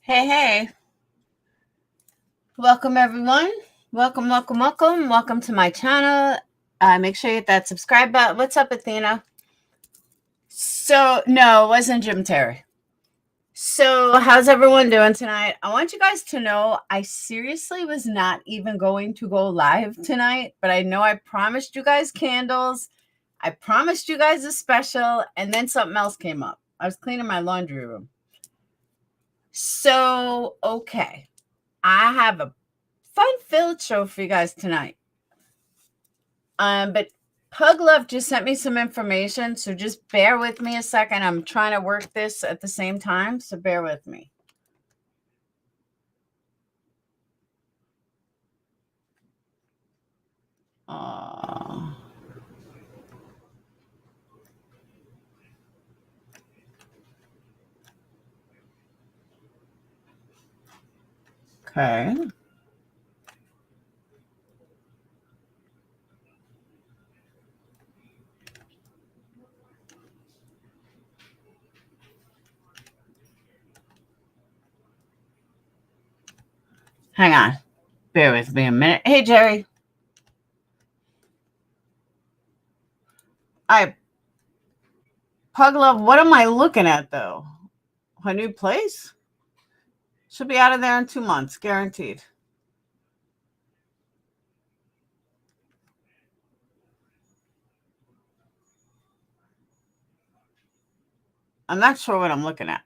Hey, hey. Welcome, everyone. Welcome, welcome, welcome. Welcome to my channel. Make sure you hit that subscribe button. What's up, Athena? No, it wasn't Jim Terry. So, how's everyone doing tonight? I want you guys to know I seriously was not even going to go live tonight, but I know I promised you guys candles. I promised you guys a special, and then something else came up. I was cleaning my laundry room. So, okay. I have a fun-filled show for you guys tonight. But Pug Love just sent me some information, so just bear with me a second. I'm trying to work this at the same time, so bear with me. Okay. Hang on. Bear with me a minute. Hey, Jerry. Pug Love, what am I looking at, though? A new place? Should be out of there in 2 months, guaranteed. I'm not sure what I'm looking at.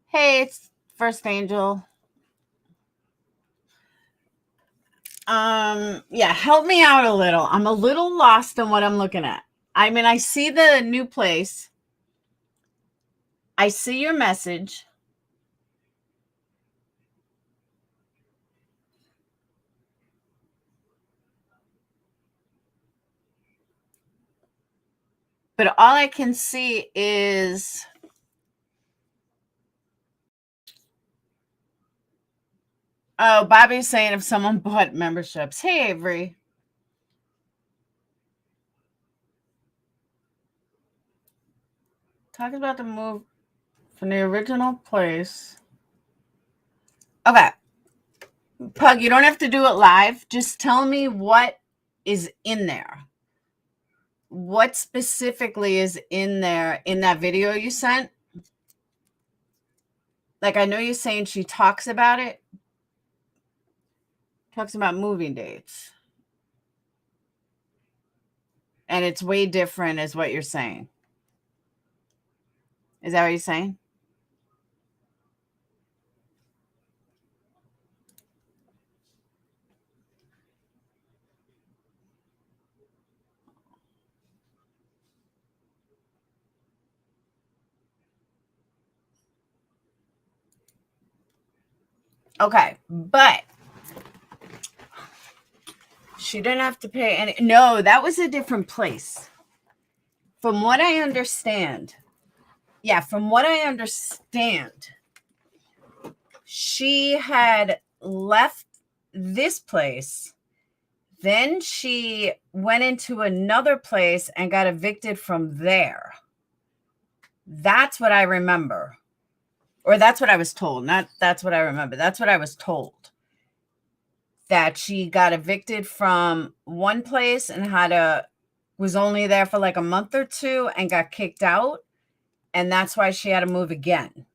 Hey, it's First Angel. Yeah, help me out a little. I'm a little lost on what I'm looking at. I mean, I see the new place. I see your message. But all I can see is Bobby's saying if someone bought memberships. Hey, Avery. Talking about the move from the original place. Okay. Pug, you don't have to do it live. Just tell me what is in there. What specifically is in there in that video you sent? Like, I know you're saying she talks about it. Talks about moving dates. And it's way different is what you're saying. Is that what you're saying? Okay, but she didn't have to pay any. No, that was a different place. From what I understand, she had left this place. Then she went into another place and got evicted from there. That's what I remember. Or that's what I was told. Not that's what I remember. That's what I was told. That she got evicted from one place and was only there for like a month or two and got kicked out. And that's why she had to move again.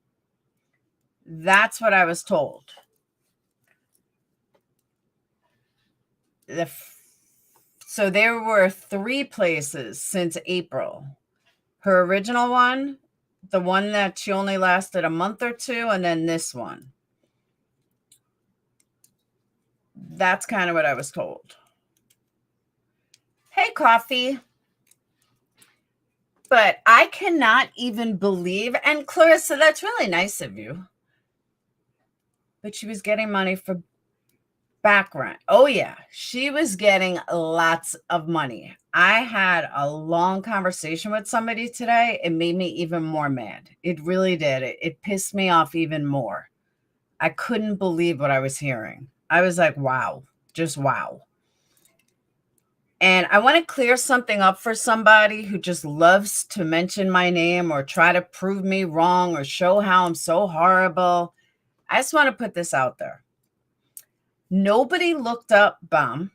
That's what I was told. So there were 3 places since April. Her original one, the one that she only lasted a month or two, and then this one. That's kind of what I was told. Hey, Coffee. But I cannot even believe, and Clarissa, that's really nice of you. But she was getting money for back rent. Oh, yeah. She was getting lots of money. I had a long conversation with somebody today. It made me even more mad. It really did. It pissed me off even more. I couldn't believe what I was hearing. I was like, wow, just wow. And I want to clear something up for somebody who just loves to mention my name or try to prove me wrong or show how I'm so horrible. I just want to put this out there. Nobody looked up Bomb.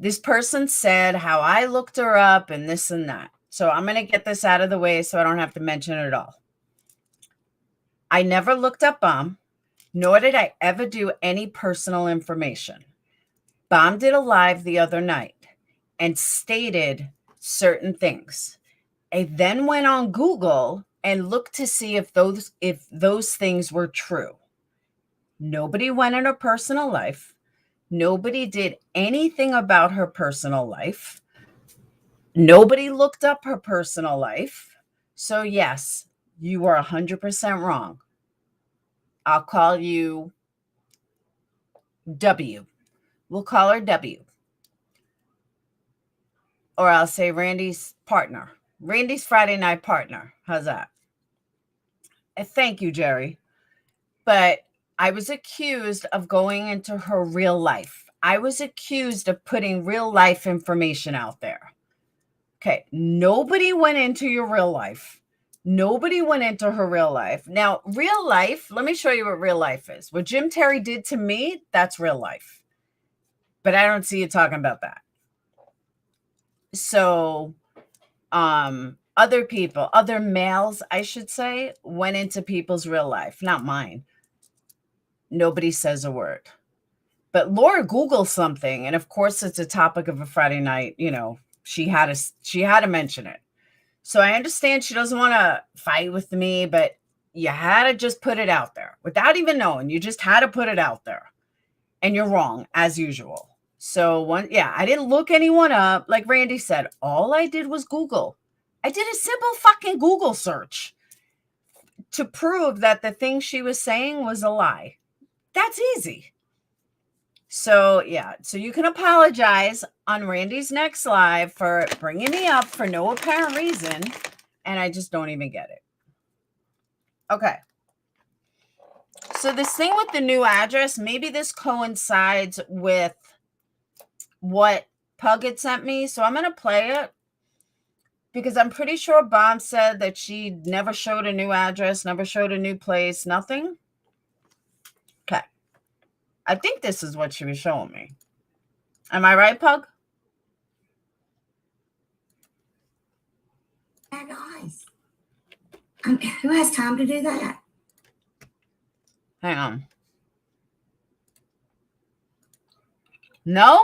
This person said how I looked her up and this and that. So I'm going to get this out of the way so I don't have to mention it at all. I never looked up Bomb, nor did I ever do any personal information. Bomb did a live the other night and stated certain things. I then went on Google and looked to see if those things were true. Nobody went in her personal life. Nobody did anything about her personal life. Nobody looked up her personal life. So yes, you are 100% wrong. I'll call you W. We'll call her W. Or I'll say Randy's partner. Randy's Friday night partner. How's that? Thank you, Jerry. But I was accused of going into her real life. I was accused of putting real life information out there. Okay, nobody went into your real life. Nobody went into her real life. Now, real life, let me show you what real life is. What Jim Terry did to me, that's real life. But I don't see you talking about that. So, other people, other males, I should say, went into people's real life, not mine. Nobody says a word. But Laura Googled something, and of course it's a topic of a Friday night, you know, she had to mention it. So I understand she doesn't want to fight with me, but you had to just put it out there without even knowing. You just had to put it out there. And you're wrong, as usual. So I didn't look anyone up. Like Randy said, all I did was Google. I did a simple fucking Google search to prove that the thing she was saying was a lie. That's easy. So, yeah. So you can apologize on Randy's next live for bringing me up for no apparent reason. And I just don't even get it. Okay. So this thing with the new address, maybe this coincides with what Pug had sent me. So I'm going to play it because I'm pretty sure Bomb said that she never showed a new address, never showed a new place, nothing. Okay. I think this is what she was showing me. Am I right, Pug? Guys, who has time to do that? Hang on. No?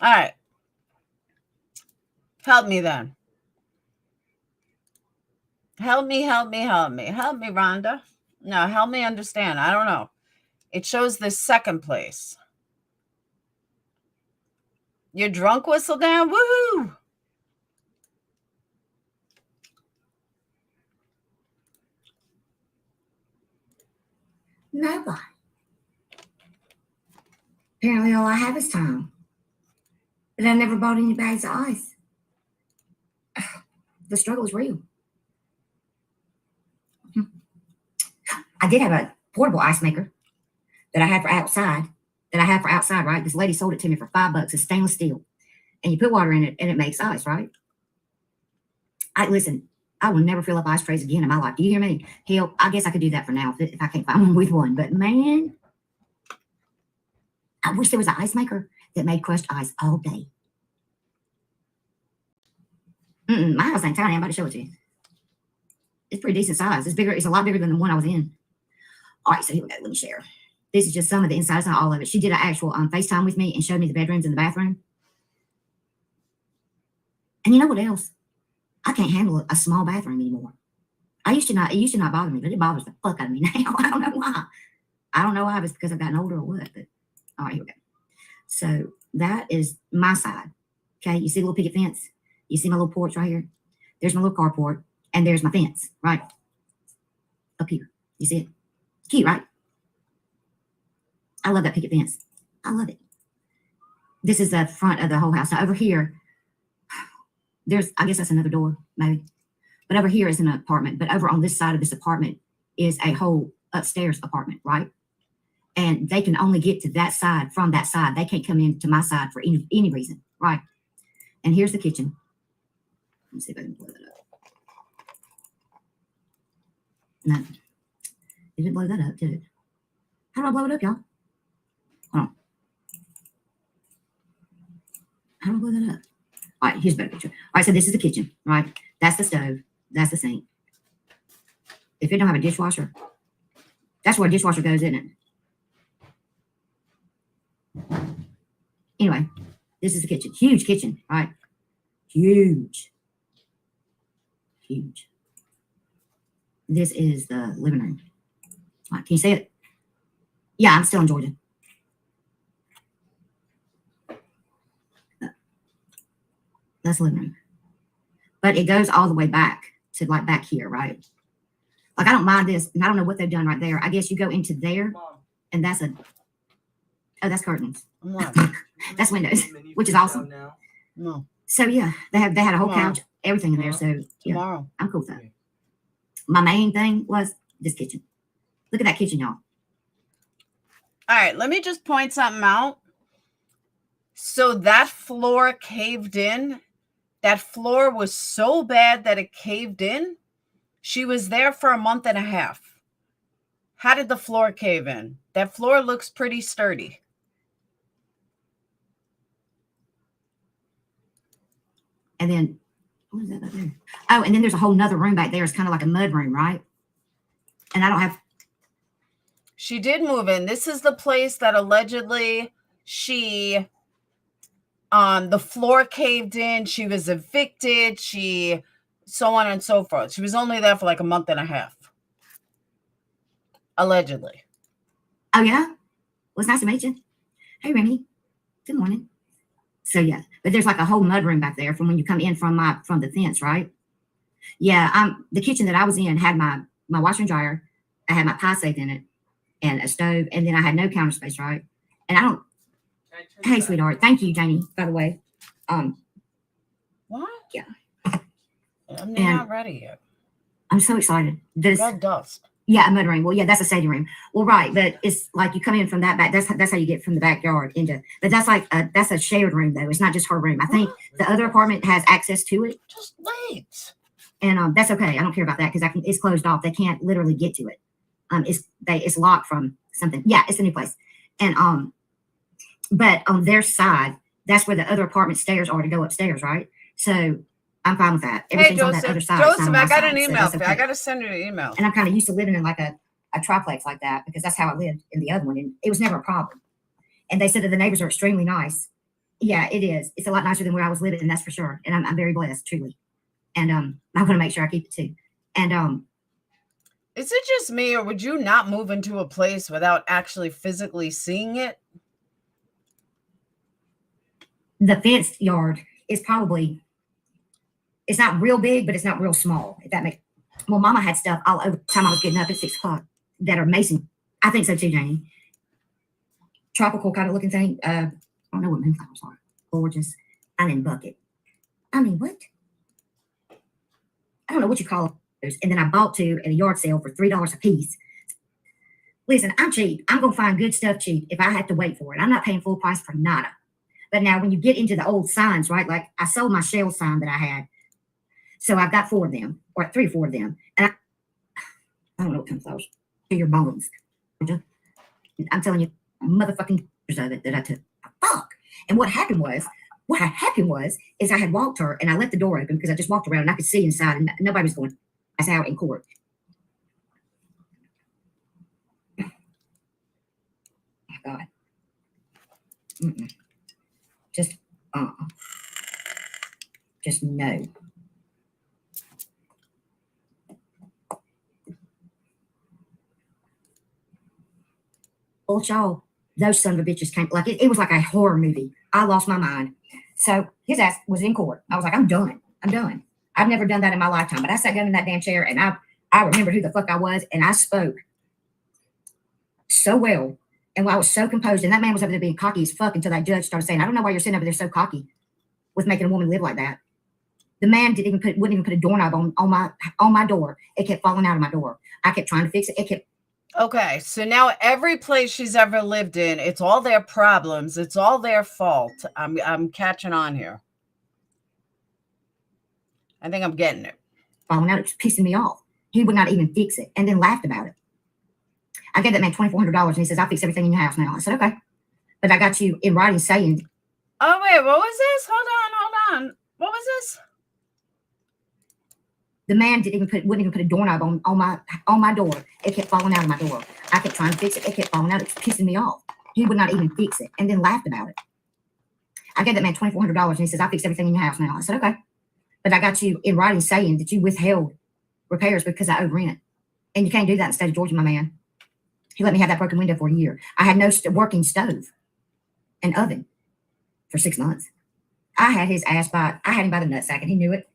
All right. Help me then. Help me, Rhonda. No, help me understand. I don't know. It shows the second place. Your drunk whistle down? Woohoo! Nobody. Apparently all I have is time. But I never bought any bags of ice. The struggle is real. I did have a portable ice maker that I had for outside. Right? This lady sold it to me for $5. It's stainless steel. And you put water in it and it makes ice, right? Listen, I will never fill up ice trays again in my life. Do you hear me? Hell, I guess I could do that for now if I can't find one with one. But man, I wish there was an ice maker that made crushed ice all day. My house ain't tiny. I'm about to show it to you. It's pretty decent size. It's bigger. It's a lot bigger than the one I was in. All right, so here we go. Let me share. This is just some of the inside. It's not all of it. She did an actual FaceTime with me and showed me the bedrooms and the bathroom. And you know what else? I can't handle a small bathroom anymore. It used to not bother me, but it bothers the fuck out of me now. I don't know why. I don't know why. If it's because I've gotten older or what. But all right, here we go. So that is my side. Okay, you see the little picket fence? You see my little porch right here? There's my little carport, and there's my fence right up here. You see it? It's cute, right? I love that picket fence. I love it. This is the front of the whole house. Now over here, I guess that's another door, maybe. But over here is an apartment. But over on this side of this apartment is a whole upstairs apartment, right? and they can only get to that side from that side. They can't come into my side for any reason, right? And here's the kitchen. Let me see if I can blow that up. No, it didn't blow that up, did it? How do I blow it up, y'all? Hold on. How do I blow that up? All right, here's a better picture. All right, so this is the kitchen, right? That's the stove. That's the sink. If it don't have a dishwasher, that's where a dishwasher goes, isn't it? Anyway, this is the kitchen. Huge kitchen, right? Huge. Huge. This is the living room. All right, can you see it? Yeah, I'm still in Georgia. That's the living room. But it goes all the way back to like back here, right? Like I don't mind this, and I don't know what they've done right there. I guess you go into there, and that's a, oh, that's curtains. That's windows, which is awesome. No. So yeah, they had a whole couch, everything in there. So yeah, I'm cool with that. My main thing was this kitchen. Look at that kitchen, y'all. All right, let me just point something out. So that floor caved in. That floor was so bad that it caved in. She was there for a month and a half. How did the floor cave in? That floor looks pretty sturdy. And then, what is that back there? Oh, and then there's a whole nother room back there. It's kind of like a mud room, right? And I don't have. She did move in. This is the place that allegedly she, the floor caved in. She was evicted. She, so on and so forth. She was only there for like a month and a half. Allegedly. Oh, yeah? Well, it's nice to meet you. Hey, Remy. Good morning. So, yeah. But there's like a whole mud room back there from when you come in from the fence, right? Yeah, the kitchen that I was in had my washer and dryer. I had my pie safe in it and a stove. And then I had no counter space, right? And I don't. Hey, sweetheart. Thank you, Janie, by the way. What? Yeah. I'm not ready yet. I'm so excited. Got dust. Yeah, a mud room. Well, yeah, that's a staging room. Well, right, but it's like you come in from that back. That's how you get from the backyard into. But that's like that's a shared room though. It's not just her room. I think the other apartment has access to it. Just wait. And that's okay. I don't care about that because it's closed off. They can't literally get to it. It's locked from something. Yeah, it's a new place. And but on their side, that's where the other apartment stairs are to go upstairs, right? So I'm fine with that. Everything's on that other side. Joseph, I got an email. So okay. I got to send you an email. And I'm kind of used to living in like a triplex like that because that's how I lived in the other one. And it was never a problem. And they said that the neighbors are extremely nice. Yeah, it is. It's a lot nicer than where I was living, that's for sure. And I'm very blessed, truly. And I'm going to make sure I keep it too. And is it just me, or would you not move into a place without actually physically seeing it? The fenced yard is probably, it's not real big, but it's not real small, if that makes. Well, Mama had stuff all over the time I was getting up at 6 o'clock that are mason. I think so too, Janie. Tropical kind of looking thing. I don't know what moonflowers are. Gorgeous. I'm in bucket. I mean, what? I don't know what you call those. And then I bought two at a yard sale for $3 a piece. Listen, I'm cheap. I'm going to find good stuff cheap if I have to wait for it. I'm not paying full price for nada. But now when you get into the old signs, right? Like I sold my shell sign that I had. So I've got 4 of them, or 3 or 4 of them. And I don't know what comes those. To your bones. I'm telling you, motherfucking pictures of it that I took. Fuck. And what happened was is I had walked her and I left the door open because I just walked around and I could see inside and nobody was going as out in court. Oh my God. Just no. Well, y'all, those son of a bitches came, like it was like a horror movie. I lost my mind. So his ass was in court. I was like, I'm done. I've never done that in my lifetime. But I sat down in that damn chair and I remember who the fuck I was and I spoke so well. And I was so composed. And that man was over there being cocky as fuck until that judge started saying, I don't know why you're sitting over there so cocky with making a woman live like that. The man wouldn't even put a doorknob on my door. It kept falling out of my door. I kept trying to fix it. Okay, so now every place she's ever lived in, it's all their problems. It's all their fault. I'm catching on here. I think I'm getting it. Falling out, it's pissing me off. He would not even fix it and then laughed about it. I gave that man $2,400 and he says, I'll fix everything in your house now. I said, okay. But I got you in writing saying. Oh, wait, what was this? Hold on. What was this? The man wouldn't even put a doorknob on my door. It kept falling out of my door. I kept trying to fix it. It kept falling out. It's pissing me off. He would not even fix it and then laughed about it. I gave that man $2,400 and he says, I'll fix everything in your house now. I said, okay. But I got you in writing saying that you withheld repairs because I owe rent. And you can't do that in the state of Georgia, my man. He let me have that broken window for a year. I had no working stove and oven for 6 months. I had his ass by, I had him by the nutsack and he knew it.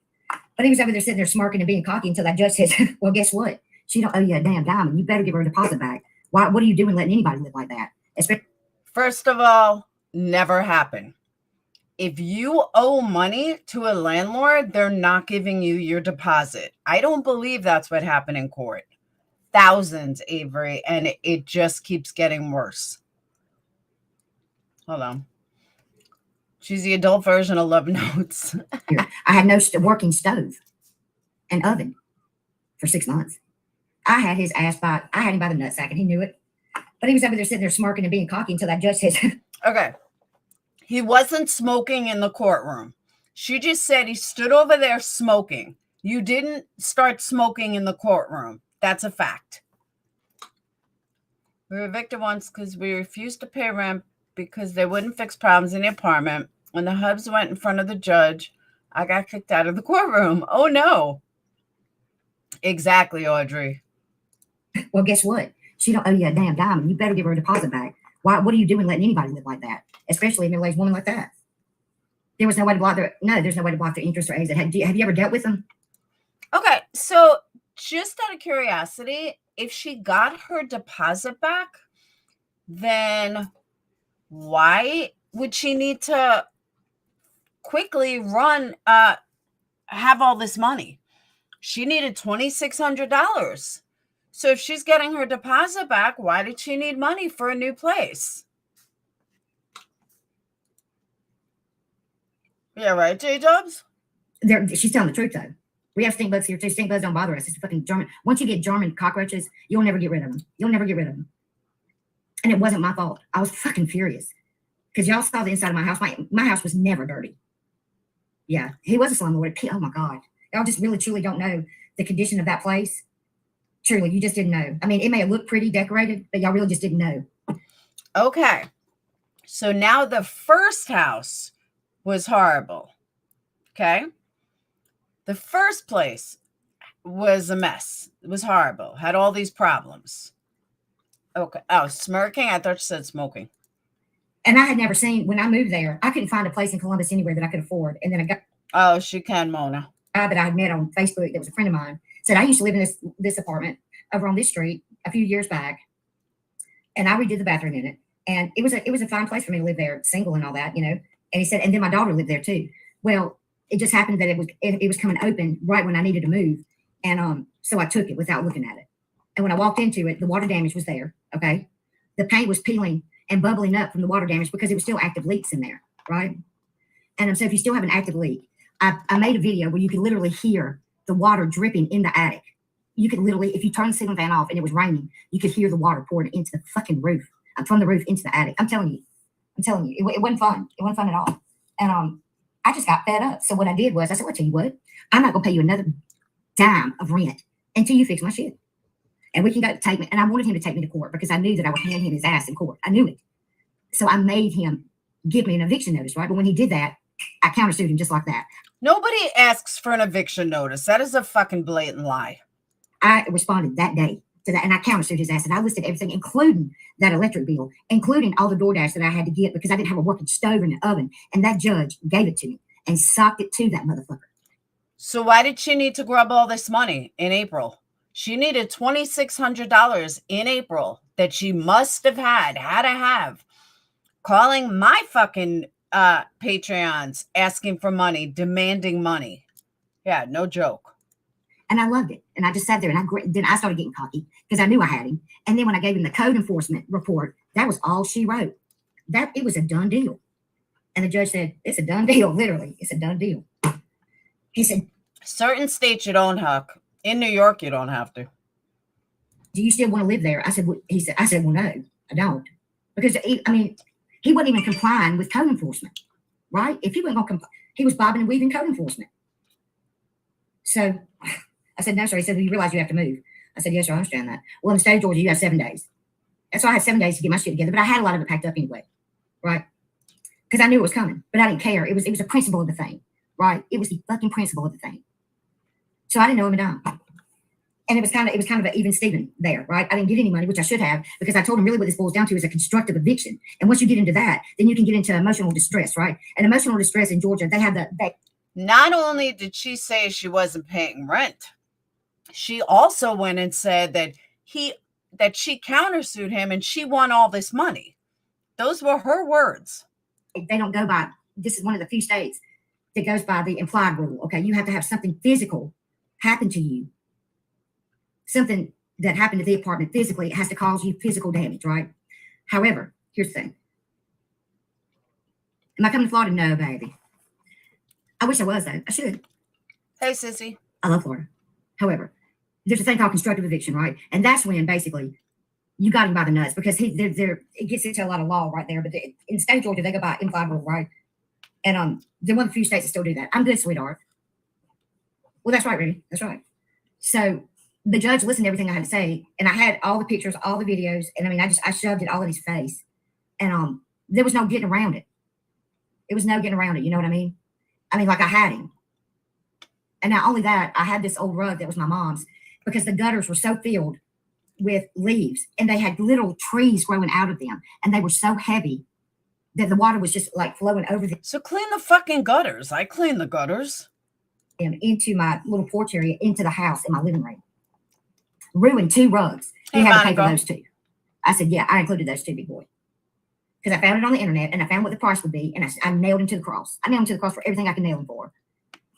But he was over there sitting there smirking and being cocky until that judge says, well, guess what? She don't owe you a damn dime and you better give her a deposit back. What are you doing letting anybody live like that? First of all, never happen. If you owe money to a landlord, they're not giving you your deposit. I don't believe that's what happened in court. Thousands, Avery, and it just keeps getting worse. Hold on. She's the adult version of Love Notes. I had no working stove and oven for 6 months. I had his ass by, I had him by the nutsack and he knew it. But he was over there sitting there smirking and being cocky until that judge says, okay. He wasn't smoking in the courtroom. She just said he stood over there smoking. You didn't start smoking in the courtroom. That's a fact. We were evicted once because we refused to pay rent because they wouldn't fix problems in the apartment. When the hubs went in front of the judge, I got kicked out of the courtroom. Oh, no. Exactly, Audrey. Well, guess what? She don't owe you a damn dime. You better give her a deposit back. What are you doing letting anybody live like that? Especially a middle-aged woman like that. There was no way to block their, no, there's no way to block their interest or exit. Have you ever dealt with them? Okay, so just out of curiosity, if she got her deposit back, then why would she need to quickly have all this money? She needed $2,600. So if she's getting her deposit back, why did she need money for a new place? Yeah, right, J-Dubs? She's telling the truth, though. We have stink bugs here, too. Stink bugs don't bother us. It's fucking German. Once you get German cockroaches, you'll never get rid of them. You'll never get rid of them. And it wasn't my fault. I was fucking furious. Because y'all saw the inside of my house. My house was never dirty. Yeah, he was a slumlord. Oh, my God. Y'all just really, truly don't know the condition of that place. Truly, you just didn't know. I mean, it may have looked pretty decorated, but y'all really just didn't know. Okay. So now the first house was horrible. Okay. The first place was a mess. It was horrible. Had all these problems. Okay. Oh, smirking? I thought you said smoking. And I had never seen, when I moved there, I couldn't find a place in Columbus anywhere that I could afford. And then I got. Oh, she can, Mona. Guy that I had met on Facebook that was a friend of mine said, I used to live in this apartment over on this street a few years back. And I redid the bathroom in it. And it was a fine place for me to live there, single and all that, you know. And he said, and then my daughter lived there too. Well, it just happened that it was coming open right when I needed to move. And so I took it without looking at it. And when I walked into it, the water damage was there. Okay. The paint was peeling and bubbling up from the water damage because it was still active leaks in there. Right. And so if you still have an active leak, I made a video where you could literally hear the water dripping in the attic. You could literally, if you turn the ceiling fan off and it was raining, you could hear the water pouring into the fucking roof, from the roof into the attic. I'm telling you, it wasn't fun. It wasn't fun at all. And I just got fed up. So what I did was I said, well, tell you what, I'm not gonna pay you another dime of rent until you fix my shit. And we can go take me. And I wanted him to take me to court because I knew that I would hand him his ass in court. I knew it. So I made him give me an eviction notice, right? But when he did that, I countersued him just like that. Nobody asks for an eviction notice. That is a fucking blatant lie. I responded that day to that, and I countersued his ass, and I listed everything, including that electric bill, including all the DoorDash that I had to get because I didn't have a working stove and an oven. And that judge gave it to me and socked it to that motherfucker. So why did she need to grub all this money in April? She needed $2,600 in April that she must have had to have. Calling my fucking Patreons, asking for money, demanding money. Yeah, no joke. And I loved it. And I just sat there, and then I started getting cocky because I knew I had him. And then when I gave him the code enforcement report, that was all she wrote. That it was a done deal. And the judge said, it's a done deal. Literally, it's a done deal. He said, certain states you don't, Huck. In New York, you don't have to. do you still want to live there? I said, well, no, I don't. Because, he wasn't even complying with code enforcement, right? If he wasn't going to comply, he was bobbing and weaving code enforcement. So I said, no, sir. He said, well, you realize you have to move. I said, yes, sir, I understand that. Well, in the state of Georgia, you have 7 days. And so I had 7 days to get my shit together, but I had a lot of it packed up anyway, right? Because I knew it was coming, but I didn't care. It was a principle of the thing, right? It was the fucking principle of the thing. So I didn't know him a dime. And it was kind of an even Steven there, right? I didn't get any money, which I should have, because I told him really what this boils down to is a constructive eviction. And once you get into that, then you can get into emotional distress, right? And emotional distress in Georgia, they have Not only did she say she wasn't paying rent, she also went and said that she countersued him and she won all this money. Those were her words. They don't go by, this is one of the few states that goes by the implied rule. Okay, you have to have something physical happen to you. Something that happened to the apartment physically, it has to cause you physical damage, right? However, here's the thing. Am I coming to Florida? No, baby. I wish I was, though. I should. Hey, sissy. I love Florida. However, there's a thing called constructive eviction, right? And that's when basically you got him by the nuts, because it gets into a lot of law right there. But in the state of Georgia, they go by implied rule, right? And they're one of the few states that still do that. I'm good, sweetheart. Well, that's right, Rudy. That's right. So the judge listened to everything I had to say, and I had all the pictures, all the videos, and I shoved it all in his face, and there was no getting around it. It was no getting around it. You know what I mean? Like I had him. And not only that, I had this old rug that was my mom's, because the gutters were so filled with leaves, and they had little trees growing out of them, and they were so heavy that the water was just like flowing over them. So clean the fucking gutters. I clean the gutters. And into my little porch area, into the house in my living room. Ruined 2 rugs. He had to pay for those 2. I said, yeah, I included those 2, big boy. Because I found it on the internet, and I found what the price would be, and I nailed him to the cross. I nailed him to the cross for everything I could nail him for.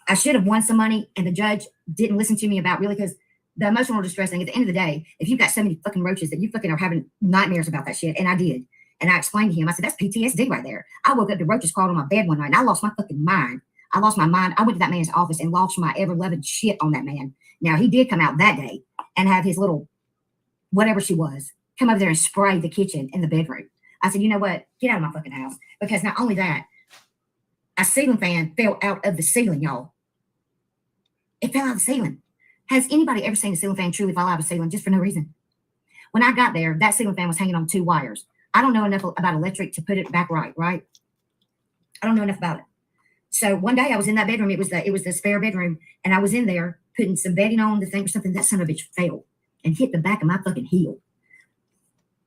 I should have won some money, and the judge didn't listen to me about really, because the emotional distress thing, at the end of the day, if you've got so many fucking roaches that you fucking are having nightmares about that shit, and I did. And I explained to him, I said, that's PTSD right there. I woke up, the roaches crawled on my bed one night, and I lost my fucking mind. I lost my mind. I went to that man's office and lost my ever-loving shit on that man. Now, he did come out that day and have his little, whatever she was, come over there and spray the kitchen and the bedroom. I said, you know what? Get out of my fucking house. Because not only that, a ceiling fan fell out of the ceiling, y'all. It fell out of the ceiling. Has anybody ever seen a ceiling fan truly fall out of the ceiling just for no reason? When I got there, that ceiling fan was hanging on 2 wires. I don't know enough about electric to put it back right? I don't know enough about it. So one day I was in that bedroom. It was the spare bedroom, and I was in there putting some bedding on the thing or something. That son of a bitch fell and hit the back of my fucking heel.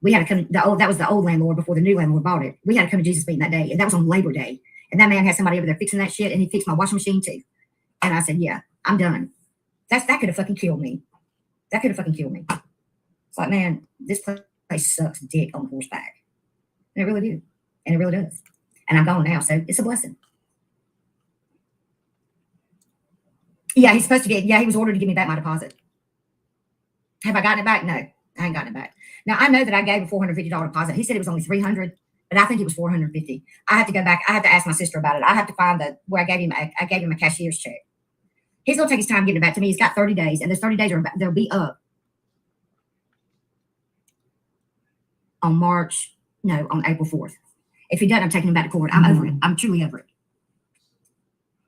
We had to come. That was the old landlord before the new landlord bought it. We had to come to Jesus meeting that day, and that was on Labor Day. And that man had somebody over there fixing that shit, and he fixed my washing machine too. And I said, yeah, I'm done. That could have fucking killed me. That could have fucking killed me. It's like, man, this place sucks dick on horseback. And it really did. And it really does. And I'm gone now, so it's a blessing. Yeah, he's supposed to get, he was ordered to give me back my deposit. Have I gotten it back? No, I ain't gotten it back. Now, I know that I gave a $450 deposit. He said it was only $300, but I think it was $450. I have to go back. I have to ask my sister about it. I have to find where I gave him a cashier's check. He's going to take his time getting it back to me. He's got 30 days, and those 30 days they'll be up on April 4th. If he doesn't, I'm taking him back to court. I'm over it. I'm truly over it.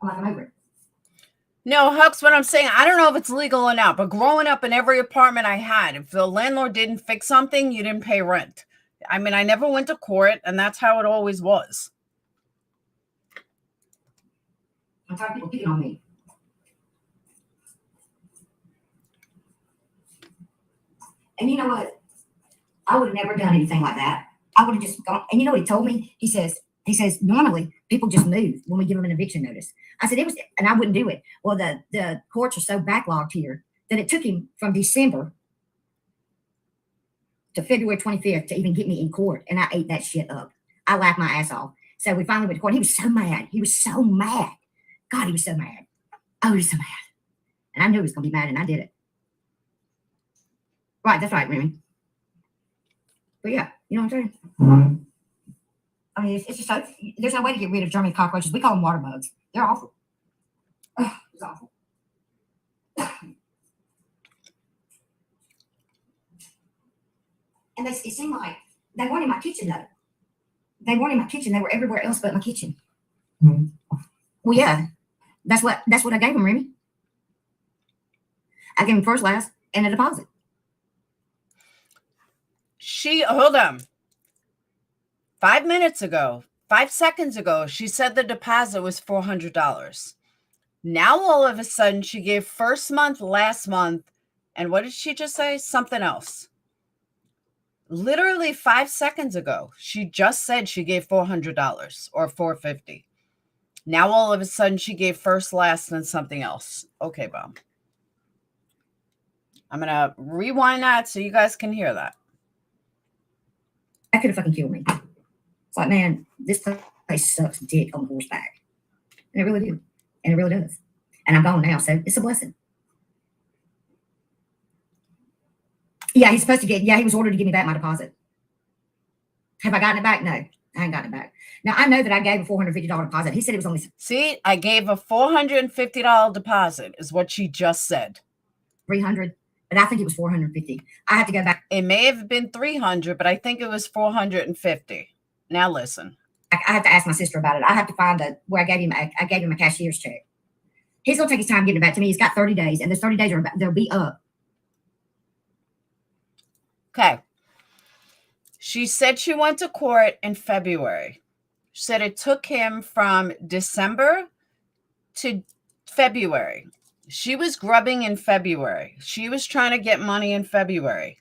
I'm over it. No, Hux, what I'm saying, I don't know if it's legal or not, but growing up in every apartment I had, if the landlord didn't fix something, you didn't pay rent. I mean, I never went to court, and that's how it always was. I'm tired of people picking on me. And you know what? I would have never done anything like that. I would have just gone. And you know what he told me? He says, normally people just move when we give them an eviction notice. I said, and I wouldn't do it. Well, the courts are so backlogged here that it took him from December to February 25th to even get me in court. And I ate that shit up. I laughed my ass off. So we finally went to court. He was so mad. He was so mad. God, he was so mad. Oh, he was so mad. And I knew he was going to be mad, and I did it. Right, that's right, Remy. But yeah, you know what I'm saying? I mean, it's just so, there's no way to get rid of German cockroaches. We call them water bugs. They're awful. Ugh, it's awful. And it seemed like they weren't in my kitchen, though. They weren't in my kitchen. They were everywhere else but my kitchen. Well, yeah, that's what I gave them, Remy. I gave them first, last, and a deposit. Hold on. 5 minutes ago, 5 seconds ago, she said the deposit was $400. Now, all of a sudden, she gave first month, last month, and what did she just say? Something else. Literally 5 seconds ago, she just said she gave $400 or $450. Now, all of a sudden, she gave first, last, and something else. Okay, Bob. I'm going to rewind that so you guys can hear that. That could have fucking killed me. It's like, man, this place sucks dick on horseback. And it really did. And it really does. And I'm gone now, so it's a blessing. Yeah, he's supposed to get, he was ordered to give me back my deposit. Have I gotten it back? No, I ain't gotten it back. Now, I know that I gave a $450 deposit. He said it was only... See, I gave a $450 deposit is what she just said. 300, but I think it was 450. I have to go back. It may have been 300, but I think it was 450. Now listen. I have to ask my sister about it. I have to find where I gave him a cashier's check. He's going to take his time getting it back to me. He's got 30 days, and those 30 days they'll be up. Okay. She said she went to court in February. She said it took him from December to February. She was grubbing in February. She was trying to get money in February.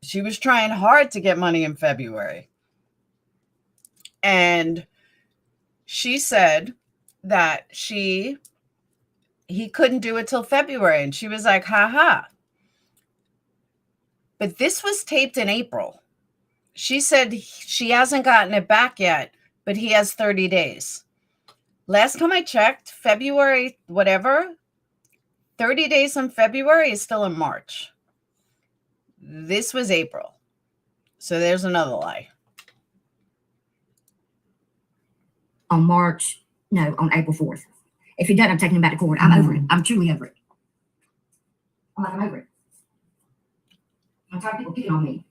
She was trying hard to get money in February. And she said that he couldn't do it till February. And she was like, ha. But this was taped in April. She said she hasn't gotten it back yet, but he has 30 days. Last time I checked, February, whatever, 30 days from February is still in March. This was April. So there's another lie. On April 4th. If he doesn't, I'm taking him back to court. I'm over it. I'm truly over it. I'm over it. I'm tired of people picking on me.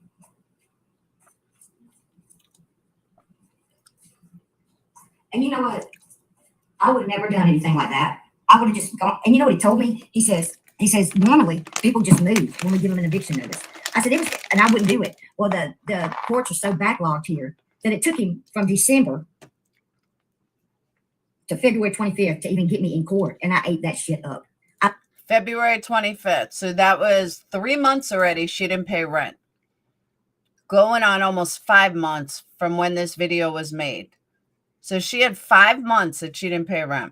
And you know what? I would have never done anything like that. I would have just gone. And you know what he told me? He says, normally people just move when we give them an eviction notice. I said, and I wouldn't do it. Well, the courts are so backlogged here that it took him from December to February 25th to even get me in court. And I ate that shit up. February 25th. So that was 3 months already. She didn't pay rent. Going on almost 5 months from when this video was made. So she had 5 months that she didn't pay rent.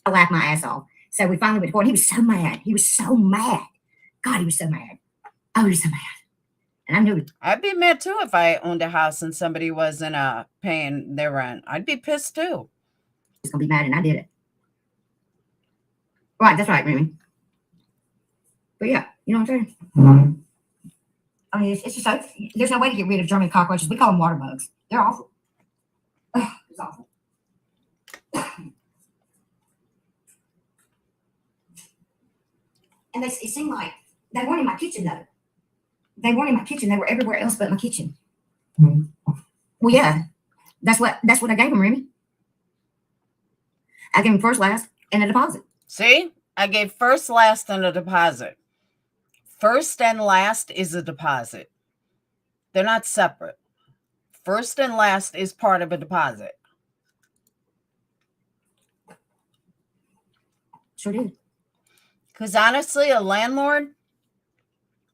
I laughed my ass off. So we finally went to court. He was so mad. He was so mad. God, he was so mad. Oh, he was so mad. And I knew it. I'd be mad too if I owned a house and somebody wasn't paying their rent. I'd be pissed too. He's going to be mad, and I did it. Right, that's right, Remy. But yeah, you know what I'm saying? I mean, it's just so, there's no way to get rid of German cockroaches. We call them water bugs. They're awful. Ugh, it's awful. And it seemed like they weren't in my kitchen, though. They weren't in my kitchen. They were everywhere else but my kitchen. Well, yeah, that's what I gave them, Remy. I gave them first, last, and a deposit. See? I gave first, last, and a deposit. First and last is a deposit. They're not separate. First and last is part of a deposit. Sure did. Because honestly, a landlord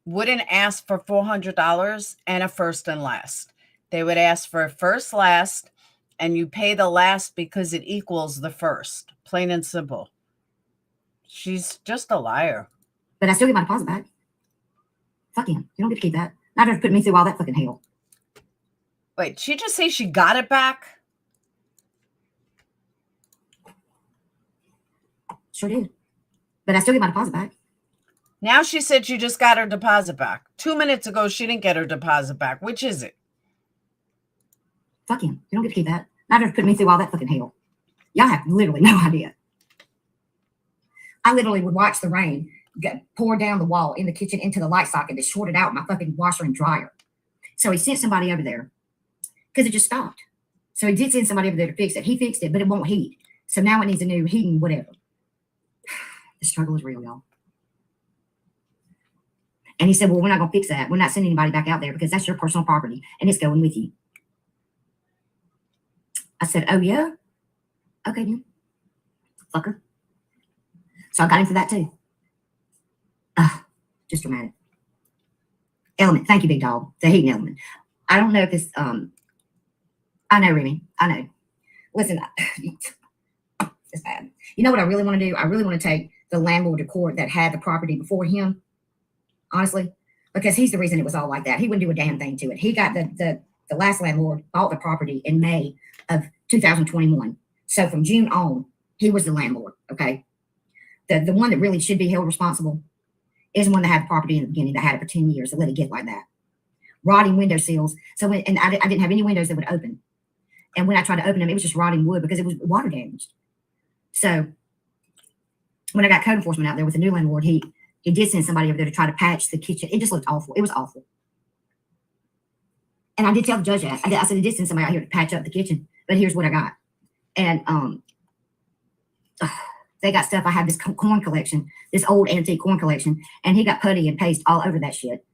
wouldn't ask for $400 and a first and last. They would ask for a first, last, and you pay the last because it equals the first. Plain and simple. She's just a liar. But I still get my deposit back. Fuck him. You don't get to keep that. Not to put me through all that fucking hell. Wait, she just say she got it back? Sure did. But I still get my deposit back. Now she said she just got her deposit back. 2 minutes ago, she didn't get her deposit back. Which is it? Fuck him. You don't get to keep that. Not after putting me through all that fucking hell. Y'all have literally no idea. I literally would watch the rain pour down the wall in the kitchen into the light socket that shorted out my fucking washer and dryer. So he sent somebody over there because it just stopped. So he did send somebody over there to fix it. He fixed it, but it won't heat. So now it needs a new heating, whatever. The struggle is real, y'all. And he said, well, we're not going to fix that. We're not sending anybody back out there because that's your personal property and it's going with you. I said, oh, yeah? Okay, then. Fucker. So I got into that too. Just dramatic. Element. Thank you, big dog. The heating element. I don't know if this, I know, Remy. I know. Listen, it's bad. You know what I really want to do? I really want to take the landlord to court that had the property before him. Honestly, because he's the reason it was all like that. He wouldn't do a damn thing to it. He got the last landlord bought the property in May of 2021. So from June on, he was the landlord. Okay. The one that really should be held responsible is the one that had the property in the beginning, that had it for 10 years, and let it get like that. Rotting window sills. So I didn't have any windows that would open. And when I tried to open them, it was just rotting wood because it was water damaged. So when I got code enforcement out there with the new landlord, he did send somebody over there to try to patch the kitchen. It just looked awful. It was awful. And I did tell the judge that. I said, I did send somebody out here to patch up the kitchen, but here's what I got. And they got stuff. I have this corn collection, this old antique corn collection, and he got putty and paste all over that shit.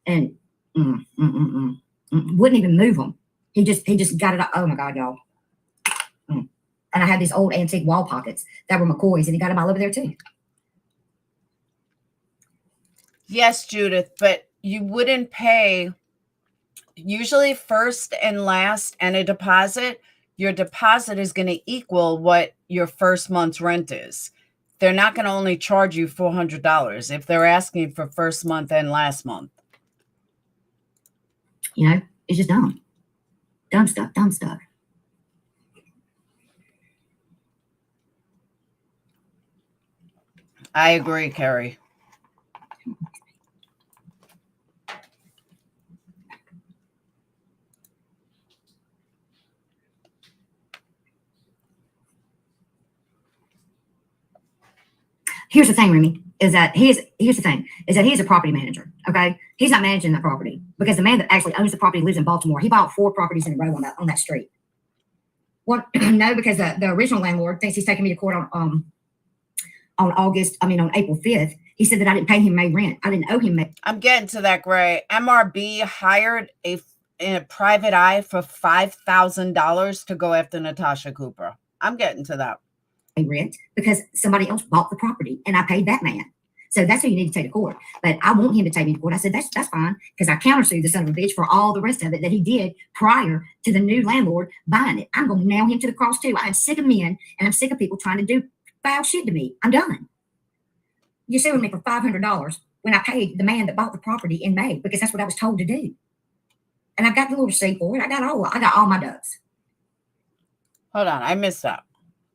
And wouldn't even move them. He just got it. Oh my God, y'all. And I had these old antique wall pockets that were McCoy's, and he got them all over there too. Yes, Judith, but you wouldn't pay usually first and last and a deposit. Your deposit is going to equal what your first month's rent is. They're not going to only charge you $400 if they're asking for first month and last month. You know, it's just dumb. Dumb stuff, dumb stuff. I agree, Carrie. Here's the thing, Remy, is that here's the thing, is that he's a property manager, okay? He's not managing the property because the man that actually owns the property lives in Baltimore. He bought 4 properties in a row on that street. Well, no, because the original landlord thinks he's taking me to court on April 5th. He said that I didn't pay him May rent. I didn't owe him May. I'm getting to that, Gray. MRB hired a private eye for $5,000 to go after Natasha Cooper. I'm getting to that. Rent because somebody else bought the property and I paid that man. So that's who you need to take to court. But I want him to take me to court. I said, that's fine, because I countersued the son of a bitch for all the rest of it that he did prior to the new landlord buying it. I'm going to nail him to the cross too. I'm sick of men and I'm sick of people trying to do foul shit to me. I'm done. You're suing me for $500 when I paid the man that bought the property in May because that's what I was told to do. And I've got the little receipt for it. I got all my ducks. Hold on, I missed that.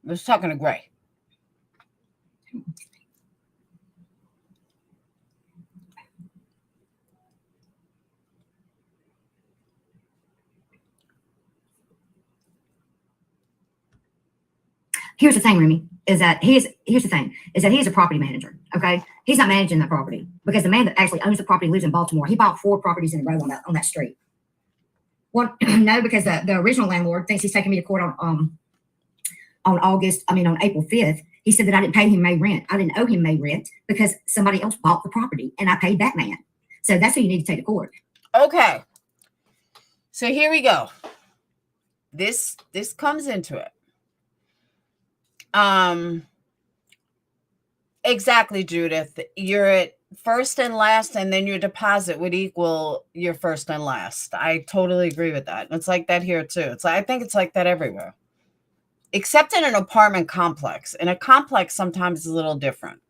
I was talking to Gray. Here's the thing, Remy, is that he's a property manager, okay? He's not managing that property because the man that actually owns the property lives in Baltimore. He bought 4 properties in a row on that street. Well, no, because the original landlord thinks he's taking me to court on April 5th. He said that I didn't pay him May rent. I didn't owe him May rent because somebody else bought the property and I paid that man. So that's who you need to take to court. Okay. So here we go. This comes into it. Exactly, Judith. You're at first and last, and then your deposit would equal your first and last. I totally agree with that. It's like that here too. I think it's like that everywhere. Except in an apartment complex. In a complex, sometimes it's a little different.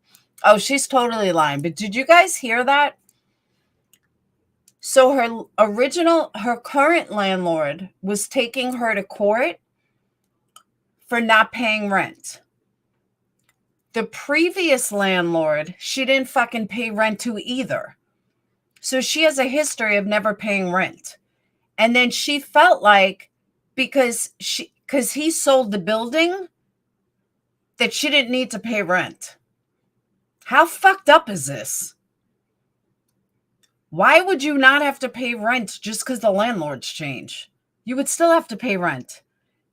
Oh, she's totally lying. But did you guys hear that? So her current landlord was taking her to court for not paying rent. The previous landlord, she didn't fucking pay rent to either. So she has a history of never paying rent. And then she felt like because he sold the building that she didn't need to pay rent. How fucked up is this? Why would you not have to pay rent just because the landlords change? You would still have to pay rent.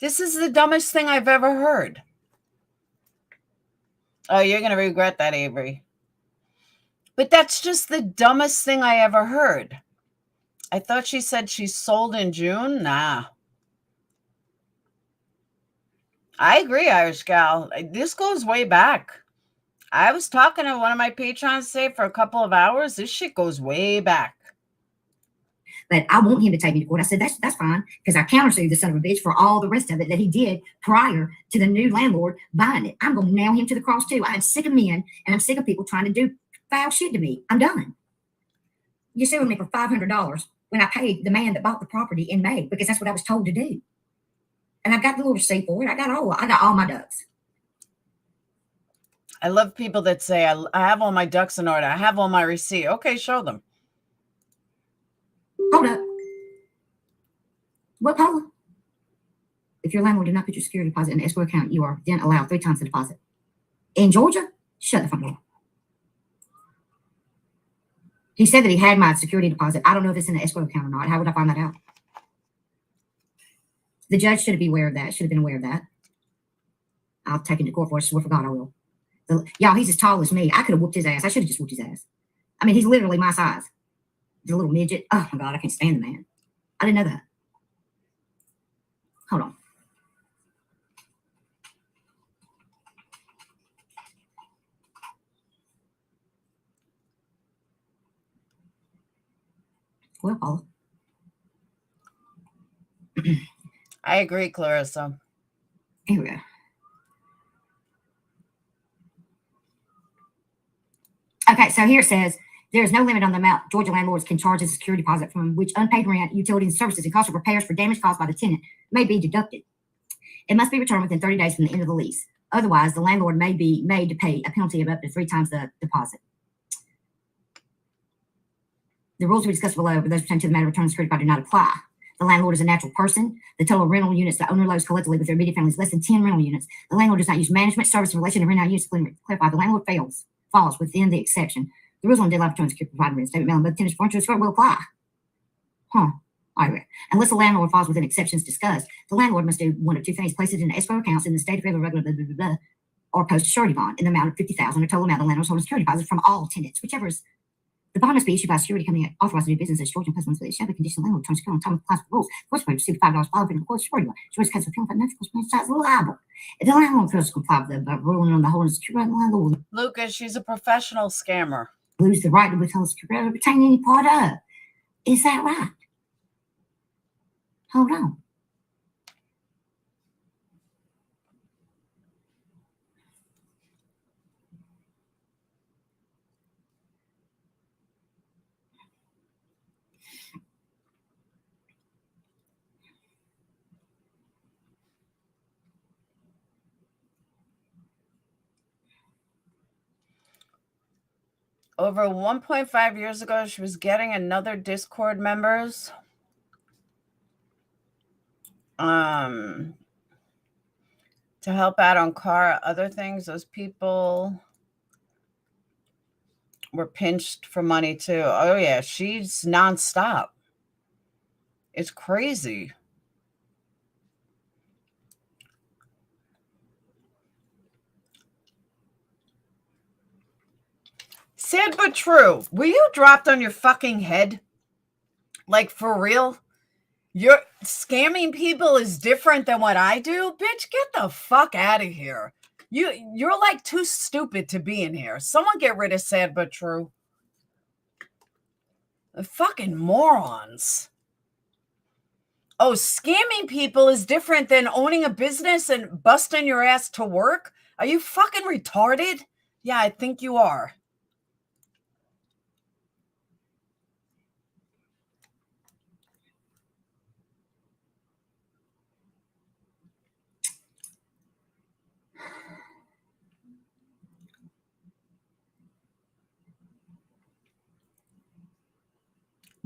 This is the dumbest thing I've ever heard. Oh, you're going to regret that, Avery. But that's just the dumbest thing I ever heard. I thought she said she sold in June. Nah. I agree, Irish Gal. This goes way back. I was talking to one of my patrons today for a couple of hours. This shit goes way back. But I want him to take me to court. I said, that's fine, because I countersued the son of a bitch for all the rest of it that he did prior to the new landlord buying it. I'm going to nail him to the cross, too. I'm sick of men, and I'm sick of people trying to do foul shit to me. I'm done. You're suing me for $500 when I paid the man that bought the property in May, because that's what I was told to do. And I've got the little receipt for it. I got all my ducks. I love people that say, I have all my ducks in order. I have all my receipt. Okay, show them. Hold up. What, Paula? If your landlord did not put your security deposit in the escrow account, you are then allowed 3 times the deposit. In Georgia, shut the front door. He said that he had my security deposit. I don't know if it's in the escrow account or not. How would I find that out? The judge should be aware of that. Should have been aware of that. I'll take him to court for it. I swear for God I will. Y'all, he's as tall as me. I could have whooped his ass. I should have just whooped his ass. I mean, he's literally my size. He's a little midget. Oh my God, I can't stand the man. I didn't know that. Hold on. Well, Paula. I agree, Clarissa. Here we go. Okay, so here it says, there is no limit on the amount Georgia landlords can charge as a security deposit from which unpaid rent, utilities, and services, and cost of repairs for damage caused by the tenant may be deducted. It must be returned within 30 days from the end of the lease. Otherwise, the landlord may be made to pay a penalty of up to 3 times the deposit. The rules we discussed below, but those pertaining to the matter of return of security deposit do not apply. The landlord is a natural person. The total rental units the owner loads collectively with their immediate family is less than 10 rental units. The landlord does not use management, service, in relation to rent out units. To clarify, the landlord falls within the exception. The rules on deadline return security provided in statement mail and both tenants furniture escrow will apply. All right. Unless the landlord falls within exceptions discussed, the landlord must do one of 2 things: place it in escrow accounts in the state of regular, blah, blah, blah, blah, or post a surety bond in the amount of $50,000 or total amount the landlord's holding security deposits from all tenants, whichever is. The bond must be issued by a security company authorized to do business as Georgia and customers, but it shall be conditional landlord returns security on time with class rules. Of course, we receive $5 following the court security bond. Georgia's case of penalty for nothing is liable. If the landlord fails to comply with the ruling on the holding security, the landlord. Lucas, she's a professional scammer. Lose the right to withhold security or retain any part of. Is that right? Hold on. Over 1.5 years ago, she was getting another Discord members. To help out on car, other things. Those people were pinched for money too. Oh yeah, she's nonstop. It's crazy. Sad but true. Were you dropped on your fucking head? Like, for real? You're scamming people is different than what I do? Bitch, get the fuck out of here. You're like too stupid to be in here. Someone get rid of sad but true. The fucking morons. Oh, scamming people is different than owning a business and busting your ass to work? Are you fucking retarded? Yeah, I think you are.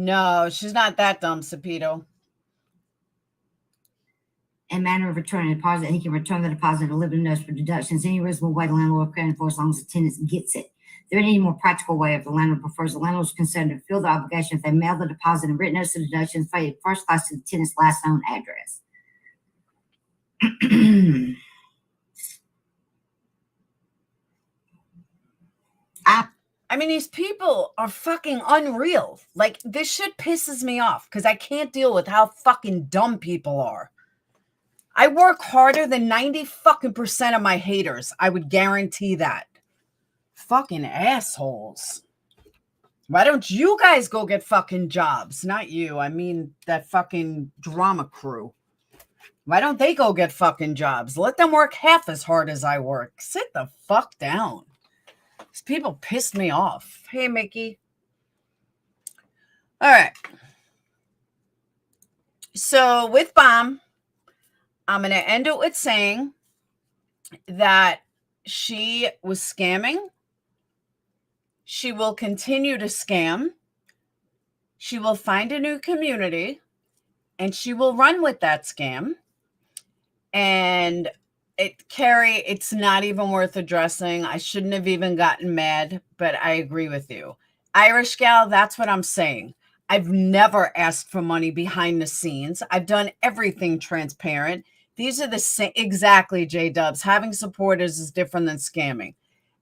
No, she's not that dumb, Sapito. And manner of returning a deposit, he can return the deposit and deliver notice for deductions any reasonable way the landlord can for as long as the tenant gets it. There ain't any more practical way if the landlord prefers. The landlord is considered to fulfill the obligation if they mail the deposit and written notice of deductions paid first class to the tenant's last known address. I mean, these people are fucking unreal. Like, this shit pisses me off because I can't deal with how fucking dumb people are. I work harder than 90 fucking % of my haters. I would guarantee that. Fucking assholes. Why don't you guys go get fucking jobs? Not you. I mean, that fucking drama crew. Why don't they go get fucking jobs? Let them work half as hard as I work. Sit the fuck down. These people pissed me off. Hey, Mickey. All right. So with Bomb, I'm going to end it with saying that she was scamming. She will continue to scam. She will find a new community and she will run with that scam. And Carrie, it's not even worth addressing. I shouldn't have even gotten mad, but I agree with you. Irish gal, that's what I'm saying. I've never asked for money behind the scenes. I've done everything transparent. These are the same. Exactly, J-Dubs. Having supporters is different than scamming.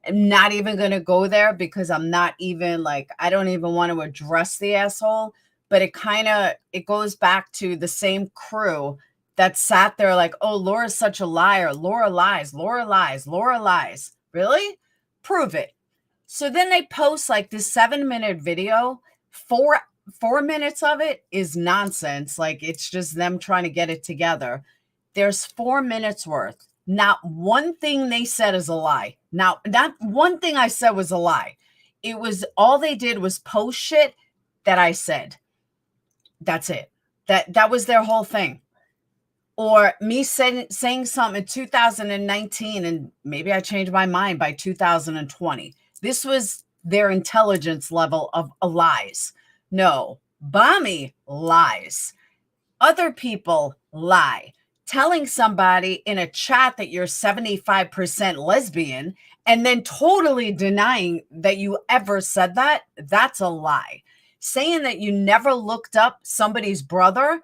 I'm not even going to go there because I'm not even like, I don't even want to address the asshole. But it goes back to the same crew that sat there like, oh, Laura's such a liar. Laura lies. Laura lies. Laura lies. Really? Prove it. So then they post like this 7-minute video. Four minutes of it is nonsense. Like, it's just them trying to get it together. There's 4 minutes worth. Not one thing they said is a lie. Now, not one thing I said was a lie. It was all they did was post shit that I said. That's it. That was their whole thing. Or me saying something in 2019 and maybe I changed my mind by 2020. This was their intelligence level of lies. No, Bommy lies. Other people lie. Telling somebody in a chat that you're 75% lesbian and then totally denying that you ever said that, that's a lie. Saying that you never looked up somebody's brother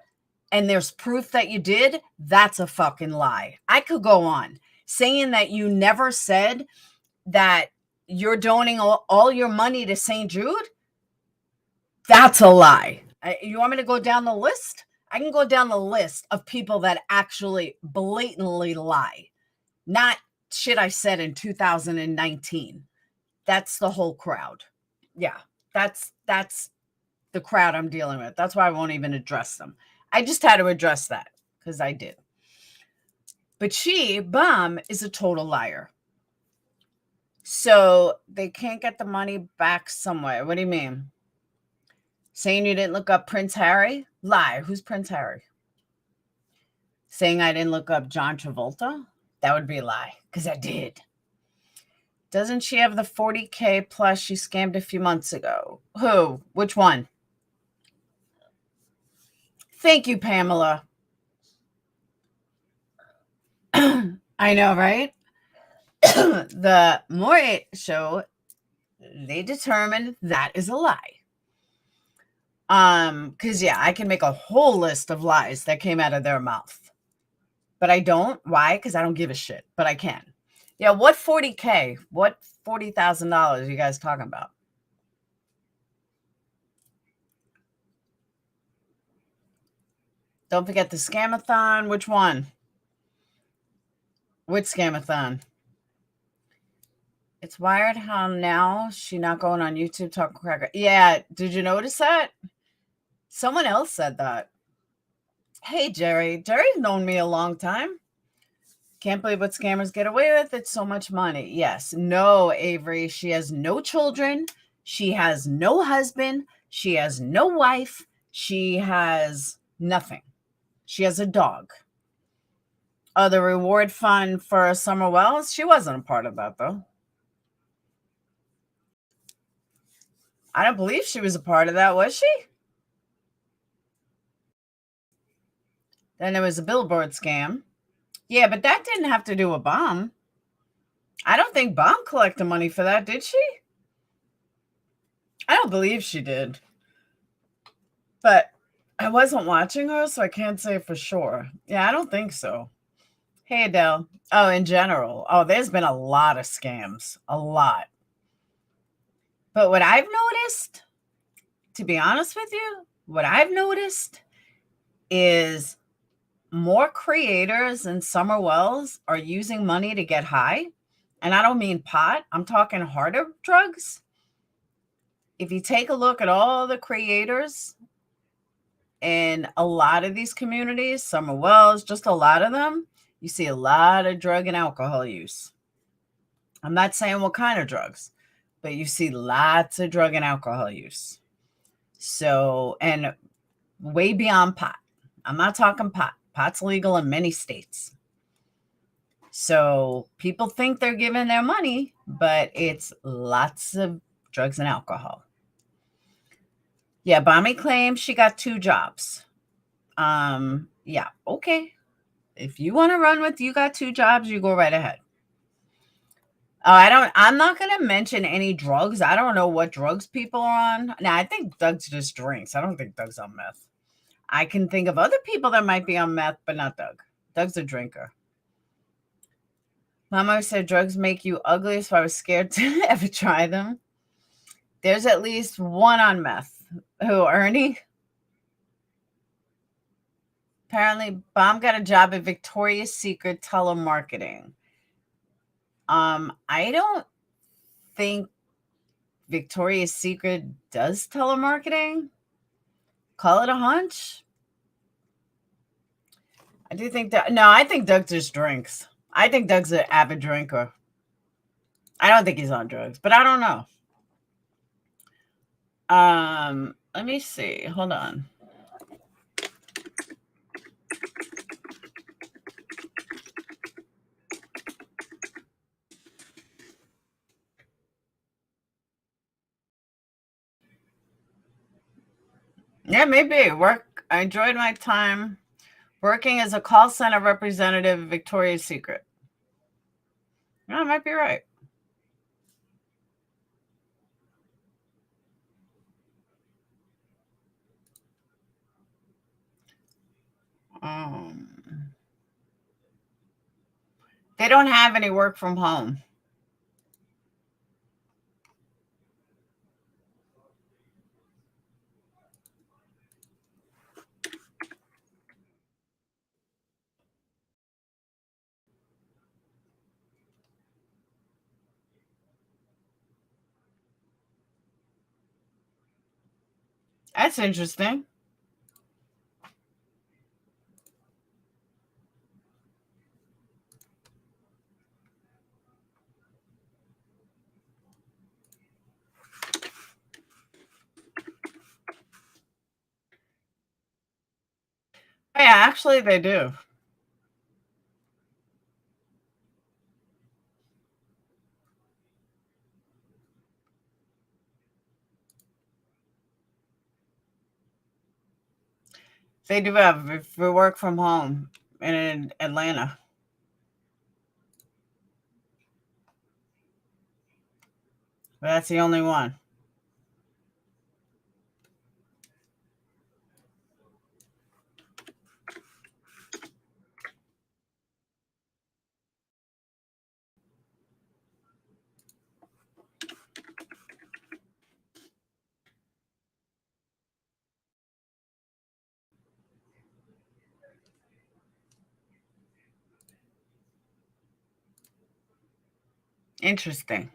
and there's proof that you did, that's a fucking lie. I could go on. Saying that you never said that you're donating all your money to St. Jude, that's a lie. You want me to go down the list? I can go down the list of people that actually blatantly lie. Not shit I said in 2019. That's the whole crowd. Yeah, that's the crowd I'm dealing with. That's why I won't even address them. I just had to address that because I did. But Bomb, is a total liar. So they can't get the money back somewhere. What do you mean? Saying you didn't look up Prince Harry? Lie. Who's Prince Harry? Saying I didn't look up John Travolta? That would be a lie, because I did. Doesn't she have the 40K plus she scammed a few months ago? Who? Which one? Thank you, Pamela. I know, right? The Maury show, they determined that is a lie. Because yeah, I can make a whole list of lies that came out of their mouth. But I don't. Why? Because I don't give a shit. But I can. Yeah, what 40K? What $40,000 are you guys talking about? Don't forget the scamathon. Which one? Which scamathon? It's wired how now she not going on YouTube talking cracker. Yeah, did you notice that? Someone else said that. Hey, Jerry. Jerry's known me a long time. Can't believe what scammers get away with. It's so much money. Yes. No, Avery. She has no children. She has no husband. She has no wife. She has nothing. She has a dog. The reward fund for Summer Wells, she wasn't a part of that, though. I don't believe she was a part of that, was she? Then there was a billboard scam. Yeah, but that didn't have to do with Bomb. I don't think Bomb collected money for that, did she? I don't believe she did. But I wasn't watching her, so I can't say for sure. Yeah, I don't think so. Hey, Adele. Oh, in general. Oh, there's been a lot of scams. A lot. But what I've noticed, to be honest with you, what I've noticed is more creators in Summer Wells are using money to get high. And I don't mean pot, I'm talking harder drugs. If you take a look at all the creators in a lot of these communities, Summer Wells, just a lot of them, you see a lot of drug and alcohol use. I'm not saying what kind of drugs, but you see lots of drug and alcohol use. So, and way beyond pot. I'm not talking pot. Pot's legal in many states. So people think they're giving their money, but it's lots of drugs and alcohol. Yeah, Bommy claims she got 2 jobs. Yeah, okay. If you want to run with you got 2 jobs, you go right ahead. I'm not going to mention any drugs. I don't know what drugs people are on. Now, I think Doug's just drinks. I don't think Doug's on meth. I can think of other people that might be on meth, but not Doug. Doug's a drinker. Mama said drugs make you ugly, so I was scared to ever try them. There's at least one on meth. Who, Ernie? Apparently, Bomb got a job at Victoria's Secret telemarketing. I don't think Victoria's Secret does telemarketing. Call it a hunch. I do think that. No, I think Doug just drinks. I think Doug's an avid drinker. I don't think he's on drugs, but I don't know. Let me see. Hold on. Yeah, maybe. I enjoyed my time working as a call center representative at Victoria's Secret. Yeah, I might be right. They don't have any work from home. That's interesting. Yeah, actually, they do. They do have for work from home in Atlanta. But that's the only one. Interesting.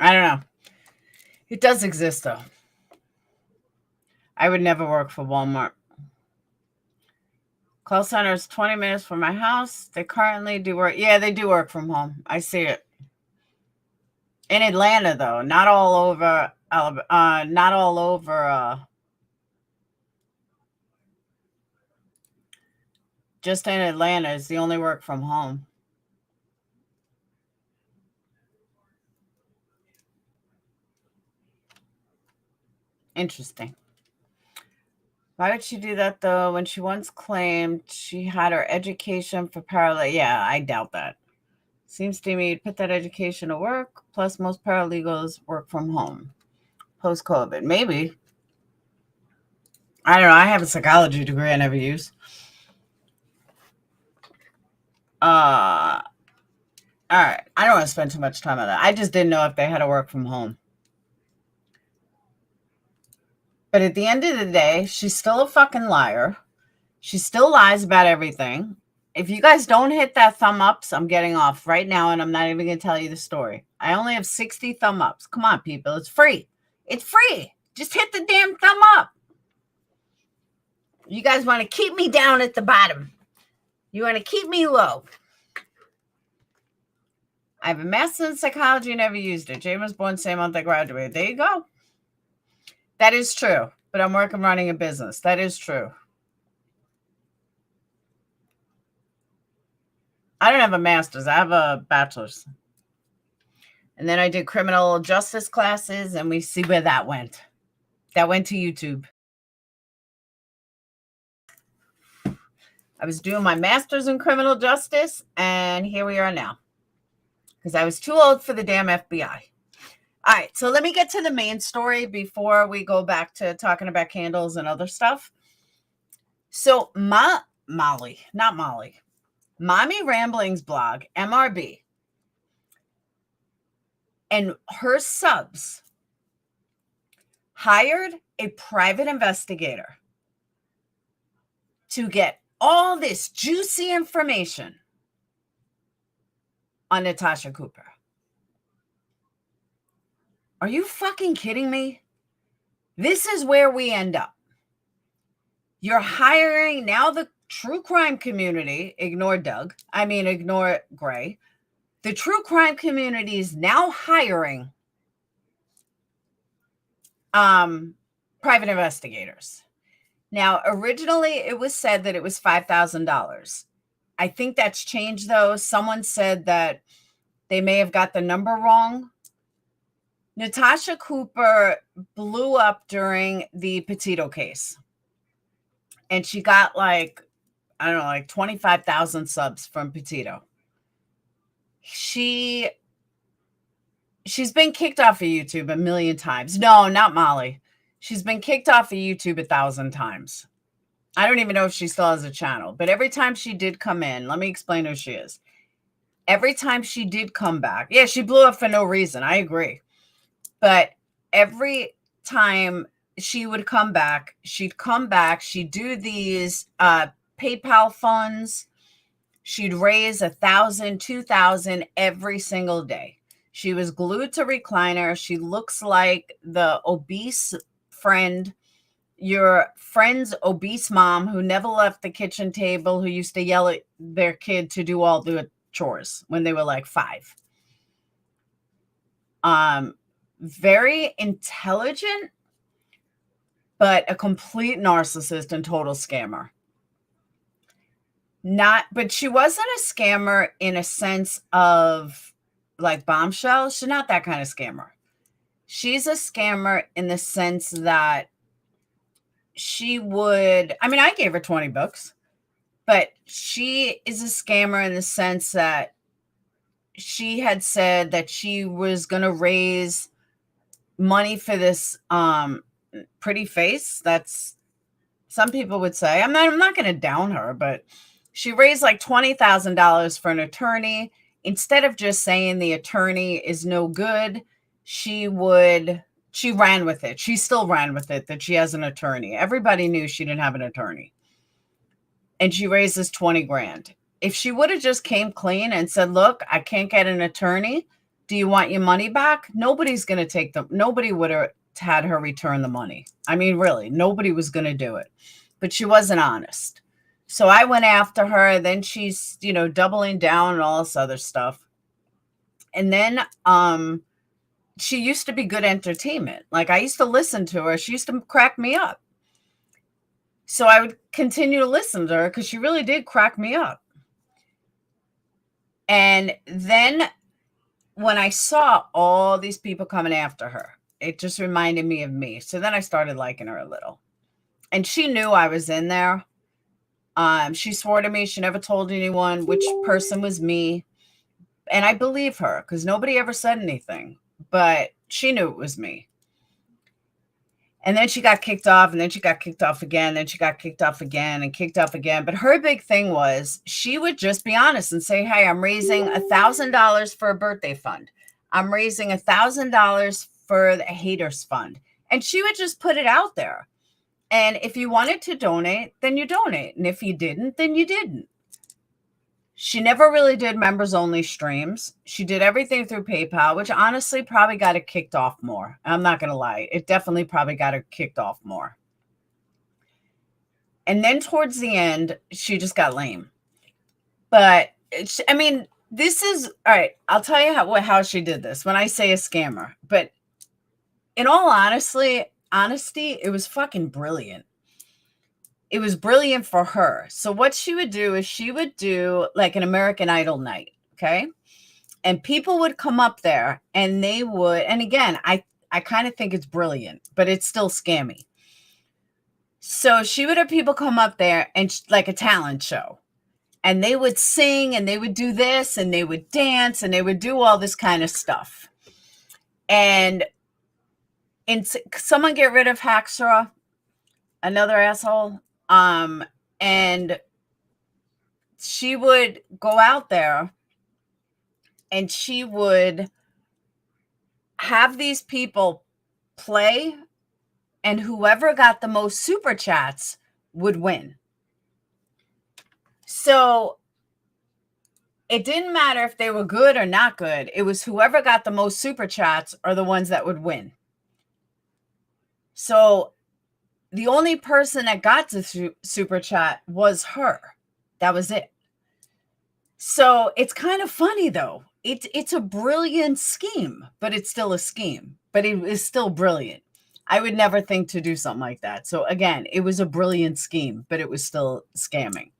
I don't know. It does exist, though. I would never work for Walmart. Call center is 20 minutes from my house. They currently do work. Yeah, they do work from home. I see it. In Atlanta, though, not all over Alabama, not all over, just in Atlanta is the only work from home. Interesting. Why would she do that, though, when she once claimed she had her education for paralegal? Yeah, I doubt that. Seems to me you'd put that education to work. Plus, most paralegals work from home post-COVID. Maybe. I don't know. I have a psychology degree I never use. All right. I don't want to spend too much time on that. I just didn't know if they had to work from home. But at the end of the day, she's still a fucking liar. She still lies about everything. If you guys don't hit that thumb ups, I'm getting off right now, and I'm not even going to tell you the story. I only have 60 thumb ups. Come on, people. It's free. It's free. Just hit the damn thumb up. You guys want to keep me down at the bottom. You want to keep me low. I have a master's in psychology, never used it. Jane was born same month I graduated. There you go. That is true. But I'm working running a business. That is true. I don't have a master's. I have a bachelor's. And then I did criminal justice classes, and we see where that went. That went to YouTube. I was doing my master's in criminal justice, and here we are now. Because I was too old for the damn FBI. All right, so let me get to the main story before we go back to talking about candles and other stuff. So Mommy Ramblings blog, MRB, and her subs hired a private investigator to get all this juicy information on Natasha Cooper. Are you fucking kidding me? This is where we end up. You're hiring now the true crime community, ignore Gray. The true crime community is now hiring private investigators. Now, originally it was said that it was $5,000. I think that's changed, though. Someone said that they may have got the number wrong. Natasha Cooper blew up during the Petito case. And she got like 25,000 subs from Petito. She's been kicked off of YouTube a million times. No, not Molly. She's been kicked off of YouTube 1,000 times. I don't even know if she still has a channel, but every time she did come in, let me explain who she is. Every time she did come back, yeah, she blew up for no reason. I agree. But every time she would come back, she'd do these PayPal funds. She'd raise 1,000, 2,000 every single day. She was glued to recliner. She looks like the obese friend, your friend's obese mom who never left the kitchen table, who used to yell at their kid to do all the chores when they were like 5. Very intelligent, but a complete narcissist and total scammer. But she wasn't a scammer in a sense of like Bombshell. She's not that kind of scammer. She's a scammer in the sense that I gave her $20, but she is a scammer in the sense that she had said that she was going to raise money for this pretty face. That's, some people would say, I'm not going to down her, but she raised like $20,000 for an attorney. Instead of just saying the attorney is no good, she ran with it. She still ran with it that she has an attorney. Everybody knew she didn't have an attorney. And she raises 20 grand. If she would have just came clean and said, look, I can't get an attorney. Do you want your money back? Nobody's going to take them. Nobody would have had her return the money. I mean, really, nobody was going to do it. But she wasn't honest. So I went after her. Then she's, doubling down and all this other stuff. And then she used to be good entertainment. Like, I used to listen to her. She used to crack me up. So I would continue to listen to her because she really did crack me up. And then when I saw all these people coming after her, it just reminded me of me. So then I started liking her a little. and she knew I was in there. She swore to me she never told anyone which person was me. And I believe her because nobody ever said anything, but she knew it was me. And then she got kicked off, and then she got kicked off again. Then she got kicked off again and kicked off again. But her big thing was she would just be honest and say, hey, I'm raising $1,000 for a birthday fund. I'm raising $1,000 for the haters fund. And she would just put it out there. And if you wanted to donate, then you donate. And if you didn't, then you didn't. She never really did members only streams. She did everything through PayPal, which honestly probably got her kicked off more. I'm not going to lie. It definitely probably got her kicked off more. And then towards the end, she just got lame. But I mean, this is all right. I'll tell you how she did this when I say a scammer. But in all honesty, it was fucking brilliant. It was brilliant for her. So what she would do is she would do like an American Idol night. Okay. And people would come up there and they would, and again, I kind of think it's brilliant, but it's still scammy. So she would have people come up there and like a talent show, and they would sing and they would do this and they would dance and they would do all this kind of stuff. And someone get rid of Hacksaw, another asshole. And she would go out there and she would have these people play, and whoever got the most super chats would win. So it didn't matter if they were good or not good. It was whoever got the most super chats are the ones that would win. So the only person that got to super chat was her. That was it. So it's kind of funny though. It's a brilliant scheme, but it's still a scheme, but it is still brilliant. I would never think to do something like that. So again, it was a brilliant scheme, but it was still scamming.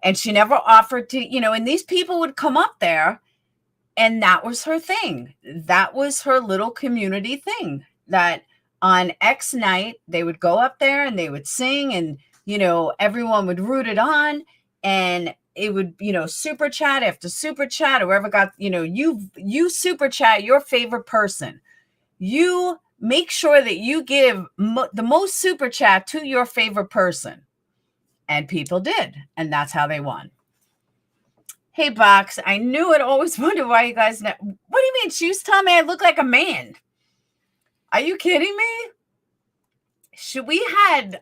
And she never offered to, and these people would come up there, and that was her thing. That was her little community thing, that on X night, they would go up there and they would sing, and, everyone would root it on, and it would, super chat after super chat, whoever got, you super chat your favorite person. You make sure that you give the most super chat to your favorite person. And people did. And that's how they won. Hey, Box, I knew it. Always wondered why you guys know. What do you mean? She used to tell me I look like a man. Are you kidding me?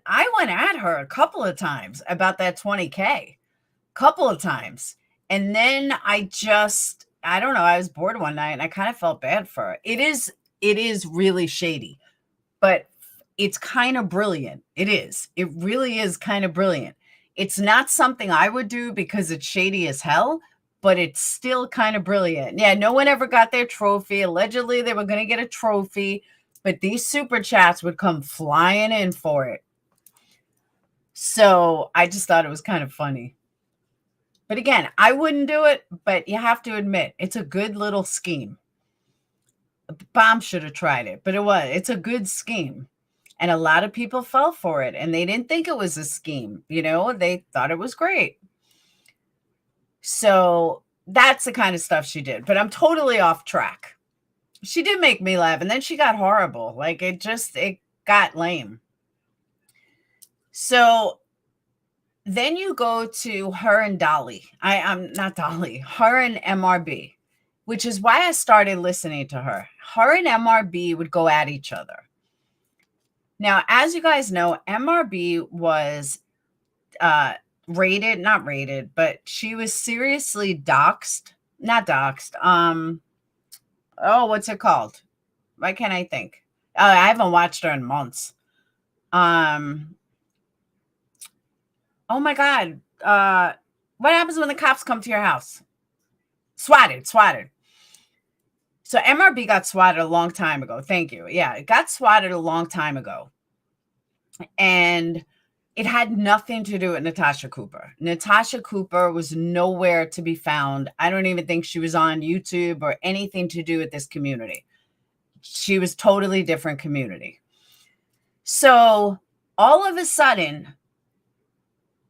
I went at her a couple of times about that 20K. Couple of times. And then I don't know. I was bored one night and I kind of felt bad for her. It is really shady, but it's kind of brilliant. It is. It really is kind of brilliant. It's not something I would do because it's shady as hell, but it's still kind of brilliant. Yeah, no one ever got their trophy. Allegedly, they were going to get a trophy, but these super chats would come flying in for it. So I just thought it was kind of funny. But again, I wouldn't do it, but you have to admit, it's a good little scheme. Bomb should have tried it, but it's a good scheme. And a lot of people fell for it, and they didn't think it was a scheme. They thought it was great. So that's the kind of stuff she did. But I'm totally off track. She did make me laugh, and then she got horrible. Like it got lame. So then you go to her and Dolly. I'm not Dolly, her and MRB, which is why I started listening to her. Her and MRB would go at each other. Now, as you guys know, MRB was not rated, but she was seriously doxxed. Not doxxed. What's it called? Why can't I think? I haven't watched her in months. Oh my God. What happens when the cops come to your house? Swatted. So MRB got swatted a long time ago. Thank you. Yeah, it got swatted a long time ago. And it had nothing to do with Natasha Cooper. Natasha Cooper was nowhere to be found. I don't even think she was on YouTube or anything to do with this community. She was totally different community. So all of a sudden,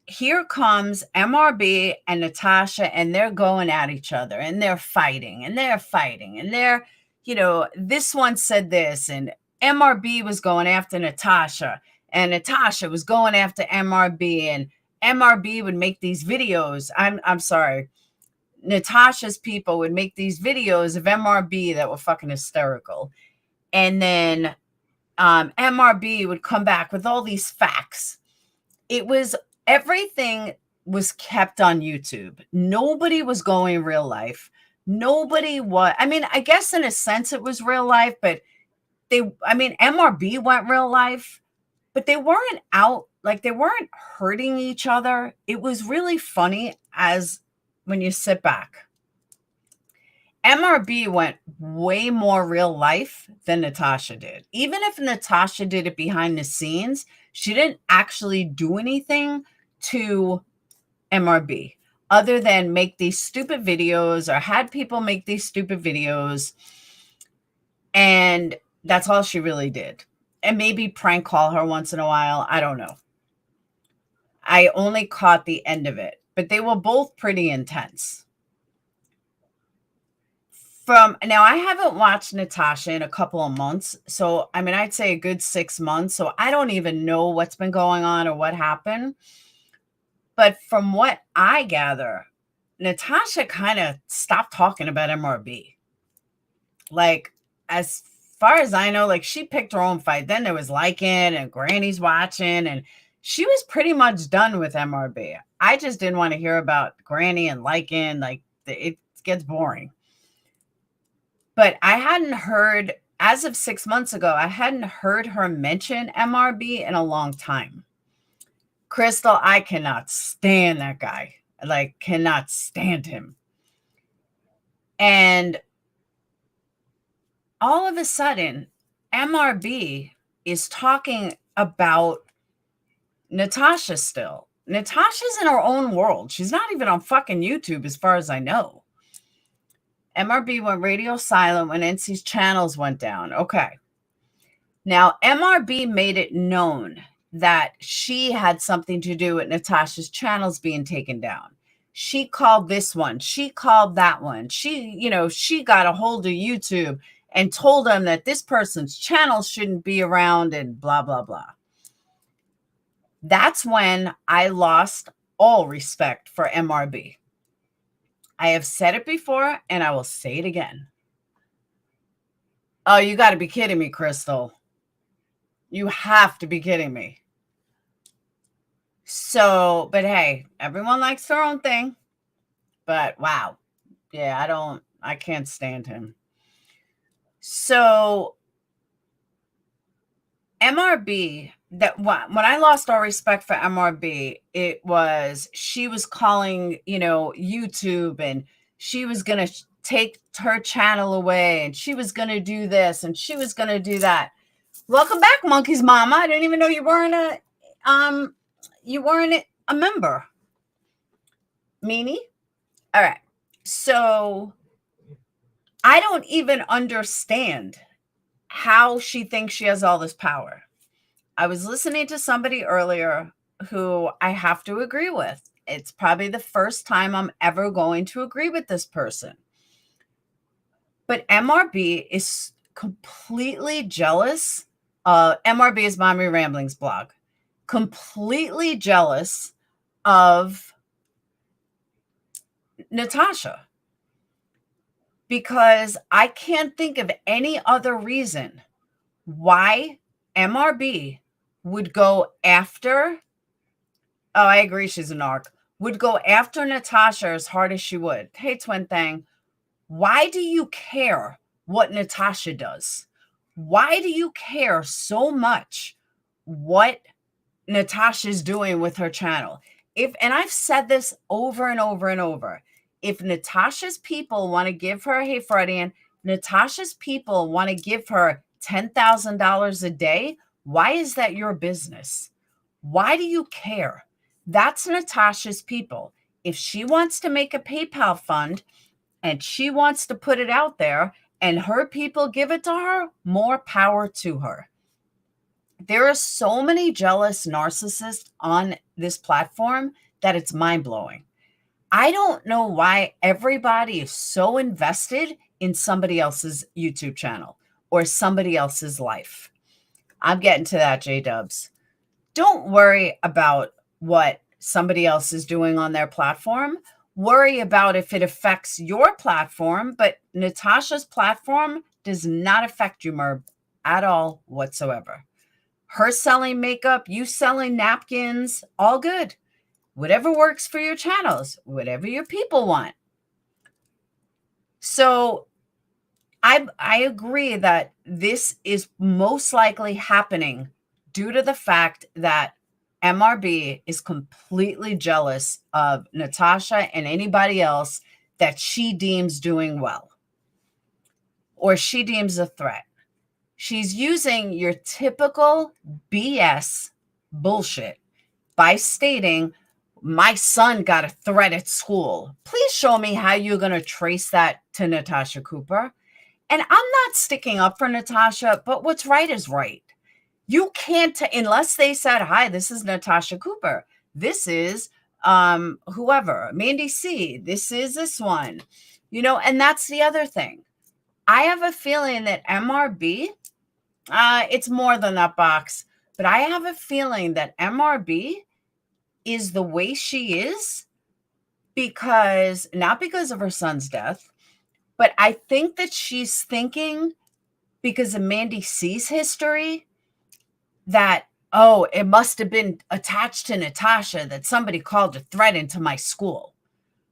here comes MRB and Natasha, and they're going at each other, and they're fighting, and they're, this one said this, and MRB was going after Natasha, and Natasha was going after MRB, and MRB would make these videos. I'm sorry. Natasha's people would make these videos of MRB that were fucking hysterical. And then MRB would come back with all these facts. Everything was kept on YouTube. Nobody was going real life. Nobody was, I guess in a sense it was real life, but MRB went real life, but they weren't out, like they weren't hurting each other. It was really funny as when you sit back. MRB went way more real life than Natasha did. Even if Natasha did it behind the scenes, she didn't actually do anything to MRB other than make these stupid videos or had people make these stupid videos. And that's all she really did. And maybe prank call her once in a while. I don't know. I only caught the end of it, but they were both pretty intense. Now, I haven't watched Natasha in a couple of months. So, I'd say a good 6 months. So I don't even know what's been going on or what happened. But from what I gather, Natasha kind of stopped talking about MRB. Like, as far as I know, like she picked her own fight. Then there was Liking and Granny's watching, and she was pretty much done with MRB. I just didn't want to hear about Granny and Liking. Like, it gets boring. But I hadn't heard, as of 6 months ago, I hadn't heard her mention MRB in a long time. Crystal, I cannot stand that guy. Like, cannot stand him. And all of a sudden, MRB is talking about Natasha still. Natasha's in her own world. She's not even on fucking YouTube as far as I know. MRB went radio silent when NC's channels went down. Okay. Now, MRB made it known that she had something to do with Natasha's channels being taken down. She called this one. She called that one. She got a hold of YouTube and told them that this person's channel shouldn't be around and blah, blah, blah. That's when I lost all respect for MRB. I have said it before, and I will say it again. Oh, you got to be kidding me, Crystal. You have to be kidding me. So, but hey, everyone likes their own thing. But wow. Yeah, I can't stand him. So, MRB, that when I lost all respect for MRB, it was she was calling, YouTube, and she was going to take her channel away, and she was going to do this, and she was going to do that. Welcome back, Monkey's Mama. I didn't even know you weren't a member. Meanie? All right. So I don't even understand how she thinks she has all this power. I was listening to somebody earlier who I have to agree with. It's probably the first time I'm ever going to agree with this person. But MRB is completely jealous. MRB is Mommy Ramblings blog. Completely jealous of Natasha. Because I can't think of any other reason why MRB would go after, I agree she's an narc, would go after Natasha as hard as she would. Hey, Twin Thing, why do you care what Natasha does? Why do you care so much what Natasha's doing with her channel? And I've said this over and over and over. If Natasha's people want to give her, hey, Freudian, Natasha's people want to give her $10,000 a day, why is that your business? Why do you care? That's Natasha's people. If she wants to make a PayPal fund and she wants to put it out there and her people give it to her, more power to her. There are so many jealous narcissists on this platform that it's mind-blowing. I don't know why everybody is so invested in somebody else's YouTube channel or somebody else's life. I'm getting to that, J-Dubs. Don't worry about what somebody else is doing on their platform. Worry about if it affects your platform, but Natasha's platform does not affect you, Merb, at all whatsoever. Her selling makeup, you selling napkins, all good. Whatever works for your channels, whatever your people want. So I agree that this is most likely happening due to the fact that MRB is completely jealous of Natasha and anybody else that she deems doing well or she deems a threat. She's using your typical BS bullshit by stating, my son got a threat at school. Please show me how you're going to trace that to Natasha Cooper. And I'm not sticking up for Natasha, but what's right is right. You can't, unless they said, hi, this is Natasha Cooper. This is whoever, Mandy C. This is this one, and that's the other thing. I have a feeling that MRB, it's more than that box, but I have a feeling that MRB is the way she is not because of her son's death, but I think that she's thinking because of Mandy C's history that, oh, it must have been attached to Natasha that somebody called a threat into my school.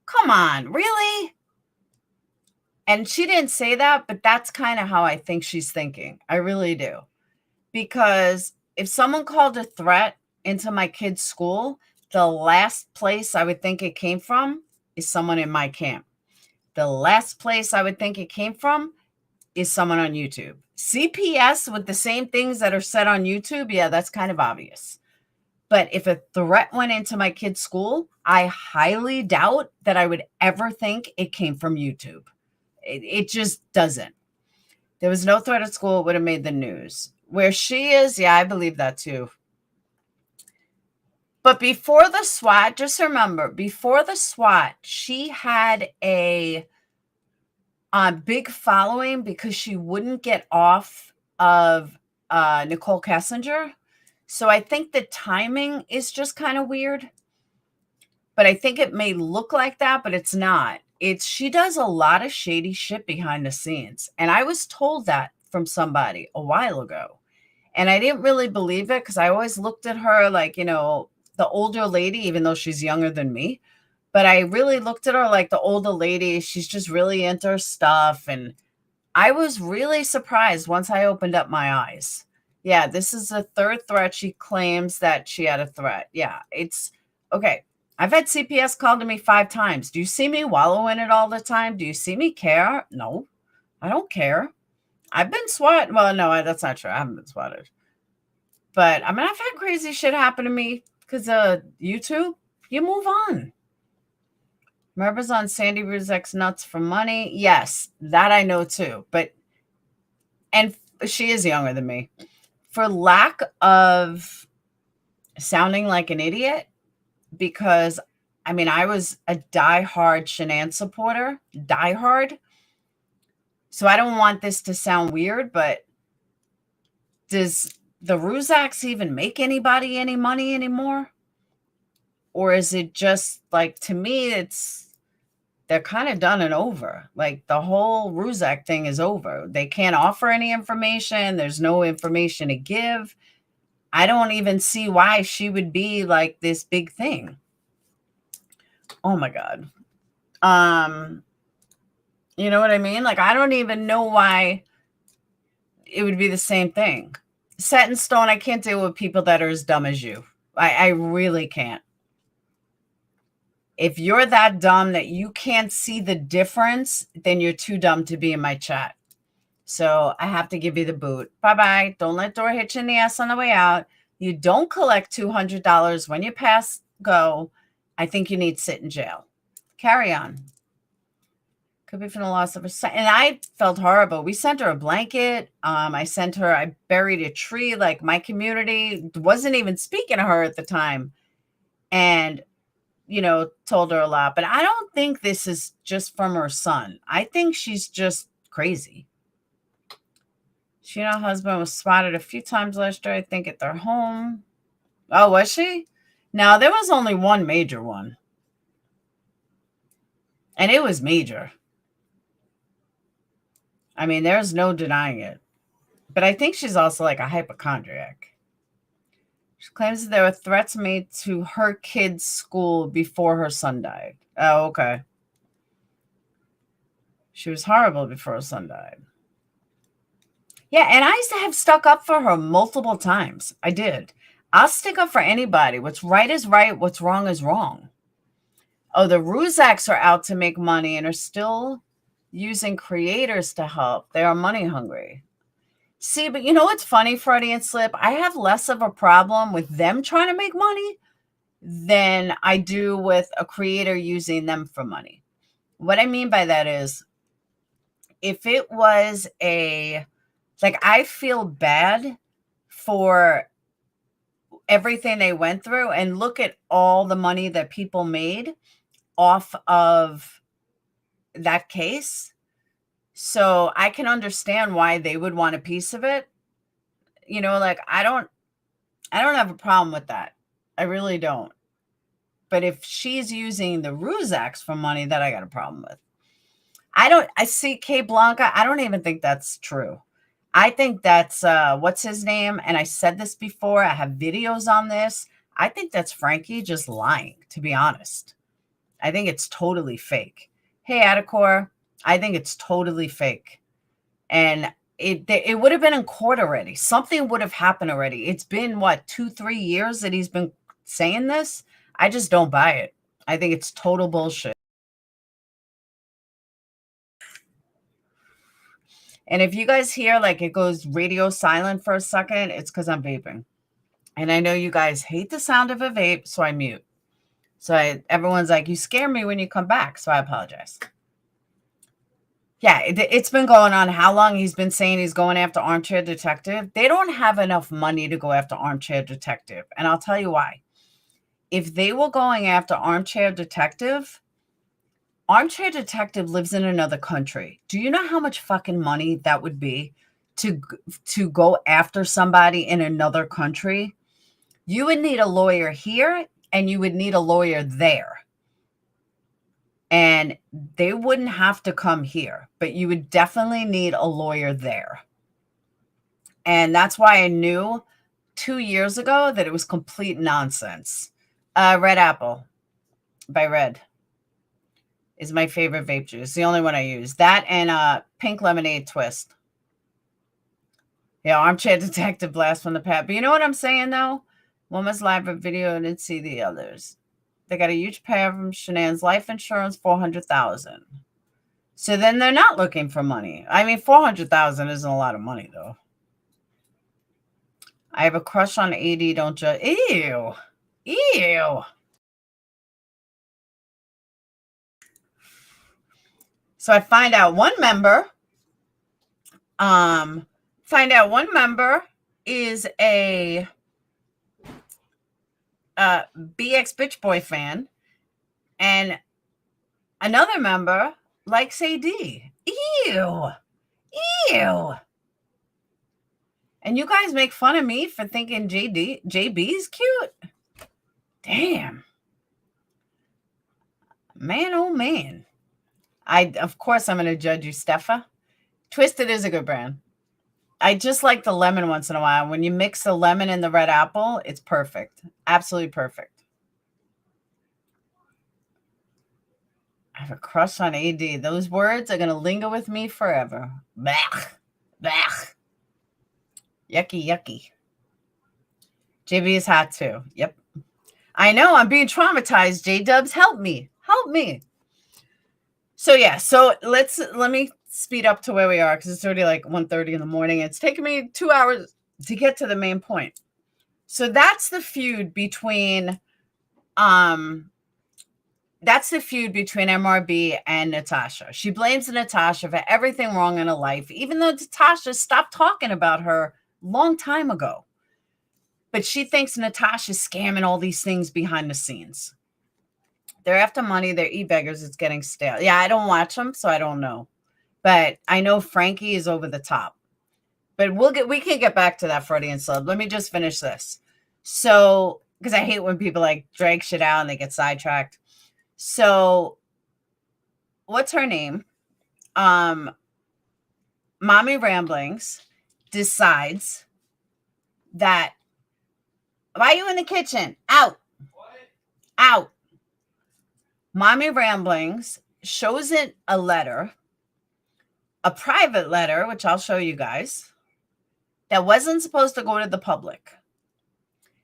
Come on, really? And she didn't say that, but that's kind of how I think she's thinking. I really do. Because if someone called a threat into my kid's school, the last place I would think it came from is someone in my camp. The last place I would think it came from is someone on YouTube. CPS with the same things that are said on YouTube, yeah, that's kind of obvious. But if a threat went into my kid's school, I highly doubt that I would ever think it came from YouTube. It just doesn't. There was no threat at school. It would have made the news. Where she is, yeah, I believe that too. But before the SWAT, just remember, before the SWAT, she had a big following because she wouldn't get off of Nicole Kessinger. So I think the timing is just kind of weird. But I think it may look like that, but it's not. She does a lot of shady shit behind the scenes. And I was told that from somebody a while ago. And I didn't really believe it because I always looked at her like, the older lady, even though she's younger than me. But I really looked at her like the older lady. She's just really into her stuff. And I was really surprised once I opened up my eyes. Yeah, this is the third threat. She claims that she had a threat. Yeah, it's okay. I've had CPS call to me 5 times. Do you see me wallow in it all the time? Do you see me care? No, I don't care. I've been swatted. Well, no, that's not true. I haven't been swatted. But I mean, I've had crazy shit happen to me because of YouTube. You move on. Remembers on Sandy Ruzek's nuts for money? Yes, that I know too. And she is younger than me. For lack of sounding like an idiot, because I mean, I was a diehard Shanann supporter, diehard. So I don't want this to sound weird, but does the Ruzaks even make anybody any money anymore? Or is it just like, to me, they're kind of done and over. Like the whole Ruzak thing is over. They can't offer any information. There's no information to give. I don't even see why she would be like this big thing. Oh my God. You know what I mean? Like, I don't even know why it would be the same thing. Set in stone, I can't deal with people that are as dumb as you. I really can't. If you're that dumb that you can't see the difference, then you're too dumb to be in my chat. So I have to give you the boot. Bye-bye. Don't let door hit you in the ass on the way out. You don't collect $200 when you pass go. I think you need to sit in jail. Carry on. Could be from the loss of her son. And I felt horrible. We sent her a blanket. I buried a tree. Like, my community wasn't even speaking to her at the time. And, told her a lot. But I don't think this is just from her son. I think she's just crazy. She and her husband was spotted a few times last year, I think, at their home. Oh, was she? No, there was only one major one. And it was major. I mean, there's no denying it. But I think she's also like a hypochondriac. She claims that there were threats made to her kid's school before her son died. Oh, okay. She was horrible before her son died. Yeah, and I used to have stuck up for her multiple times. I did. I'll stick up for anybody. What's right is right. What's wrong is wrong. Oh, the Ruzaks are out to make money and are still using creators to help. They are money hungry. See, but you know what's funny, Freudian slip? I have less of a problem with them trying to make money than I do with a creator using them for money. What I mean by that is, if it was I feel bad for everything they went through, and look at all the money that people made off of that case. So I can understand why they would want a piece of it. I don't have a problem with that. I really don't. But if she's using the Ruzaks for money, that I got a problem with. I see K Blanca. I don't even think that's true. I think that's, what's his name? And I said this before. I have videos on this. I think that's Frankie just lying, to be honest. I think it's totally fake. Hey, Adacor, I think it's totally fake. And it would have been in court already. Something would have happened already. It's been, 2-3 years that he's been saying this? I just don't buy it. I think it's total bullshit. And if you guys hear it goes radio silent for a second, it's because I'm vaping. And I know you guys hate the sound of a vape, so I mute. So everyone's like, you scare me when you come back. So I apologize. Yeah, it's been going on how long? He's been saying he's going after Armchair Detective. They don't have enough money to go after Armchair Detective. And I'll tell you why. If they were going after Armchair Detective lives in another country. Do you know how much fucking money that would be to go after somebody in another country? You would need a lawyer here and you would need a lawyer there. And they wouldn't have to come here, but you would definitely need a lawyer there. And that's why I knew 2 years ago that it was complete nonsense. Red Apple by Red is my favorite vape juice. The only one I use. That and Pink Lemonade Twist. Yeah, Armchair Detective blast from the past. But you know what I'm saying, though? One was live a video and didn't see the others. They got a huge payout from Shanann's life insurance, $400,000. So then they're not looking for money. I mean, $400,000 isn't a lot of money, though. I have a crush on AD. Don't judge. Ew. Ew. So I find out one member is a BX Bitch Boy fan, and another member likes AD. Ew. Ew. And you guys make fun of me for thinking JB's cute? Damn. Man, oh man. Of course I'm going to judge you, Steffa. Twisted is a good brand. I just like the lemon once in a while. When you mix the lemon and the red apple, it's perfect. Absolutely perfect. I have a crush on AD. Those words are going to linger with me forever. Blech. Blech. Yucky, yucky. JB is hot too. Yep. I know. I'm being traumatized. J-Dubs, help me. Help me. So yeah. So let me speed up to where we are because it's already like 1:30 in the morning. It's taken me 2 hours to get to the main point. So that's the feud between that's the feud between MRB and Natasha. She blames Natasha for everything wrong in her life, even though Natasha stopped talking about her long time ago. But she thinks Natasha's scamming all these things behind the scenes. They're after money. They're e-beggars. It's getting stale. Yeah, I don't watch them, so I don't know. But I know Frankie is over the top. But we can get back to that Freudian slip. Let me just finish this. So, because I hate when people like drag shit out and they get sidetracked. So, what's her name? Mommy Ramblings decides that, why are you in the kitchen? Out. What? Out. Mommy Ramblings shows it a letter, a private letter, which I'll show you guys, that wasn't supposed to go to the public.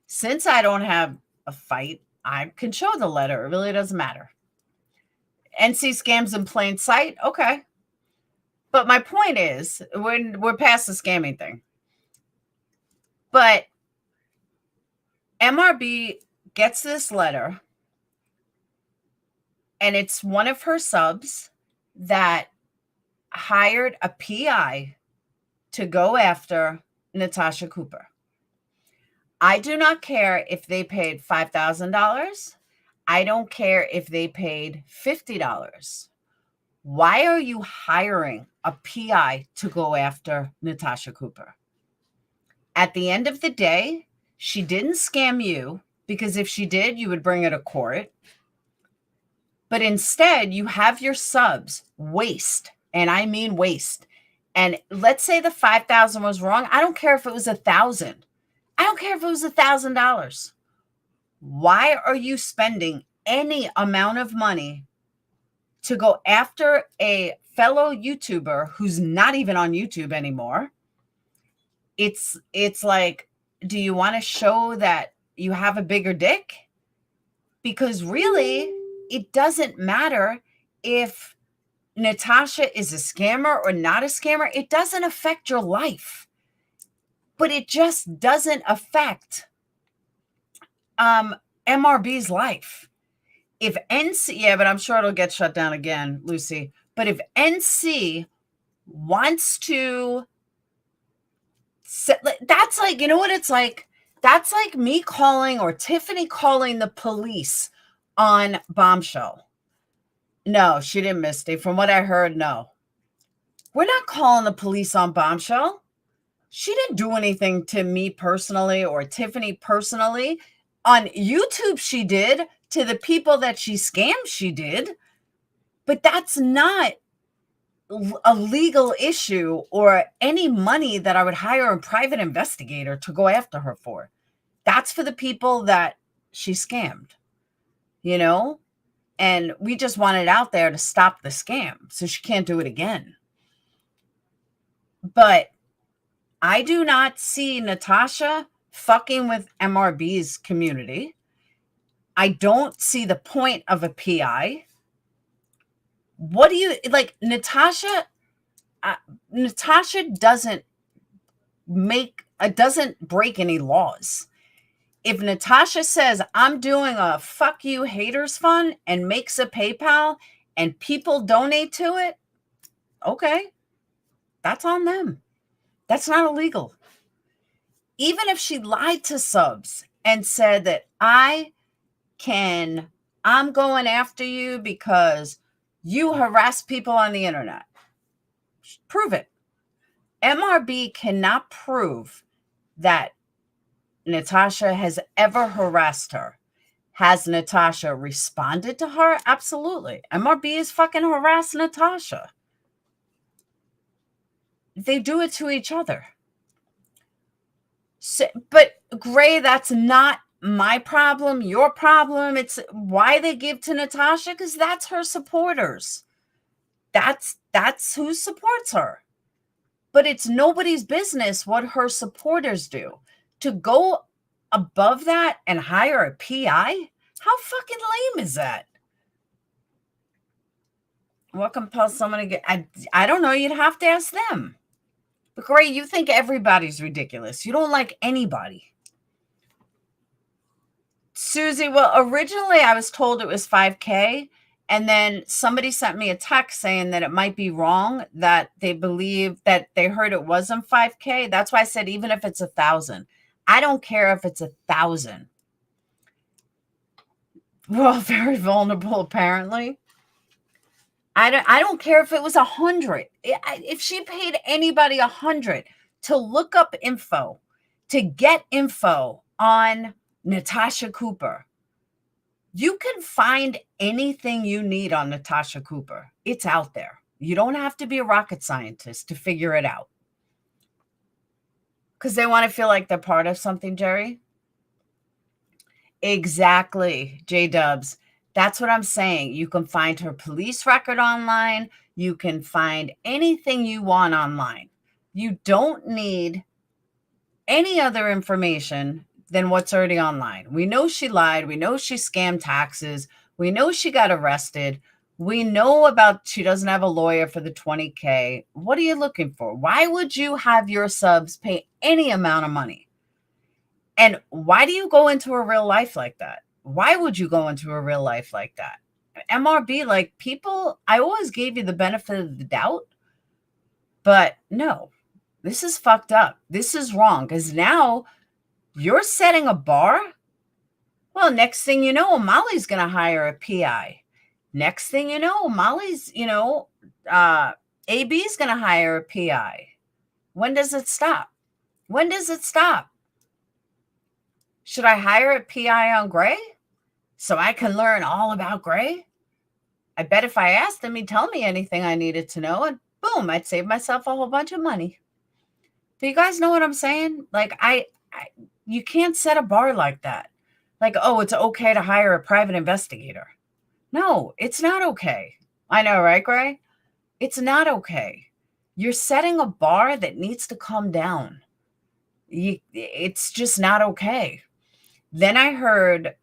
Since I don't have a fight, I can show the letter. It really doesn't matter. NC scams in plain sight. Okay. But my point is, we're past the scamming thing. But MRB gets this letter, and it's one of her subs that hired a PI to go after Natasha Cooper. I do not care if they paid $5,000. I don't care if they paid $50. Why are you hiring a PI to go after Natasha Cooper? At the end of the day, she didn't scam you, because if she did, you would bring her to court. But instead, you have your subs waste, and I mean waste. And let's say the $5,000 was wrong. I don't care if it was $1,000. I don't care if it was $1,000. Why are you spending any amount of money to go after a fellow YouTuber who's not even on YouTube anymore? It's like, do you want to show that you have a bigger dick? Because really, it doesn't matter if Natasha is a scammer or not a scammer. It doesn't affect your life. But it just doesn't affect MRB's life. If NC, yeah, but I'm sure it'll get shut down again, Lucy. But if NC wants to, that's like, you know what it's like? That's like me calling, or Tiffany calling the police on Bombshell. No, she didn't miss it. From what I heard, no. We're not calling the police on Bombshell. She didn't do anything to me personally or Tiffany personally. On YouTube, she did. To the people that she scammed, she did. But that's not a legal issue or any money that I would hire a private investigator to go after her for. That's for the people that she scammed, you know? And we just want it out there to stop the scam so she can't do it again. But I do not see Natasha fucking with MRB's community. I don't see the point of a PI. What do you like? Natasha doesn't break any laws. If Natasha says, I'm doing a fuck you haters fund and makes a PayPal and people donate to it, okay, that's on them. That's not illegal. Even if she lied to subs and said that I'm going after you because you harass people on the internet, prove it. MRB cannot prove that Natasha has ever harassed her. Has Natasha responded to her? Absolutely. MRB is fucking harassed Natasha. They do it to each other. So, but Gray, that's not my problem, your problem. It's why they give to Natasha, because that's her supporters. That's who supports her. But it's nobody's business what her supporters do. To go above that and hire a PI? How fucking lame is that? What compels someone to get? I don't know. You'd have to ask them. But Gray, you think everybody's ridiculous. You don't like anybody. Susie, well, originally I was told it was 5K. And then somebody sent me a text saying that it might be wrong, that they believe that they heard it wasn't 5K. That's why I said, even if it's 1,000, I don't care if it's 1,000. Well, very vulnerable, apparently. I don't care if it was 100. If she paid anybody 100 to look up info, to get info on Natasha Cooper, you can find anything you need on Natasha Cooper. It's out there. You don't have to be a rocket scientist to figure it out. Because they want to feel like they're part of something, Jerry. Exactly, J-Dubs. That's what I'm saying. You can find her police record online. You can find anything you want online. You don't need any other information than what's already online. We know she lied. We know she scammed taxes. We know she got arrested. We know about she doesn't have a lawyer for the 20K. What are you looking for? Why would you have your subs pay any amount of money? And why do you go into a real life like that? Why would you go into a real life like that? MRB, like, people, I always gave you the benefit of the doubt, but no, this is fucked up. This is wrong, because now you're setting a bar. Well, next thing you know, Molly's going to hire a PI. Next thing you know, Molly's, AB's going to hire a PI. When does it stop? When does it stop? Should I hire a PI on Gray so I can learn all about Gray? I bet if I asked him, he'd tell me anything I needed to know, and boom, I'd save myself a whole bunch of money. Do you guys know what I'm saying? Like, you can't set a bar like that. Like, oh, it's okay to hire a private investigator. No, it's not okay. I know, right, Gray? It's not okay. You're setting a bar that needs to come down. It's just not okay. Then I heard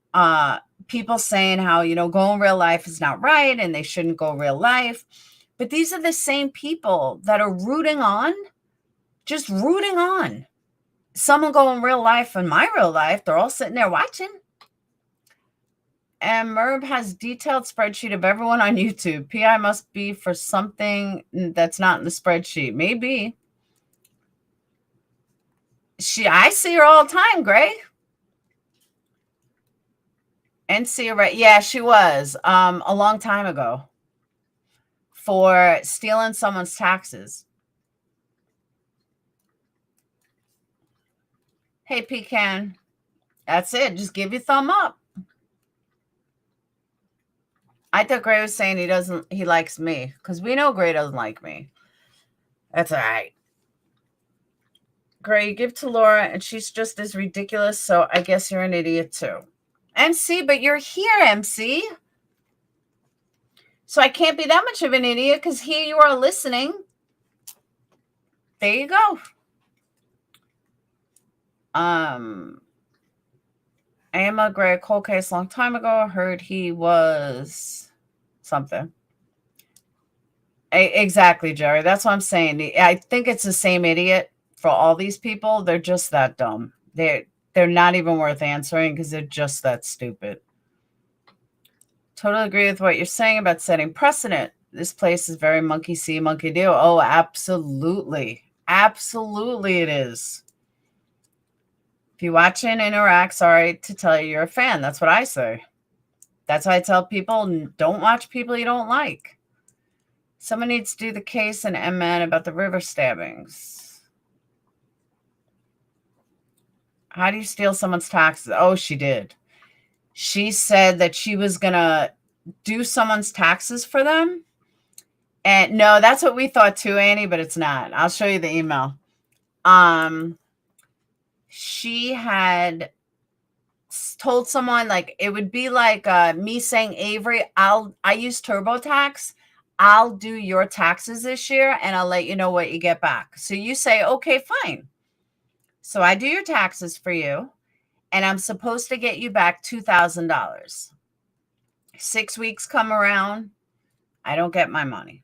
people saying how, going real life is not right and they shouldn't go real life. But these are the same people that are just rooting on someone going real life and my real life. They're all sitting there watching. And Merb has detailed spreadsheet of everyone on YouTube. PI must be for something that's not in the spreadsheet. Maybe. I see her all the time, Gray. And see her, right? Yeah, she was a long time ago for stealing someone's taxes. Hey, Pecan. That's it. Just give you a thumb up. I thought Gray was saying he likes me, because we know Gray doesn't like me. That's all right. Gray, you give to Laura and she's just as ridiculous, so I guess you're an idiot too. MC, but you're here, MC. So I can't be that much of an idiot, because here you are listening. There you go. Emma Gray, cold case a long time ago. Heard he was something. Exactly, Jerry. That's what I'm saying. I think it's the same idiot for all these people. They're just that dumb. They're not even worth answering, because they're just that stupid. Totally agree with what you're saying about setting precedent. This place is very monkey see, monkey do. Oh, absolutely. Absolutely it is. If you watch and interact, sorry to tell you you're a fan. That's what I say. That's why I tell people, don't watch people you don't like. Someone needs to do the case in MN about the river stabbings. How do you steal someone's taxes? Oh, she did. She said that she was going to do someone's taxes for them. And no, that's what we thought too, Annie, but it's not. I'll show you the email. She had told someone, like, it would be like me saying, Avery, I use TurboTax. I'll do your taxes this year and I'll let you know what you get back. So you say, okay, fine. So I do your taxes for you and I'm supposed to get you back $2,000. 6 weeks come around, I don't get my money.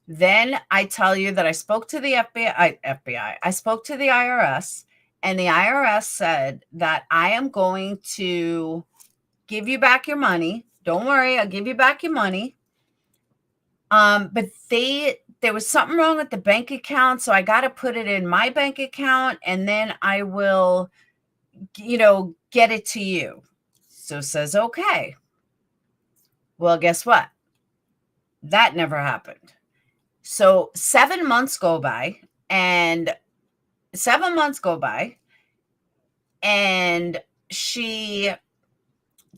Then I tell you that I spoke to the FBI. I spoke to the IRS and the IRS said that I am going to give you back your money. Don't worry, I'll give you back your money. But there was something wrong with the bank account, so I got to put it in my bank account, and then I will, get it to you. So says, okay. Well, guess what? That never happened. So 7 months go by, and 7 months go by, and she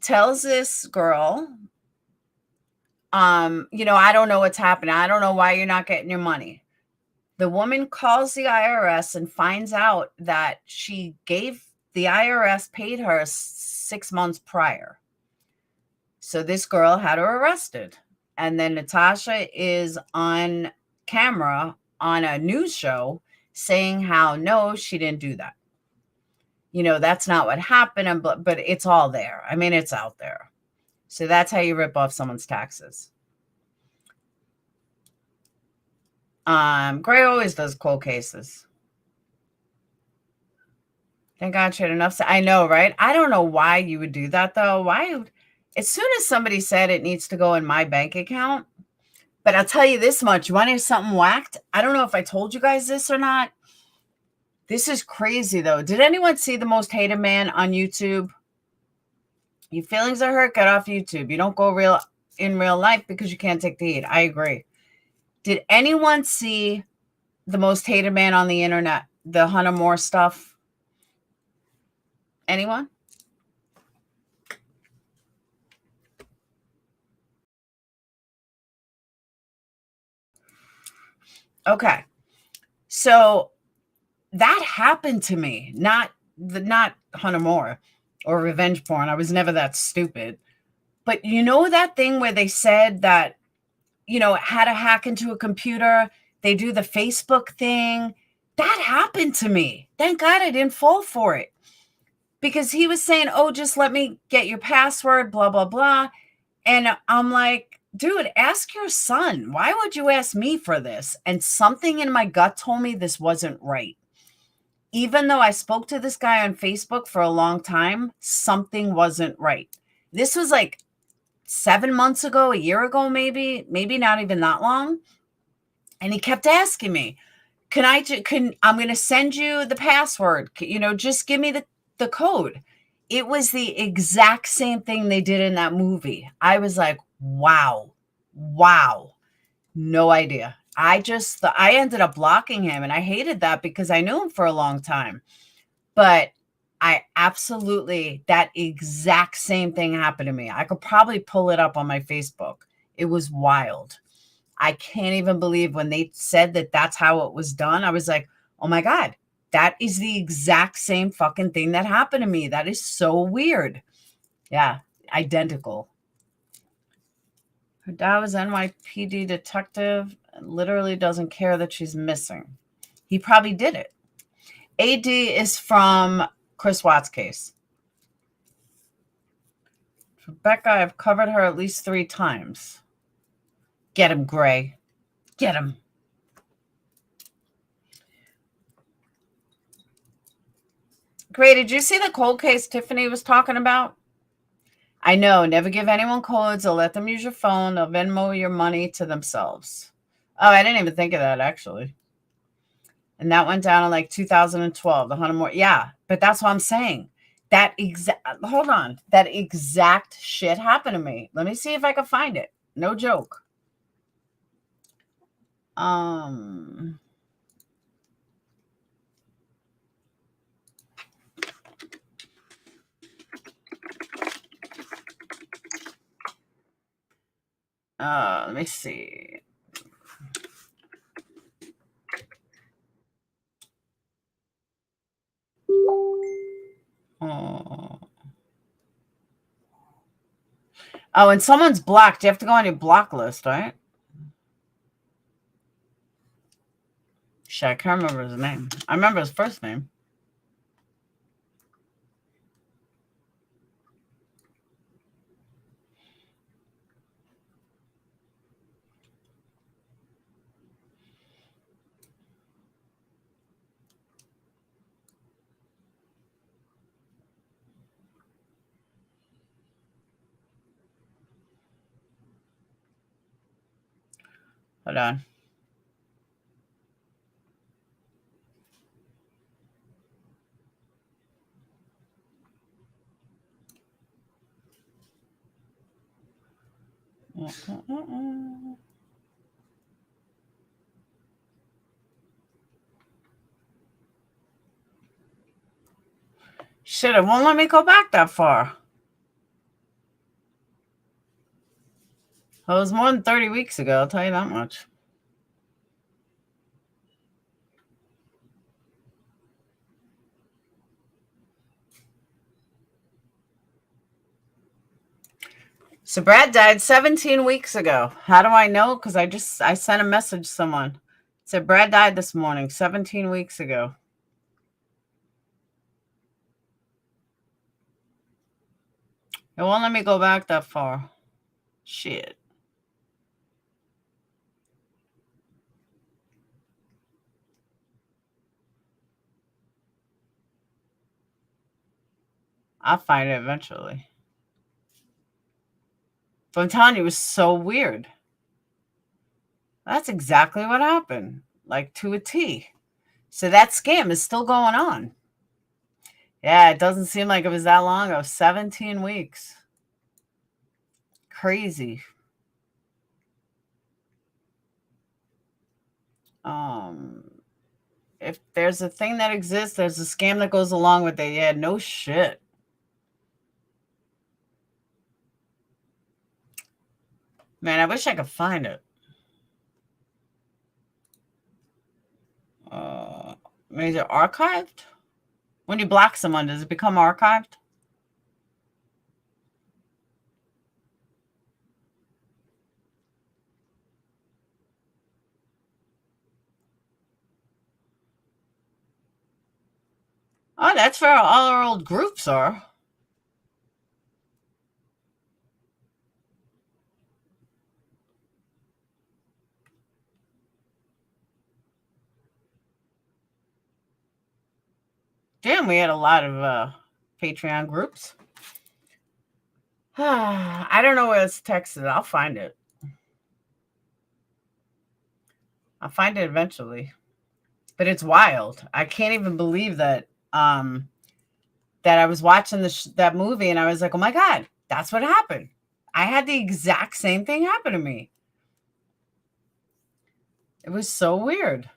tells this girl, I don't know what's happening. I don't know why you're not getting your money. The woman calls the IRS and finds out that the IRS paid her 6 months prior. So this girl had her arrested. And then Natasha is on camera on a news show saying how, no, she didn't do that. That's not what happened. But it's all there. I mean, it's out there. So that's how you rip off someone's taxes. Gray always does cold cases. Thank God she had enough. I know, right? I don't know why you would do that, though. Why? As soon as somebody said it needs to go in my bank account, but I'll tell you this much. You want to hear something whacked? I don't know if I told you guys this or not. This is crazy, though. Did anyone see The Most Hated Man on YouTube? Your feelings are hurt, get off YouTube. You don't go in real life because you can't take the heat. I agree. Did anyone see The Most Hated Man on the internet? The Hunter Moore stuff? Anyone? Okay. So that happened to me. Not Hunter Moore or revenge porn. I was never that stupid. But that thing where they said that, how to hack into a computer, they do the Facebook thing. That happened to me. Thank God I didn't fall for it. Because he was saying, oh, just let me get your password, blah, blah, blah. And I'm like, dude, ask your son. Why would you ask me for this? And something in my gut told me this wasn't right. Even though I spoke to this guy on Facebook for a long time, something wasn't right. This was like 7 months ago, a year ago, maybe not even that long. And he kept asking me, I'm going to send you the password, just give me the code. It was the exact same thing they did in that movie. I was like, wow. No idea. I ended up blocking him, and I hated that because I knew him for a long time. But that exact same thing happened to me. I could probably pull it up on my Facebook. It was wild. I can't even believe when they said that that's how it was done. I was like, oh my God, that is the exact same fucking thing that happened to me. That is so weird. Yeah, identical. Her dad was NYPD detective and literally doesn't care that she's missing. He probably did it. AD is from Chris Watts' case. Rebecca, I've covered her at least 3 times. Get him, Gray. Get him. Gray, did you see the cold case Tiffany was talking about? I know. Never give anyone codes or let them use your phone. They'll Venmo your money to themselves. Oh, I didn't even think of that, actually. And that went down in like 2012. The Hunter Moore. Yeah, but that's what I'm saying. That exact shit happened to me. Let me see if I can find it. No joke. Let me see. Oh, and someone's blocked. You have to go on your block list, right? Shit, I can't remember his name. I remember his first name. Hold on. Shit, it won't let me go back that far. It was more than 30 weeks ago, I'll tell you that much. So Brad died 17 weeks ago. How do I know? Because I sent a message to someone. It said Brad died this morning, 17 weeks ago. It won't let me go back that far. Shit. I'll find it eventually. But I'm telling you, it was so weird. That's exactly what happened. Like to a T. So that scam is still going on. Yeah, it doesn't seem like it was that long ago. 17 weeks. Crazy. If there's a thing that exists, there's a scam that goes along with it. Yeah, no shit. Man, I wish I could find it. Is it archived? When you block someone, does it become archived? Oh, that's where all our old groups are. Damn, we had a lot of Patreon groups. I don't know where it's texted. I'll find it. I'll find it eventually. But it's wild. I can't even believe that that I was watching that movie and I was like, oh my God, that's what happened. I had the exact same thing happen to me. It was so weird.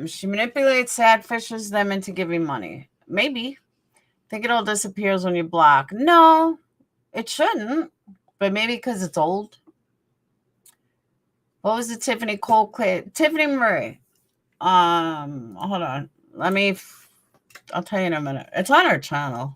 She manipulates sad fishes them into giving money. Maybe. Think it all disappears when you block. No, it shouldn't. But maybe because it's old. What was the Tiffany Cole Clay? Tiffany Murray. Hold on. I'll tell you in a minute. It's on our channel.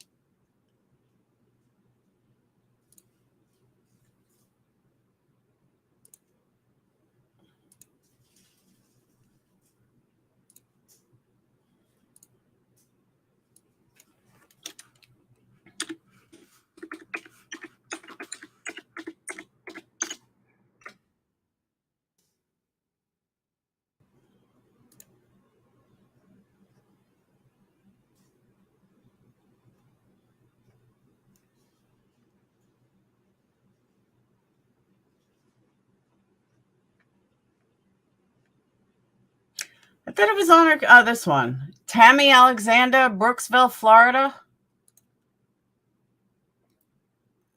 I thought it was on her. This one. Tammy Alexander, Brooksville, Florida.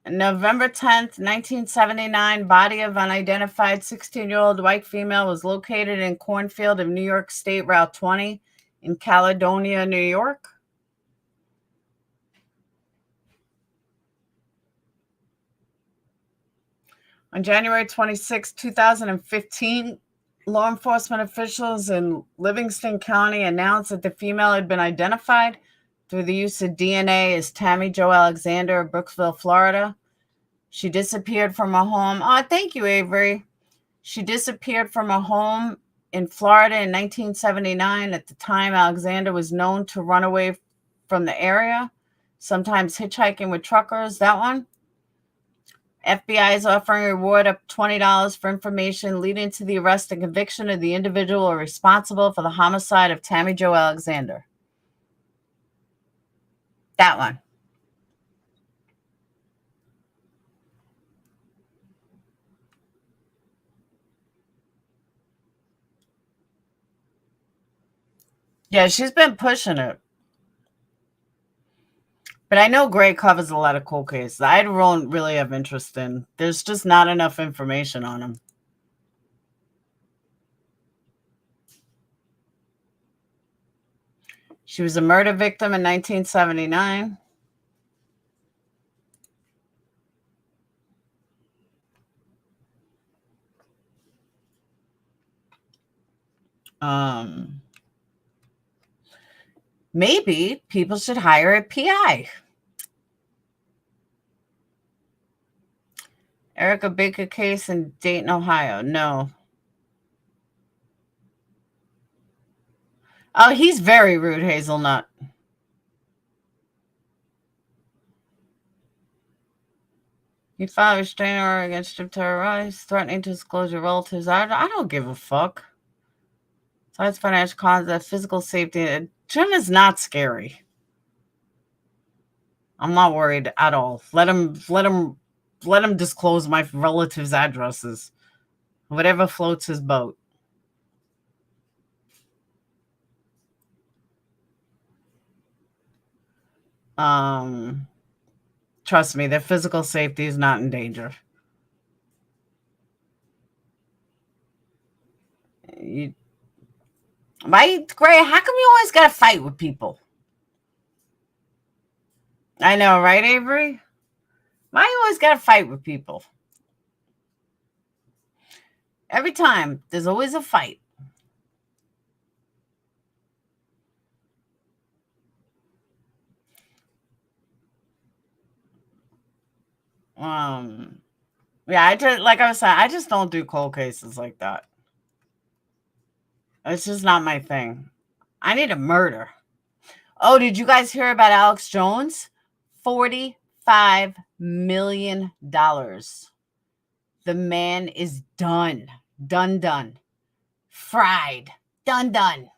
November 10th, 1979, body of unidentified 16-year-old white female was located in cornfield of New York State Route 20 in Caledonia, New York. On January 26, 2015, law enforcement officials in Livingston County announced that the female had been identified through the use of DNA as Tammy Jo Alexander of Brooksville, Florida. She disappeared from a home. Oh, thank you, Avery. She disappeared from a home in Florida in 1979. At the time, Alexander was known to run away from the area, sometimes hitchhiking with truckers. That one. FBI is offering a reward of $20 for information leading to the arrest and conviction of the individual responsible for the homicide of Tammy Jo Alexander. That one. Yeah, she's been pushing it. But I know Gray covers a lot of cold cases. I don't really have interest in. There's just not enough information on him. She was a murder victim in 1979. Maybe people should hire a PI. Erica Baker case in Dayton, Ohio. No. Oh, he's very rude, Hazelnut. You filed a restraining order against Jim Terrorize, threatening to disclose your relatives. I don't give a fuck. Besides financial causes, physical safety. Jim is not scary. I'm not worried at all. Let him disclose my relatives' addresses. Whatever floats his boat. Trust me, their physical safety is not in danger. Gray, how come you always got to fight with people? I know, right, Avery? Why you always got to fight with people? Every time, there's always a fight. Yeah, like I was saying, I just don't do cold cases like that. It's just not my thing. I need a murder. Oh, did you guys hear about Alex Jones? $45 million. The man is done. Done. Fried. Done. Done.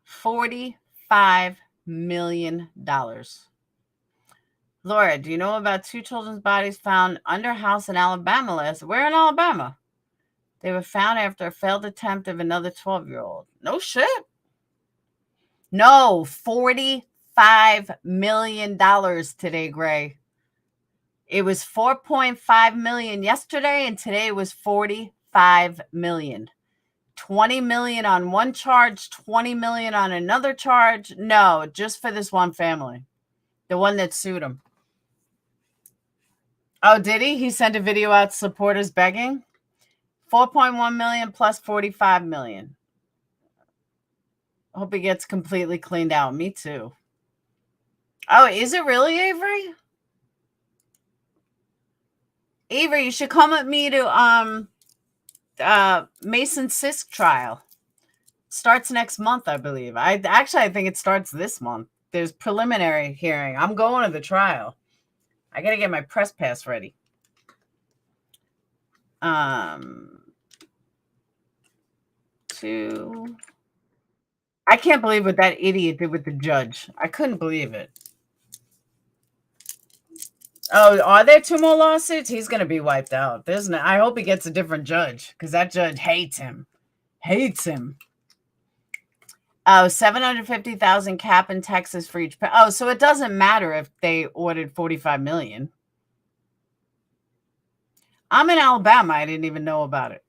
$45 million. Laura, do you know about 2 children's bodies found under a house in Alabama Where in Alabama? They were found after a failed attempt of another 12-year-old. No shit. No, $45 million today, Gray. It was $4.5 million yesterday, and today it was $45 million. $20 million on one charge, $20 million on another charge. No, just for this one family. The one that sued him. Oh, did he? He sent a video out to supporters begging? 4.1 million plus 45 million. Hope he gets completely cleaned out. Me too. Oh, is it really, Avery? Avery, you should come with me to Mason Sisk trial. Starts next month, I believe. I think it starts this month. There's preliminary hearing. I'm going to the trial. I got to get my press pass ready. I can't believe what that idiot did with the judge. I couldn't believe it. Oh, are there 2 more lawsuits? He's going to be wiped out. I hope he gets a different judge because that judge hates him. Oh, 750,000 cap in Texas for each. Oh, so it doesn't matter if they ordered 45 million. I'm in Alabama. I didn't even know about it.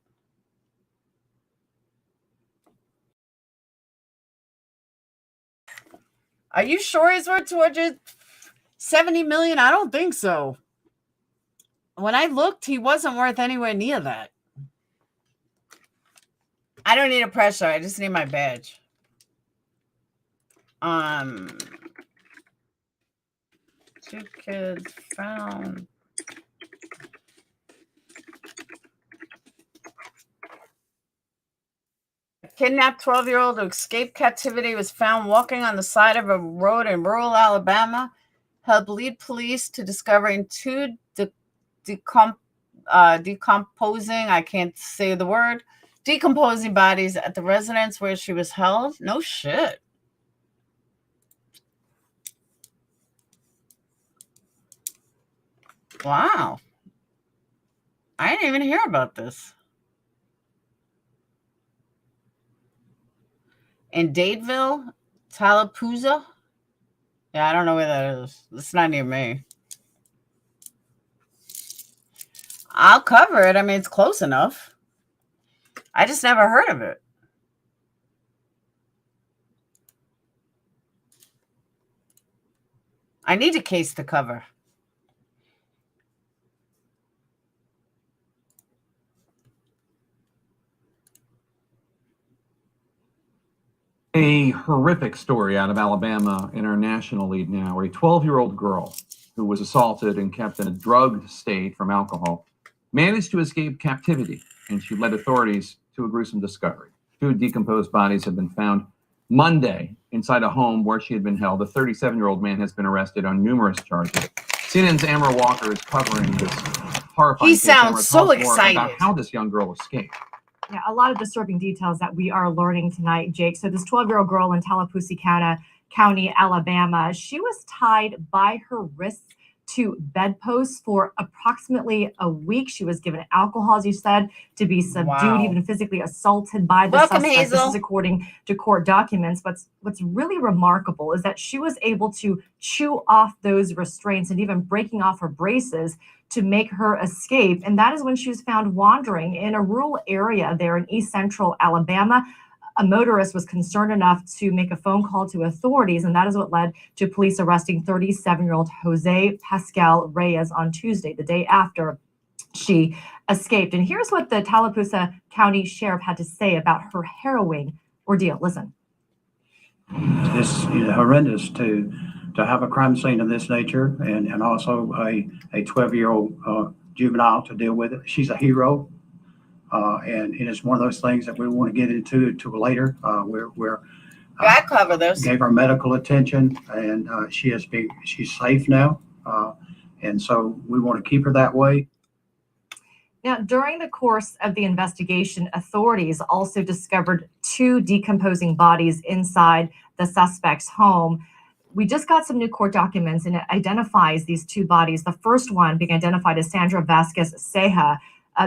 Are you sure he's worth 270 million? I don't think so. When I looked, he wasn't worth anywhere near that. I don't need a pressure. I just need my badge. 2 kids found. A kidnapped 12-year-old who escaped captivity was found walking on the side of a road in rural Alabama. Helped lead police to discovering 2 decomposing, I can't say the word, decomposing bodies at the residence where she was held. No shit. Wow. I didn't even hear about this. in Dadeville, Tallapoosa. Yeah, I don't know where that is. It's not near me. I'll cover it. I mean, it's close enough. I just never heard of it. I need a case to cover. A horrific story out of Alabama in our national lead now, where a 12-year-old girl who was assaulted and kept in a drugged state from alcohol managed to escape captivity, and she led authorities to a gruesome discovery. Two decomposed bodies have been found Monday inside a home where she had been held. A 37-year-old man has been arrested on numerous charges. CNN's Amber Walker is covering this horrifying He case. Amber, sounds so tell us more excited about how this young girl escaped. Yeah, a lot of disturbing details that we are learning tonight, Jake. So this 12-year-old girl in Tallapoosa County, Alabama, she was tied by her wrists to bedposts for approximately a week. She was given alcohol, as you said, to be subdued, even physically assaulted by the suspect. Hazel. This is according to court documents. What's really remarkable is that she was able to chew off those restraints and even breaking off her braces to make her escape. And that is when she was found wandering in a rural area there in East Central Alabama. A motorist was concerned enough to make a phone call to authorities, and that is what led to police arresting 37-year-old Jose Pascal Reyes on Tuesday, the day after she escaped. And here's what the Tallapoosa County Sheriff had to say about her harrowing ordeal. Listen. It's horrendous to have a crime scene of this nature, and also a 12-year-old juvenile to deal with it. She's a hero. And it's one of those things that we want to get into later. We're cover those. Gave her medical attention, and she's safe now, and so we want to keep her that way. Now, during the course of the investigation, authorities also discovered two decomposing bodies inside the suspect's home. We just got some new court documents, and it identifies these two bodies. The first one being identified as Sandra Vasquez Ceja.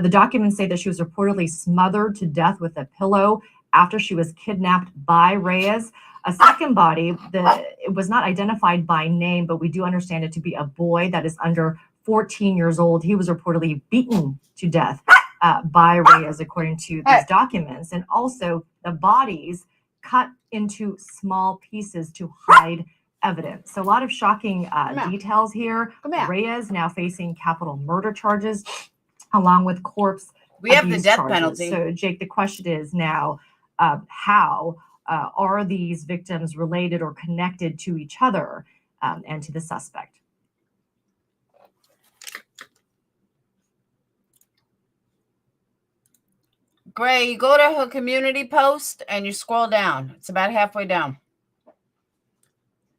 The documents say that she was reportedly smothered to death with a pillow after she was kidnapped by Reyes. A second body, it was not identified by name, but we do understand it to be a boy that is under 14 years old. He was reportedly beaten to death by Reyes, according to these documents. And also the bodies cut into small pieces to hide evidence. So a lot of shocking details here. Reyes now facing capital murder charges, along with corpse we have the death charges. Penalty. So, Jake, the question is now, how are these victims related or connected to each other and to the suspect? Gray, you go to her community post and you scroll down. It's about halfway down.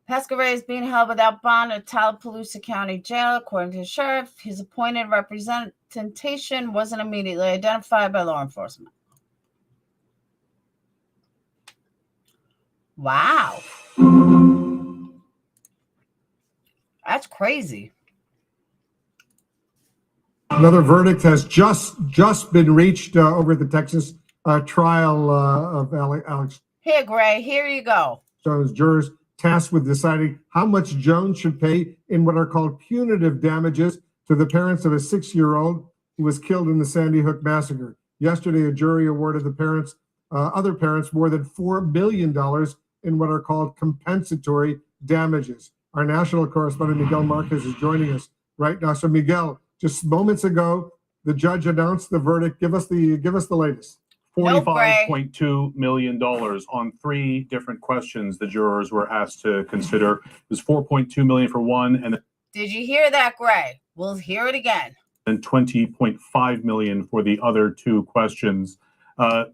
Pascal Reyes is being held without bond at Tallapoosa County Jail. According to the sheriff, his appointed representation wasn't immediately identified by law enforcement. Wow. That's crazy. Another verdict has just been reached over the Texas trial of Alex. Here, Gray, here you go. Jones. Jurors tasked with deciding how much Jones should pay in what are called punitive damages to the parents of a 6-year-old who was killed in the Sandy Hook massacre. Yesterday, a jury awarded the other parents more than $4 million in what are called compensatory damages. Our national correspondent, Miguel Marquez, is joining us right now. So, Miguel, just moments ago, the judge announced the verdict. Give us the latest. $45.2 million on 3 different questions the jurors were asked to consider. It was $4.2 million for one, and did you hear that, Gray? We'll hear it again. And $20.5 million for the other 2 questions.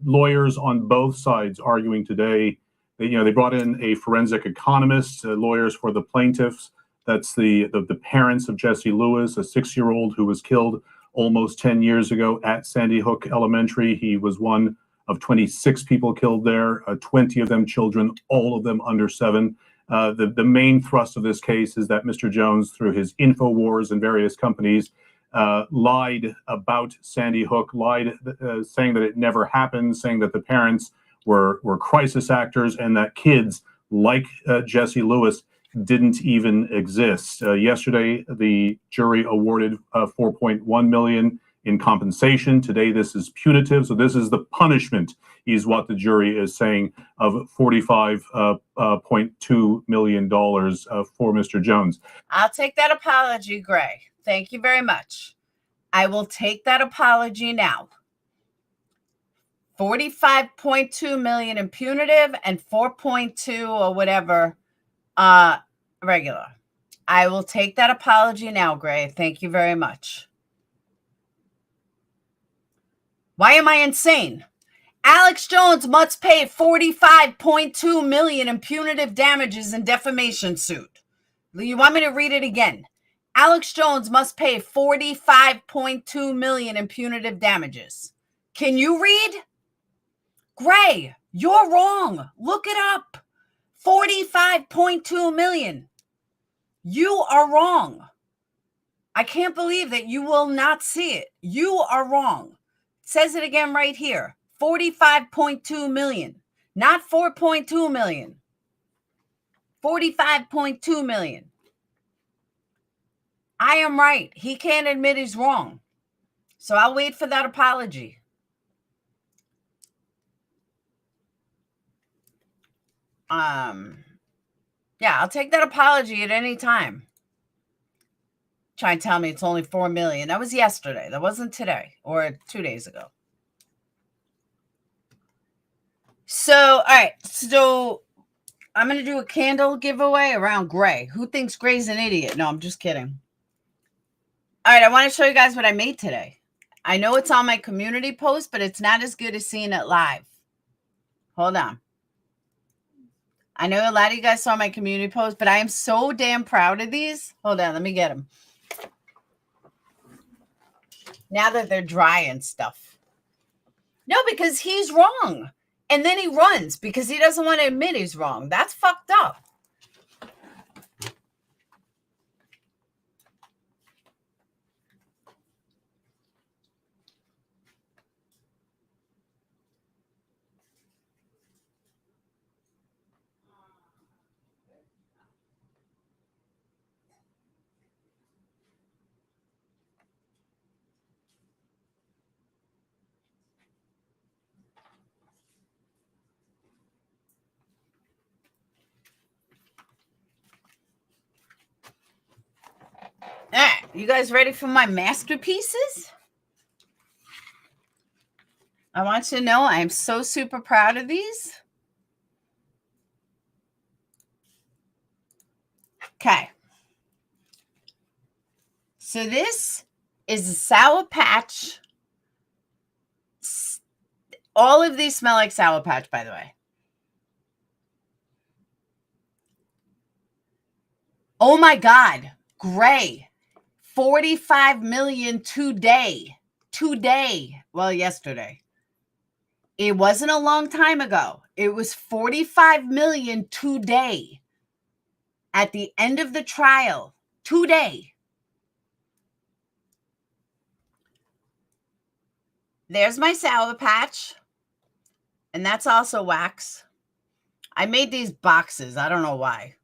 Lawyers on both sides arguing today. They brought in a forensic economist, lawyers for the plaintiffs. That's the parents of Jesse Lewis, a 6-year-old who was killed almost 10 years ago at Sandy Hook Elementary. He was one of 26 people killed there, 20 of them children, all of them under 7. The main thrust of this case is that Mr. Jones, through his InfoWars and various companies, lied about Sandy Hook, lied saying that it never happened, saying that the parents were crisis actors, and that kids like Jesse Lewis didn't even exist. Yesterday, the jury awarded $4.1 million in compensation. Today, this is punitive. So this is the punishment, is what the jury is saying, of $45.2 million for Mr. Jones. I'll take that apology, Gray. Thank you very much. I will take that apology now. 45.2 million in punitive and 4.2 or whatever regular. I will take that apology now, Gray. Thank you very much. Why am I insane? Alex Jones must pay 45.2 million in punitive damages in defamation suit. You want me to read it again? Alex Jones must pay 45.2 million in punitive damages. Can you read? Gray, you're wrong. Look it up. 45.2 million. You are wrong. I can't believe that you will not see it. You are wrong. It says it again right here. 45.2 million, not 4.2 million. 45.2 million. I am right. He can't admit he's wrong. So I'll wait for that apology. Yeah, I'll take that apology at any time. Try and tell me it's only 4 million. That was yesterday. That wasn't today or 2 days ago. So, all right. So I'm going to do a candle giveaway around Gray. Who thinks Gray's an idiot? No, I'm just kidding. All right. I want to show you guys what I made today. I know it's on my community post, but it's not as good as seeing it live. Hold on. I know a lot of you guys saw my community post, but I am so damn proud of these. Hold on. Let me get them. Now that they're dry and stuff. No, because he's wrong. And then he runs because he doesn't want to admit he's wrong. That's fucked up. All right, you guys ready for my masterpieces? I want you to know I am so super proud of these. Okay. So this is a Sour Patch. All of these smell like Sour Patch, by the way. Oh my God, Gray. 45 million today. Well, yesterday. It wasn't a long time ago. It was 45 million today. At the end of the trial. Today. There's my Sour Patch. And that's also wax. I made these boxes. I don't know why.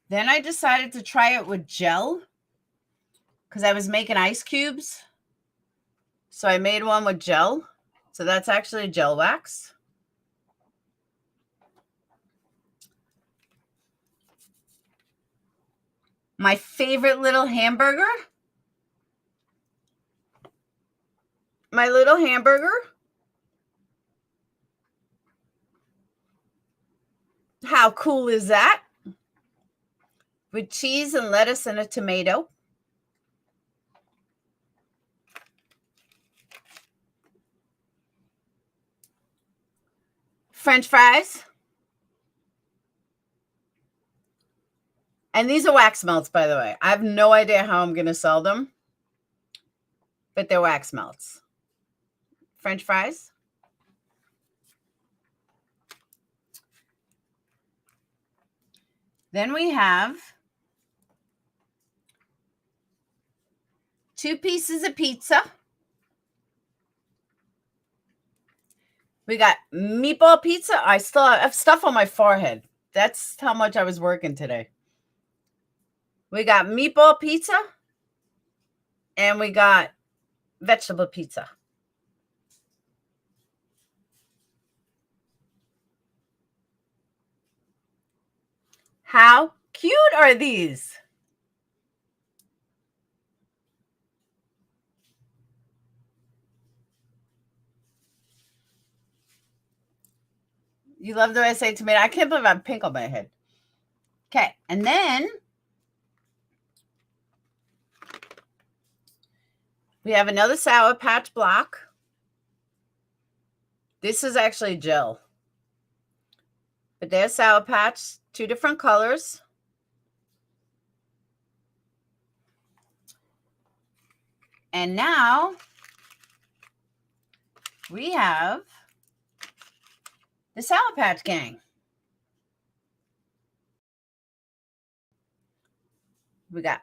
Then I decided to try it with gel because I was making ice cubes. So I made one with gel. So that's actually gel wax. My favorite little hamburger. My little hamburger. How cool is that? With cheese and lettuce and a tomato. French fries. And these are wax melts, by the way. I have no idea how I'm going to sell them. But they're wax melts. French fries. Then we have 2 pieces of pizza. We got meatball pizza. I still have stuff on my forehead. That's how much I was working today. We got meatball pizza. And we got vegetable pizza. How cute are these? You love the way I say tomato. I can't believe I'm pink on my head. Okay, and then we have another Sour Patch block. This is actually gel. But there's Sour Patch, 2 different colors. And now we have the Sour Patch Gang. We got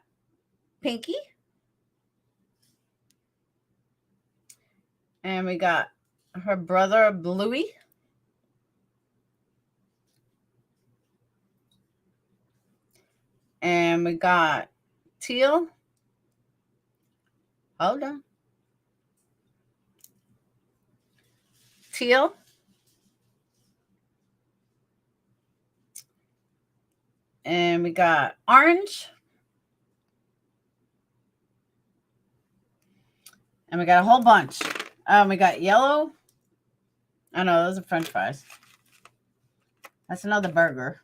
Pinky. And we got her brother, Bluey. And we got Teal. Hold on. Teal. And we got orange. And we got a whole bunch. We got yellow. Oh, no, those are French fries. That's another burger.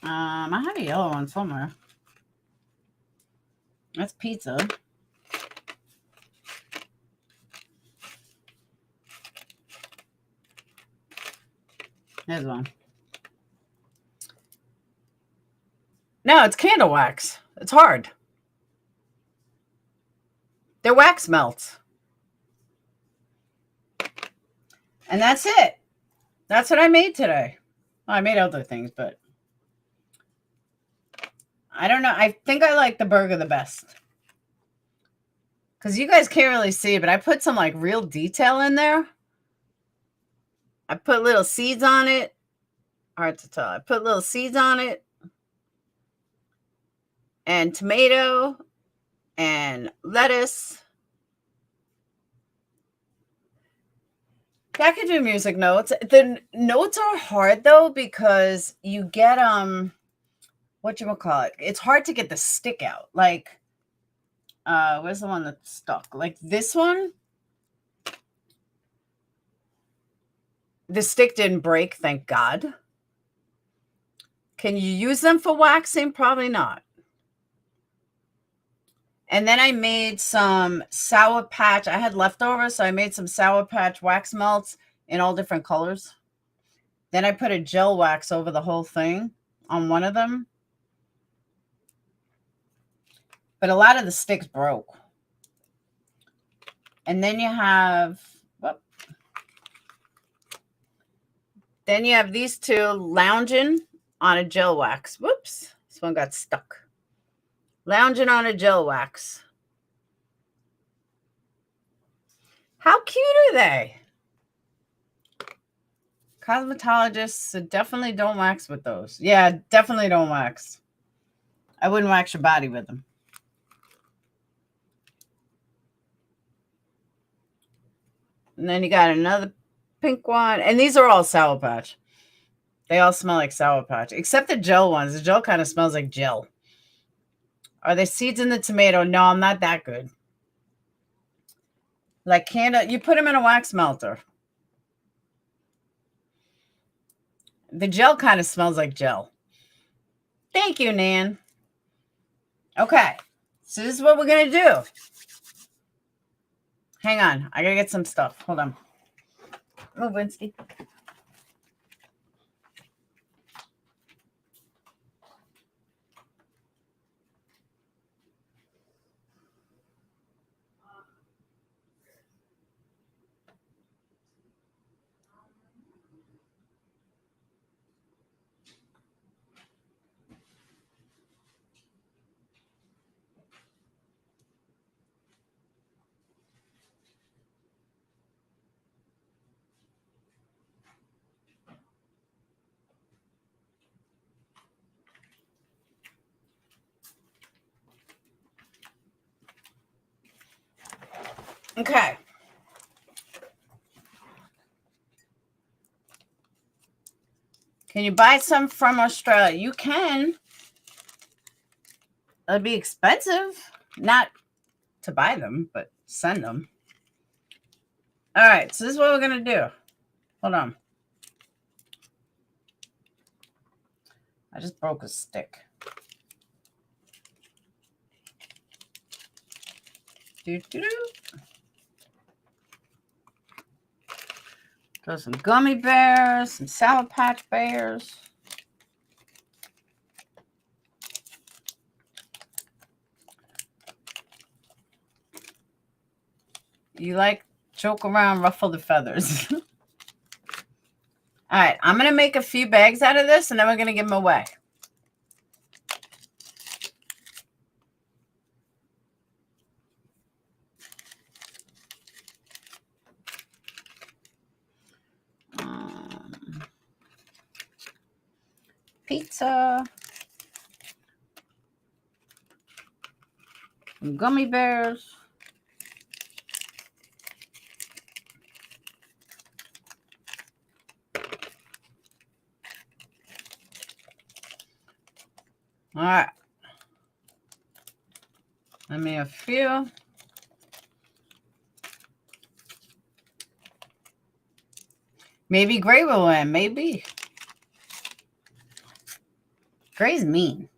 I have a yellow one somewhere. That's pizza. There's one. No, it's candle wax. It's hard. They're wax melts. And that's it. That's what I made today. Well, I made other things, but I don't know. I think I like the burger the best. Because you guys can't really see, but I put some like real detail in there. I put little seeds on it. Hard to tell. I put little seeds on it. And tomato. And lettuce. I could do music notes. The notes are hard though because you get whatchamacallit. It's hard to get the stick out. Like where's the one that's stuck? Like this one. The stick didn't break, thank God. Can you use them for waxing? Probably not. And then I made some Sour Patch. I had leftovers, so I made some Sour Patch wax melts in all different colors. Then I put a gel wax over the whole thing on one of them. But a lot of the sticks broke. And then you have, whoop. Then you have these two lounging on a gel wax. Whoops, this one got stuck. Lounging on a gel wax. How cute are they? Cosmetologists definitely don't wax with those. Yeah, definitely don't wax. I wouldn't wax your body with them. And then you got another pink one. And these are all Sour Patch. They all smell like Sour Patch. Except the gel ones. The gel kind of smells like gel. Are there seeds in the tomato? No, I'm not that good. Like candle, you put them in a wax melter. The gel kind of smells like gel. Thank you, Nan. Okay, so this is what we're going to do. Hang on. I got to get some stuff. Hold on. Oh, Winsky. Okay. Can you buy some from Australia? You can. It'd be expensive. Not to buy them, but send them. All right. So this is what we're going to do. Hold on. I just broke a stick. Got some gummy bears, some Sour Patch Bears. You like joke around, ruffle the feathers. All right, I'm going to make a few bags out of this, and then we're going to give them away. Pizza. Some gummy bears. All right. Let me a few. Maybe Gray will win. Maybe. Gray's mean.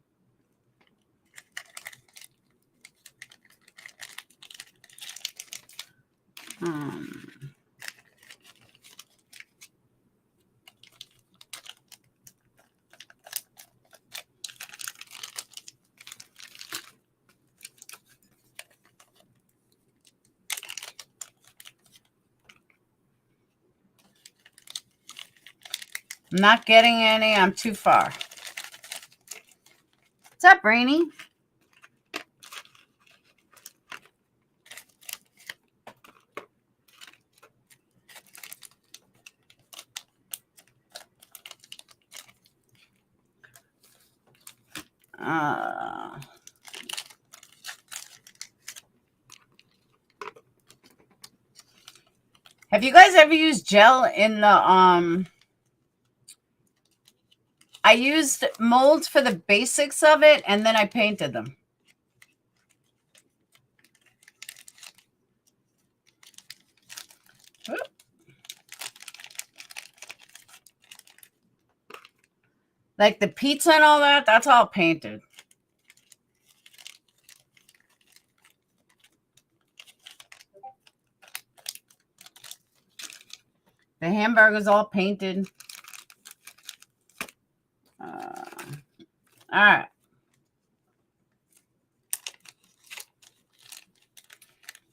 I'm not getting any. I'm too far. What's up, Brainy? Have you guys ever used gel in the I used molds for the basics of it, and then I painted them. Like the pizza and all that, that's all painted. The hamburger's all painted. All right.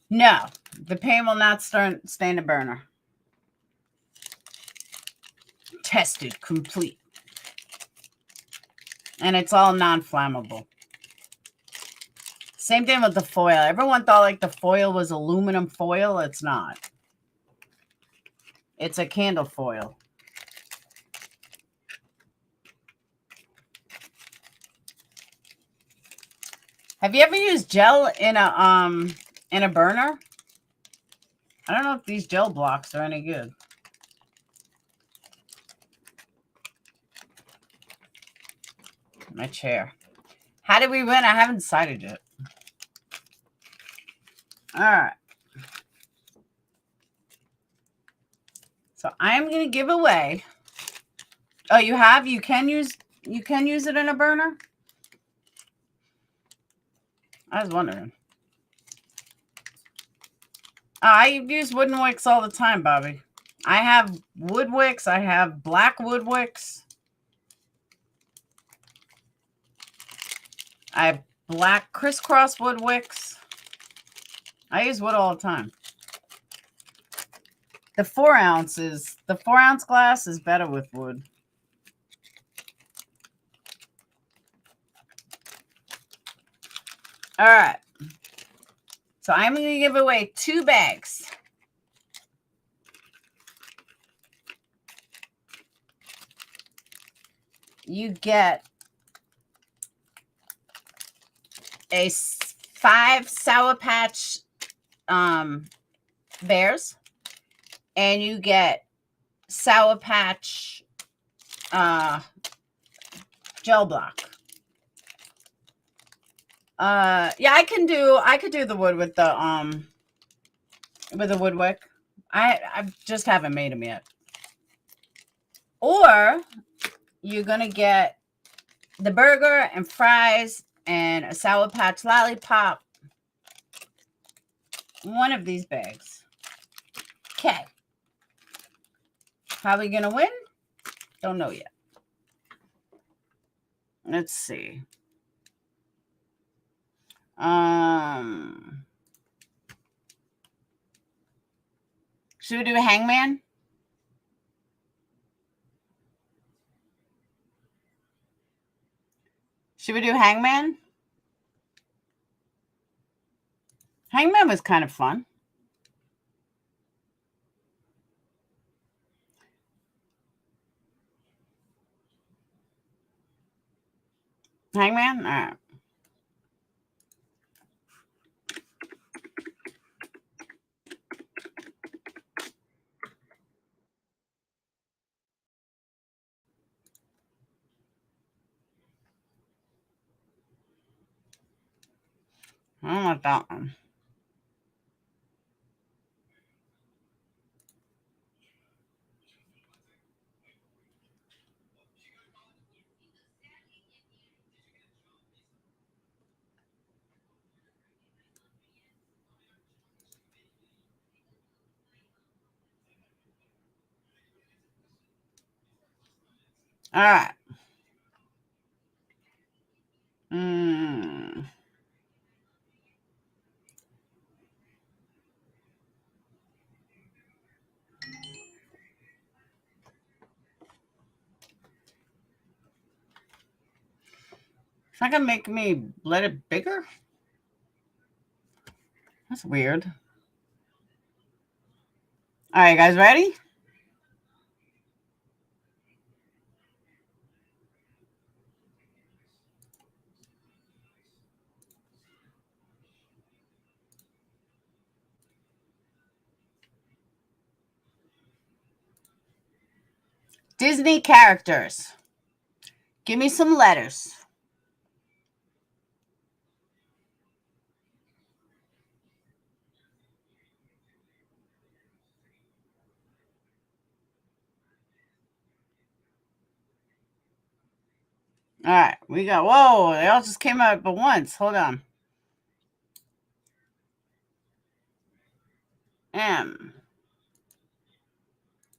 No, the paint will not stain the burner. Tested, complete. And it's all non-flammable. Same thing with the foil. Everyone thought like the foil was aluminum foil. It's not. It's a candle foil. Have you ever used gel in a burner? I don't know if these gel blocks are any good. My chair. How did we win? I haven't decided yet. All right. So I'm going to give away. Oh, you have? You can use it in a burner? I was wondering. I use wooden wicks all the time, Bobby. I have wood wicks. I have black wood wicks. I have black crisscross wood wicks. I use wood all the time. The 4 ounces, the 4 ounce glass is better with wood. All right. So I'm going to give away 2 bags. You get a 5 Sour Patch bears, and you get Sour Patch gel block. Yeah, I could do the wood with the wood wick. I just haven't made them yet. Or you're gonna get the burger and fries and a Sour Patch lollipop. One of these bags. Okay. How are we gonna win? Don't know yet. Let's see. Should we do a hangman? Should we do hangman? Hangman was kind of fun. Hangman? All right. I don't want that one. All right. It's not gonna make me let it bigger? That's weird. All right, guys, ready? Disney characters. Give me some letters. All right, we got, whoa, they all just came out but once. Hold on. M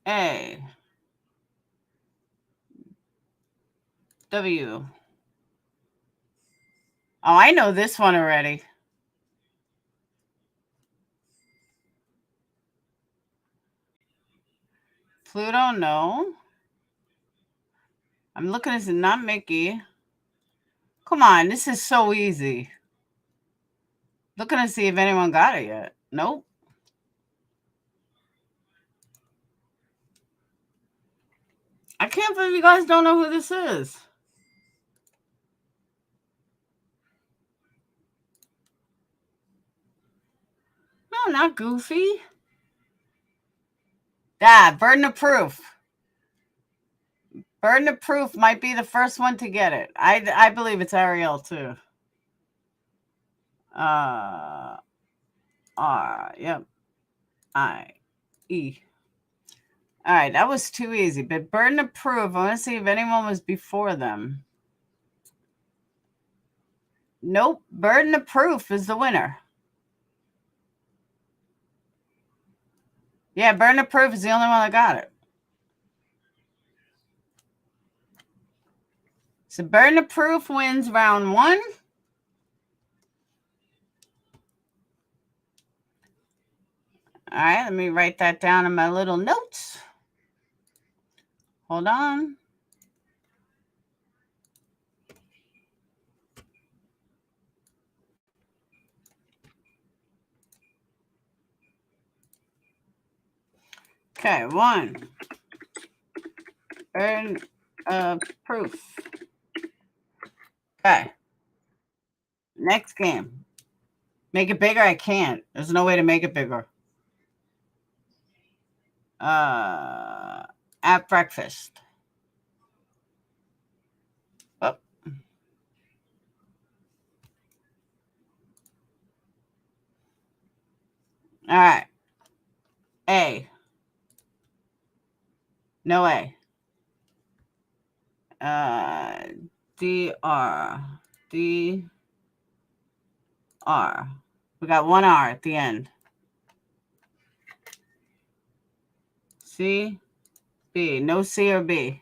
A W. Oh, I know this one already. Pluto, no. I'm looking at this, not Mickey. Come on, this is so easy. Looking to see if anyone got it yet. Nope. I can't believe you guys don't know who this is. No, not Goofy. Burden of proof. Burden of proof might be the first one to get it. I believe it's Ariel too. R, yep. I, E. All right, that was too easy. But burden of proof, I want to see if anyone was before them. Nope, burden of proof is the winner. Yeah, burden of proof is the only one that got it. So burden of proof wins round 1. All right, let me write that down in my little notes. Hold on. Okay, 1. Burden of proof. Okay. Next game. Make it bigger? I can't. There's no way to make it bigger. At breakfast. Oh. All right. A. No A. DR. DR. We got one R at the end. C. B. No C or B.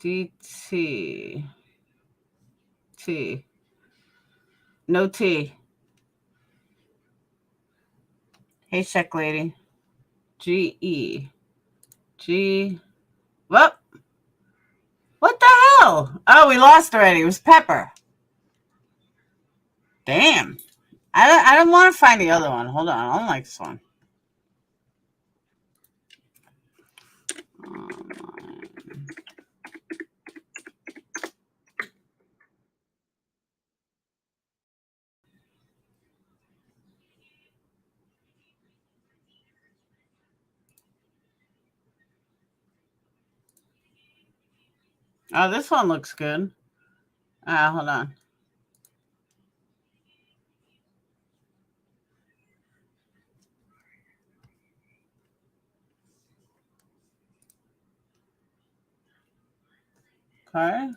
DT. T. No T. Hey, check lady. GE. G. Whoop. What the hell? Oh, we lost already. It was Pepper. Damn. I don't want to find the other one. Hold on. I don't like this one. Oh, this one looks good. Hold on. Okay.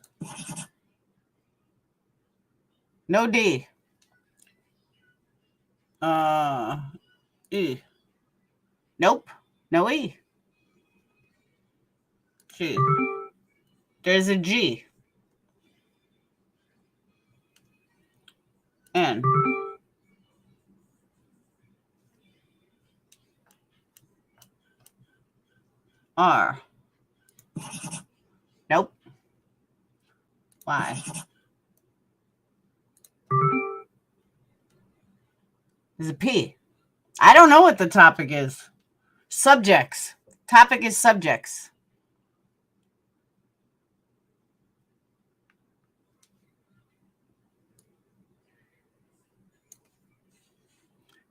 No D. E. Nope. No E. G. There's a G. N. R. Nope. Y. There's a P. I don't know what the topic is. Subjects. Topic is subjects.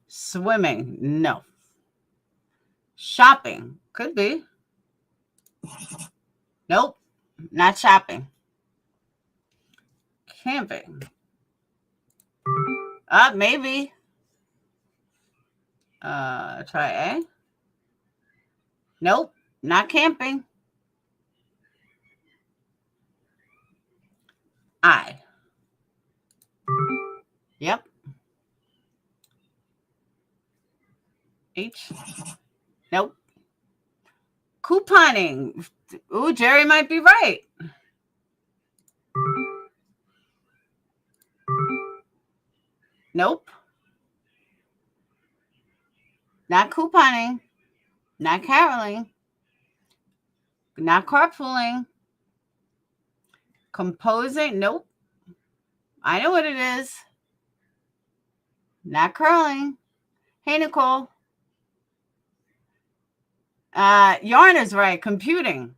Swimming. No. Shopping. Could be. Nope. Not shopping. Camping. Maybe. Try A. Nope. Not camping. I. Yep. H. Nope. Couponing. Ooh, Jerry might be right. Nope. Not couponing. Not caroling. Not carpooling. Composing. Nope. I know what it is. Not curling. Hey, Nicole. Yarn is right. Computing.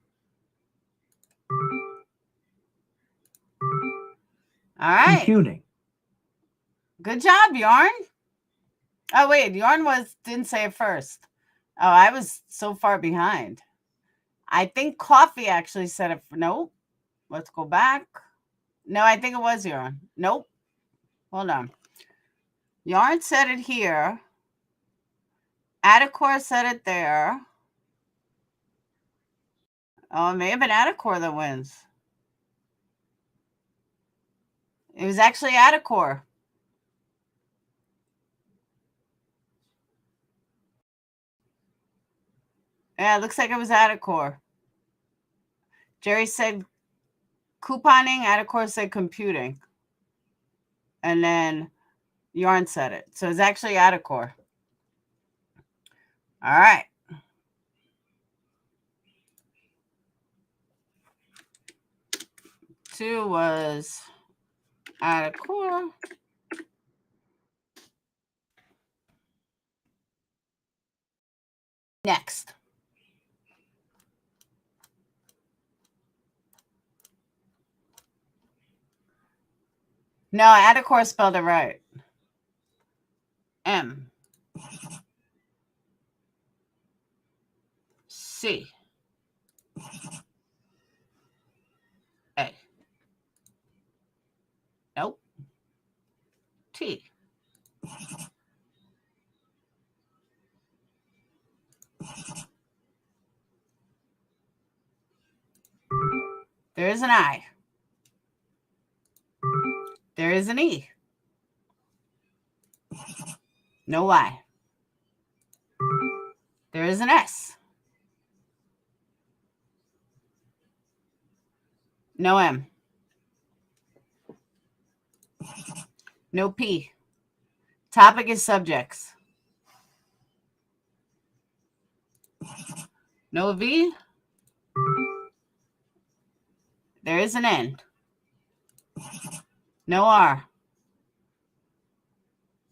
All right. Computing. Good job, Yarn. Oh, wait. Yarn didn't say it first. Oh, I was so far behind. I think Coffee actually said it. Nope. Let's go back. No, I think it was Yarn. Nope. Hold on. Yarn said it here. Adacor said it there. Oh, it may have been Adacor that wins. It was actually Adacor. Yeah, it looks like it was Adacor. Jerry said couponing. Adacor said computing. And then Yarn said it. So it's actually Adacor. All right. Two was Adacor. Next. No, Adacor spelled it right. M. C. A. Nope. T. There is an I. There is an E. No Y. There is an S. No M. No P. Topic is subjects. No V. There is an N. No R.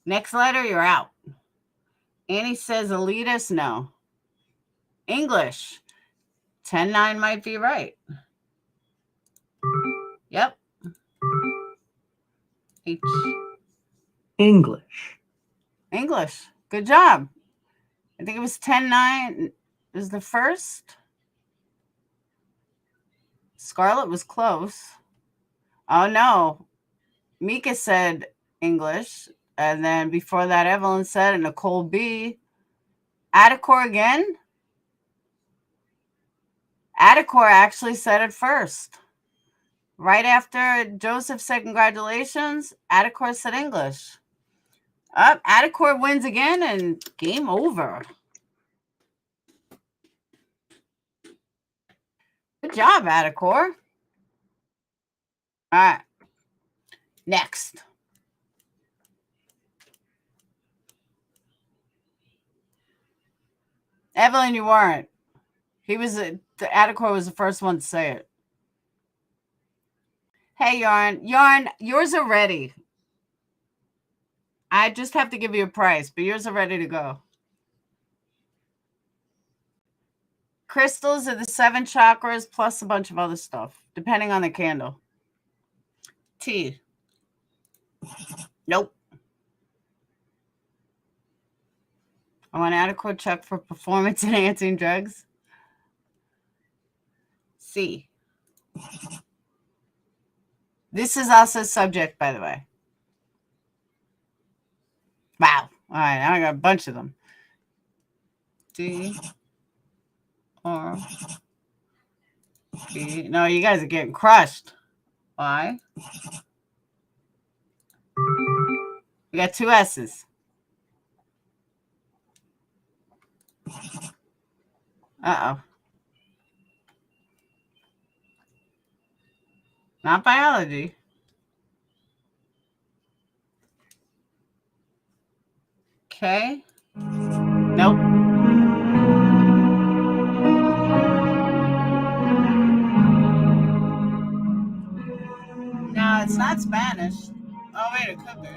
Next letter, you're out. Annie says elitist, no. English. 10-9 might be right. Yep. H. English. English. Good job. I think it was 10-9 is the first. Scarlett was close. Oh, no. Mika said English. And then before that, Evelyn said it. Nicole B. Adicor again. Adicor actually said it first. Right after Joseph said congratulations, Adicor said English. Up, Adicor wins again and game over. Good job, Adicor. All right. Next. Evelyn, you weren't. The Adicor was the first one to say it. Hey, Yarn. Yarn, yours are ready. I just have to give you a price, but yours are ready to go. Crystals are the 7 chakras plus a bunch of other stuff, depending on the candle. T. Nope. I want Adicor check for performance enhancing drugs. C. This is also subject, by the way. Wow. All right, now I got a bunch of them. D. R. P. No, you guys are getting crushed. Y. We got 2 S's. Uh-oh. Not biology. Okay. Nope. No, it's not Spanish. Oh, wait, it could be.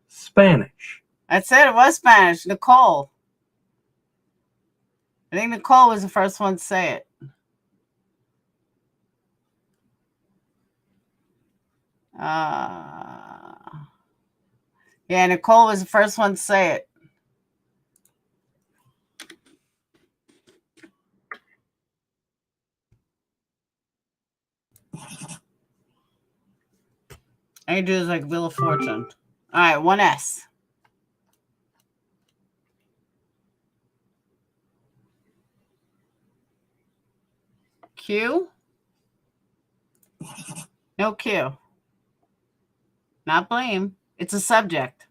Spanish. I said it was Spanish. Nicole. I think Nicole was the first one to say it. Yeah, Nicole was the first one to say it. I can do this like Wheel of Fortune. All right, 1 S. Q. No Q. Not blame. It's a subject.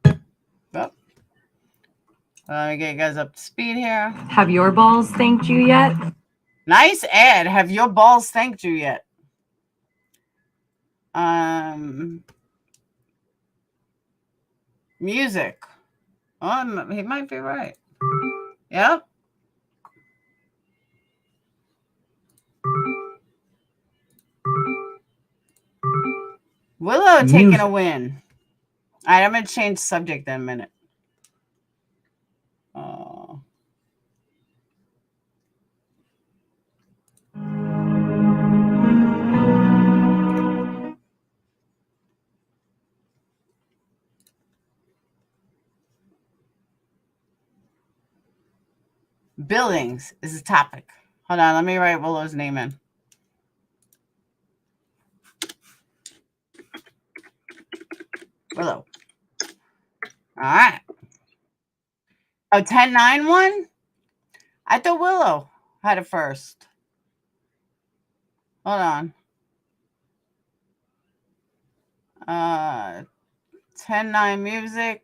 Oh. Let me get you guys up to speed here. Have your balls thanked you yet? Nice ad. Have your balls thanked you yet? Music. Oh, he might be right. Yep. Willow taking a win. All right, I'm going to change subject in a minute. Buildings is the topic. Hold on, let me write Willow's name in. Willow. All right. Oh, 10-9 one? I thought Willow had it first. Hold on. 10-9 music.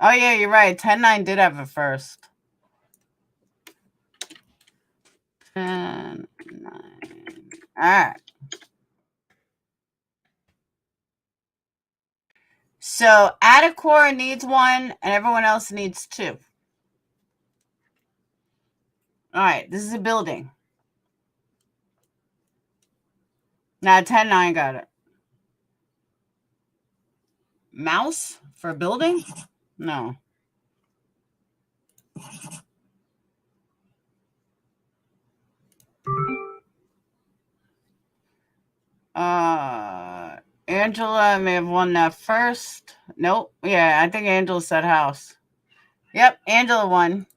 Oh, yeah, you're right. 10-9 did have it first. 10-9. All right. So Atacor needs one, and everyone else needs two. All right, this is a building. Now 10-9 got it. Mouse for a building? No. Angela may have won that first. Nope. Yeah, I think Angela said house. Yep, Angela won.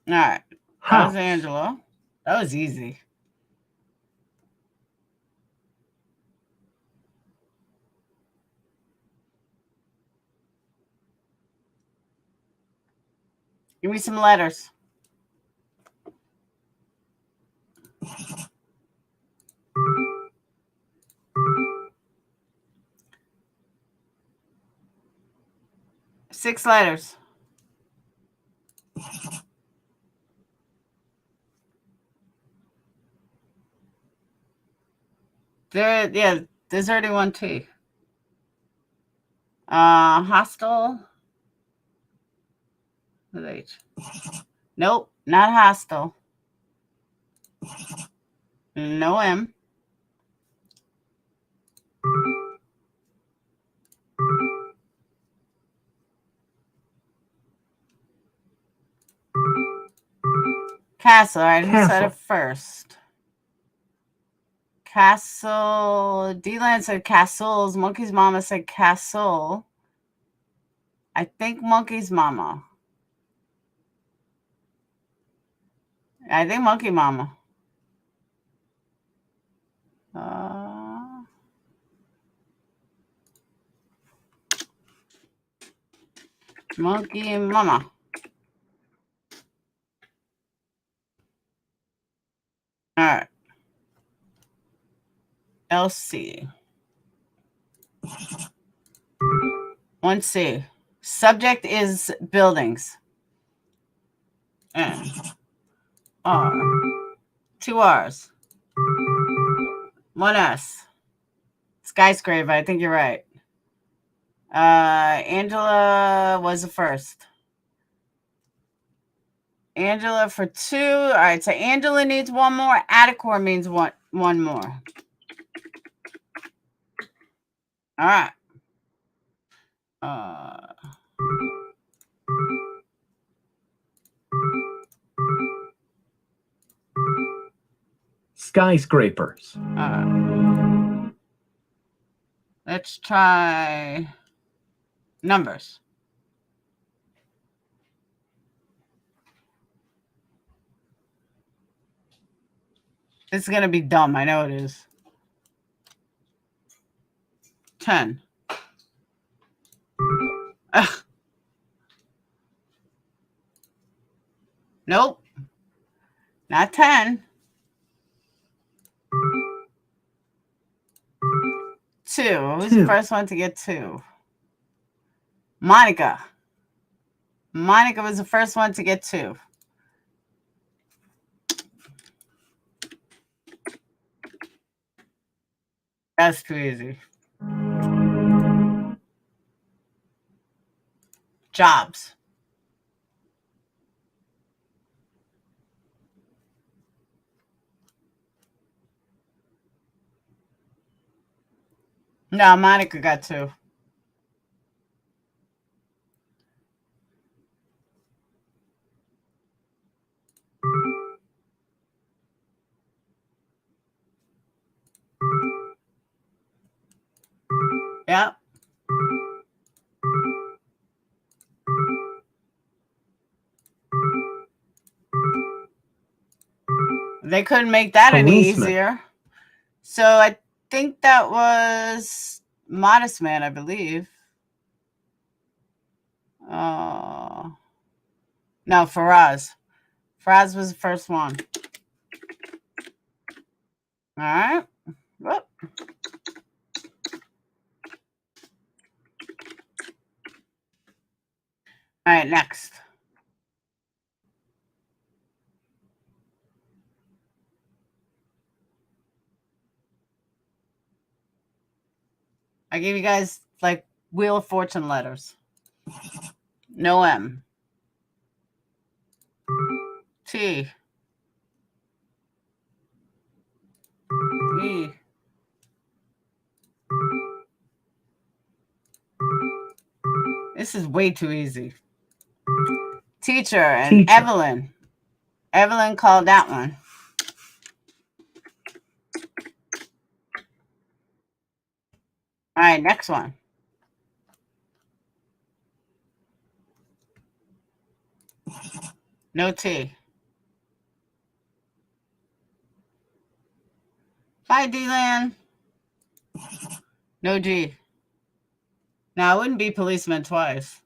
All right. That was Angela. That was easy. Give me some letters. Six letters. Yeah, there's already one T. Hostile. With H. Nope, not hostile. No M. Castle. All right, who said it first? Castle. D-Land said castles. Monkey's mama said castle. I think Monkey's mama. I think Monkey mama. Monkey mama. All right. LC. 1C. Subject is buildings. N. R. 2 R's. 1 S. Skyscraper. I think you're right. Angela was the first. Angela for 2. All right, so Angela needs one more. Atacor means one more. All right. Skyscrapers. Let's try numbers. This is going to be dumb. I know it is. 10. Ugh. Nope. Not 10. 2. Who's the first one to get 2? Monica. Monica was the first one to get 2. That's too easy. Jobs. No, Monica got 2. Yep. They couldn't make that any Policeman. easier. So I think that was Modest Man, I believe. No, Faraz. Faraz was the first one. All right. Whoop. All right, next. I gave you guys like Wheel of Fortune letters. No M. T. E. This is way too easy. Teacher and Evelyn. Evelyn called that one. All right, next one. No T. Bye, D-Land. No G. Now, it wouldn't be policeman twice.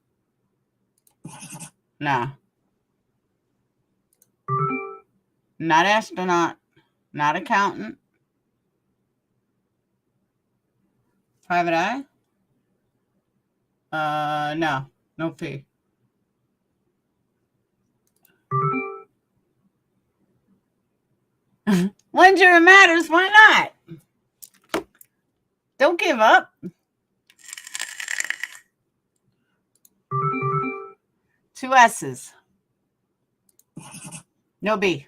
No. Not astronaut. Not accountant. Private eye? No. No P. When jury matters, why not? Don't give up. Two S's. No B.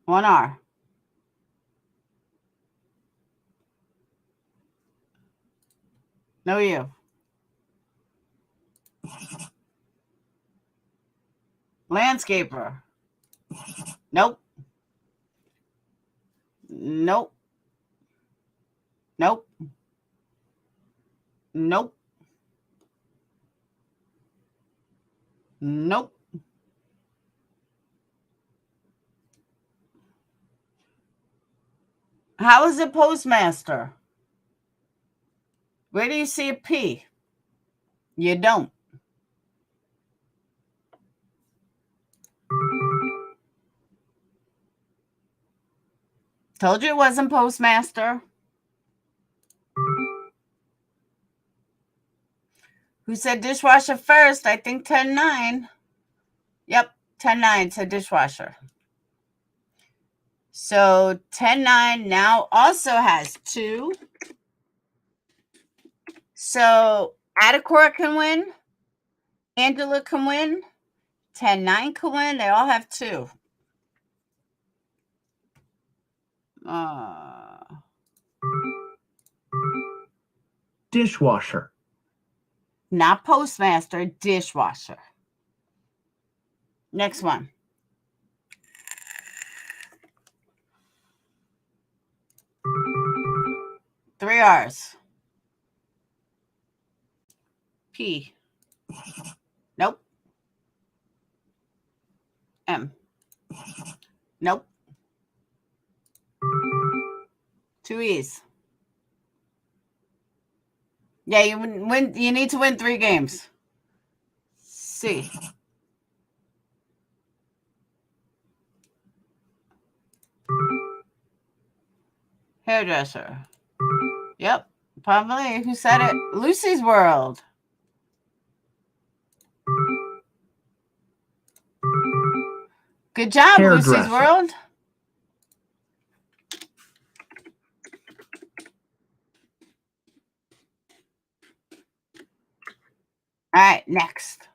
One R. No U. Landscaper. Nope. Nope. Nope. Nope. Nope. How is it postmaster? Where do you see a P? You don't. Told you it wasn't postmaster. Who said dishwasher first? I think 10-9. Yep, 10-9 said dishwasher. So 10-9 now also has 2. So Atacora can win. Angela can win. 10-9 can win. They all have 2. Dishwasher. Not postmaster, dishwasher. Next one. Three R's. P. Nope. M. Nope. 2 E's. Yeah, you win. You need to win 3 games. C. Hairdresser. Yep. Probably. Who said it? Lucy's World. Good job, Lucy's World. All right, next.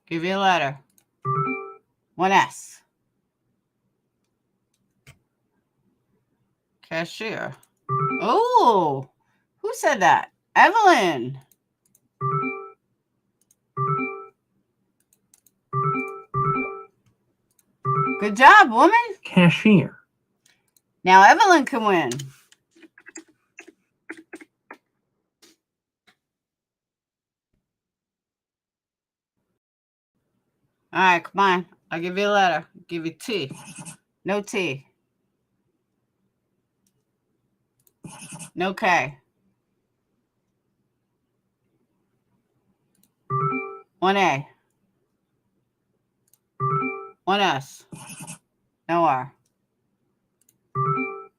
Give you a letter. 1 S. Cashier. Oh, who said that? Evelyn. Good job, woman. Cashier. Now Evelyn can win. All right, come on. I'll give you a letter. I'll give you T. No T. No K. 1 A. 1 S. No R.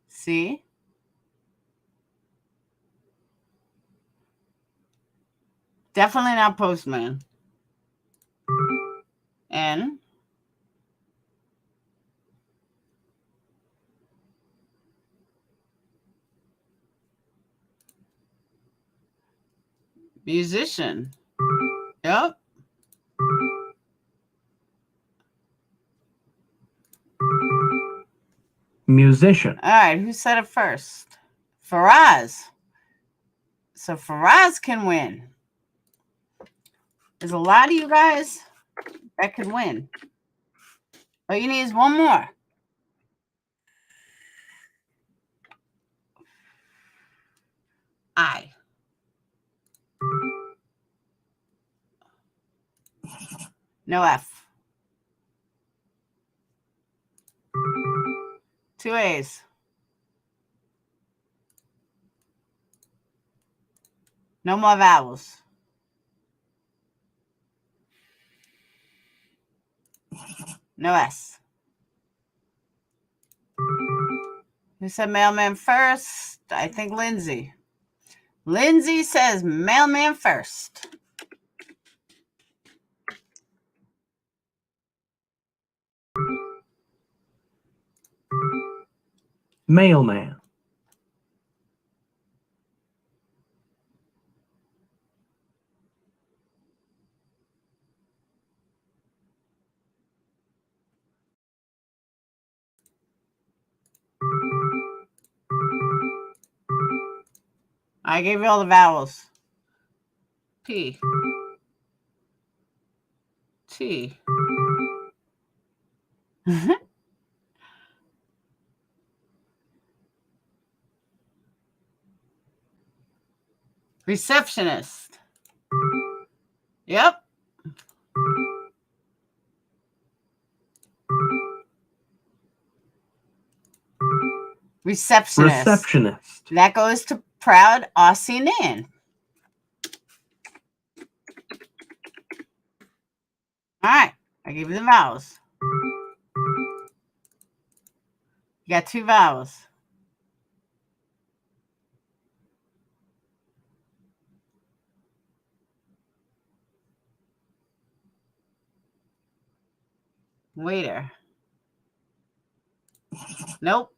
C. Definitely not postman. N. Musician. Yep. Musician. All right, who said it first? Faraz. So Faraz can win. There's a lot of you guys that can win. All you need is one more. I. No F. 2 A's. No more vowels. No S. Who said mailman first? I think Lindsay. Lindsay says mailman first. Mailman. I gave you all the vowels. P. T. Receptionist. Yep. Receptionist. Receptionist. That goes to proud Aussie Nan. All right. I give you the vowels. You got 2 vowels. Waiter. Nope.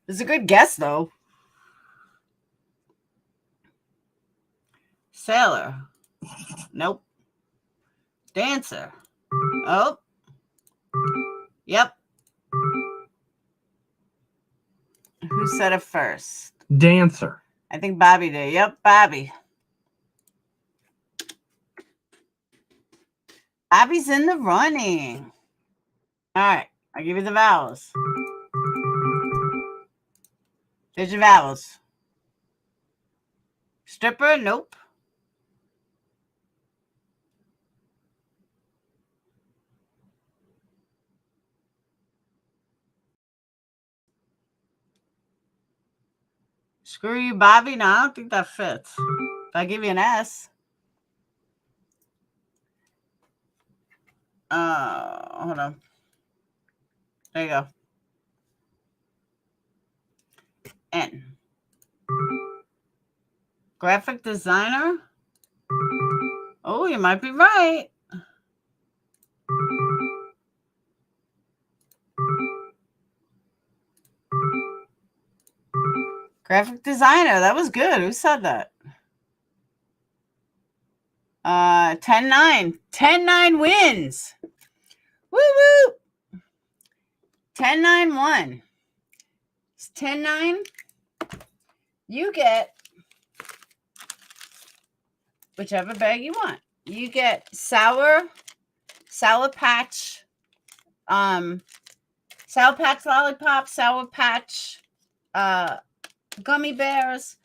It's a good guess, though. Sailor. Nope. Dancer. Oh. Yep. Who said it first? Dancer. I think Bobby did. Yep, Bobby. Bobby's in the running. All right. I'll give you the vowels. There's your vowels. Stripper? Nope. Screw you, Bobby. No, I don't think that fits. If I give you an S. Hold on. There you go. N. Graphic designer? Oh, you might be right. Graphic designer. That was good. Who said that? 10-9. 10-9 wins. Woo woo. 10-9 won. It's 10-9. You get whichever bag you want. you get Sour Patch, Sour Patch Lollipop, Sour Patch gummy bears,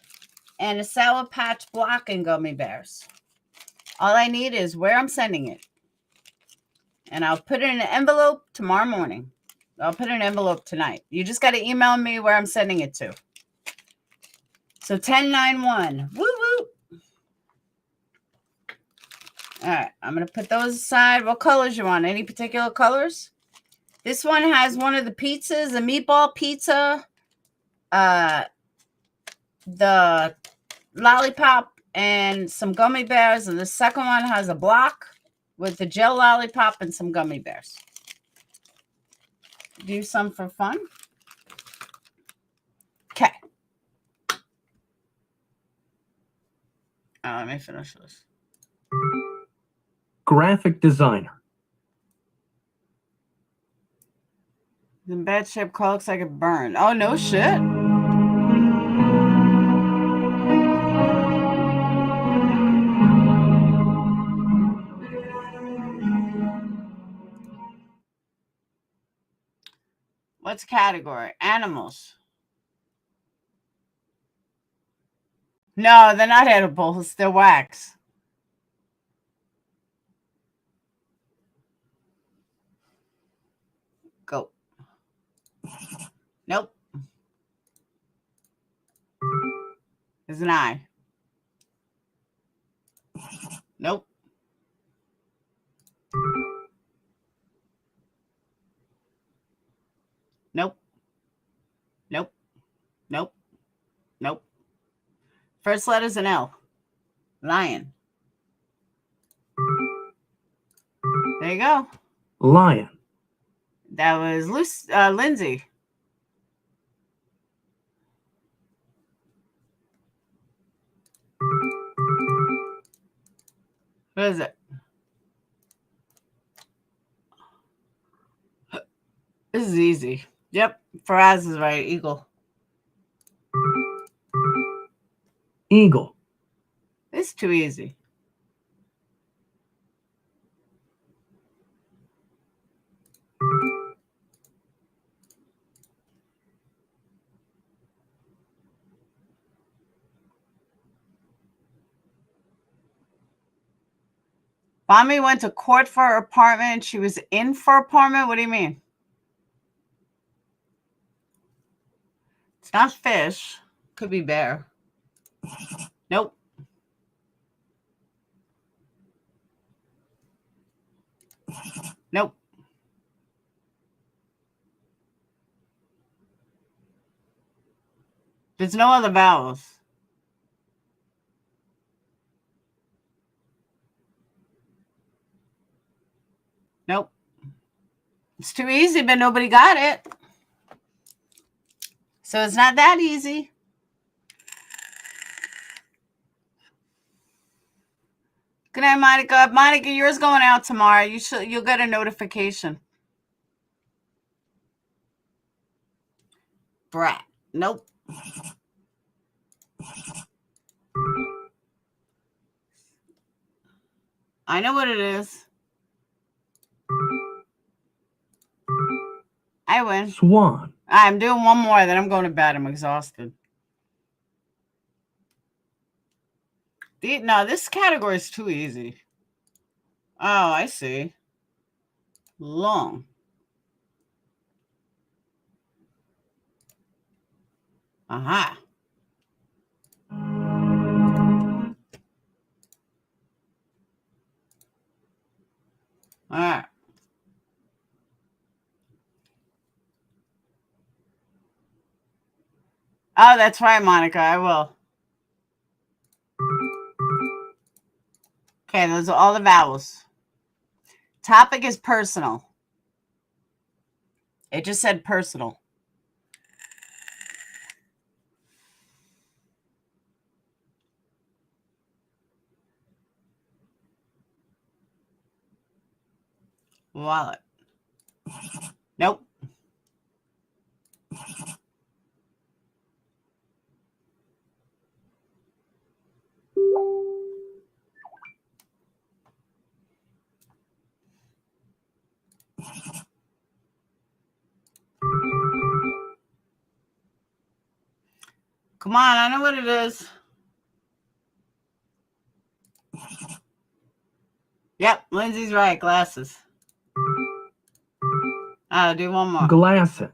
and a Sour Patch block and gummy bears. All I need is where I'm sending it. And I'll put it in an envelope tomorrow morning. I'll put it in an envelope tonight. You just got to email me where I'm sending it to. So 1091. Woo woo. All right. I'm going to put those aside. What colors you want? Any particular colors? This one has one of the pizzas, the meatball pizza, the lollipop, and some gummy bears. And the second one has a block with the gel lollipop and some gummy bears. Do some for fun. Okay. Let me finish this. Graphic designer. In bad shape, car looks like it burned. Oh, no shit. What's category? Animals. No, they're not edibles. They're wax. Go. Nope. There's an eye. Nope. Nope. Nope. Nope. Nope. First letter's an L. Lion. There you go. Lion. That was Lindsay. What is it? This is easy. Yep. Faraz is right. Eagle. Eagle. It's too easy. Mommy went to court for her apartment. She was in for apartment. What do you mean? It's not fish. Could be bear. Nope. Nope. There's no other vowels. Nope. It's too easy, but nobody got it. So it's not that easy. Good night, Monica. Monica, yours going out tomorrow. You'll get a notification. Brat. Nope. I know what it is. I win. Swan. I'm doing one more, then I'm going to bed. I'm exhausted. No, this category is too easy. Oh, I see. Long. Aha. All right. Oh, that's right, Monica. I will. Okay, those are all the vowels. Topic is personal. It just said personal. Wallet. Nope. Come on, I know what it is. Yep, Lindsay's right. Glasses. I'll do one more. Glasses.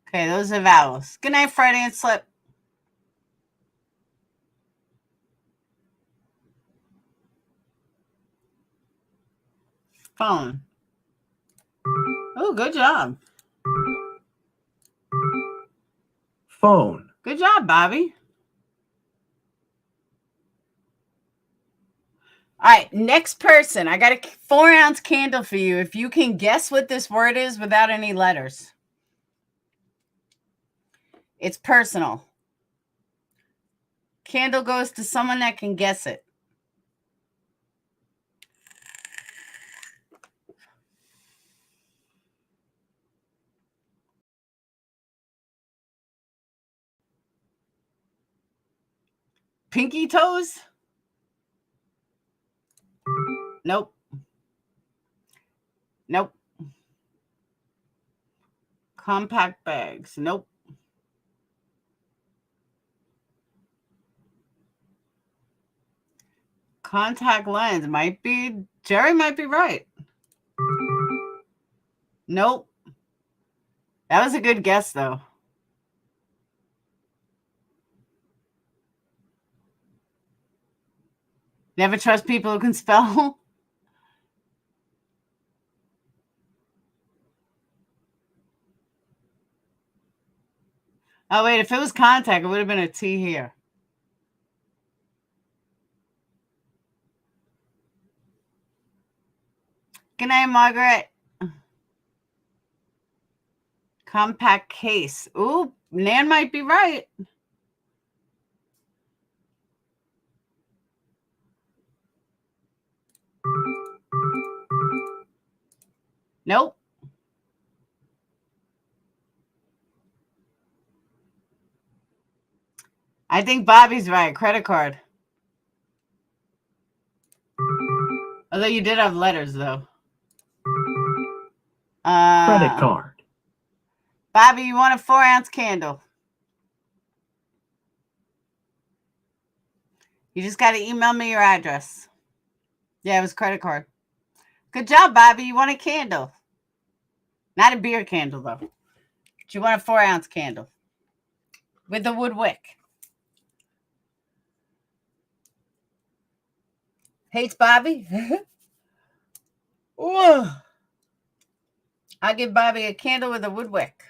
Okay, those are vowels. Good night, Freudian slip. Phone. Oh, good job. Phone. Good job, Bobby. All right, next person. I got a 4-ounce candle for you. If you can guess what this word is without any letters. It's personal. Candle goes to someone that can guess it. Pinky toes? Nope. Nope. Compact bags? Nope. Contact lens might be, Jerry might be right. Nope. That was a good guess, though. Never trust people who can spell. Oh, wait, if it was contact, it would have been a T here. Good night, Margaret. Compact case. Ooh, Nan might be right. Nope. I think Bobby's right. Credit card. Although you did have letters, though. Credit card. Bobby, you want a 4-ounce candle? You just got to email me your address. Yeah, it was credit card. Good job, Bobby. You want a candle. Not a beer candle, though. But you want a 4-ounce candle with the wood wick. Hates Bobby? Ooh. I'll give Bobby a candle with a wood wick.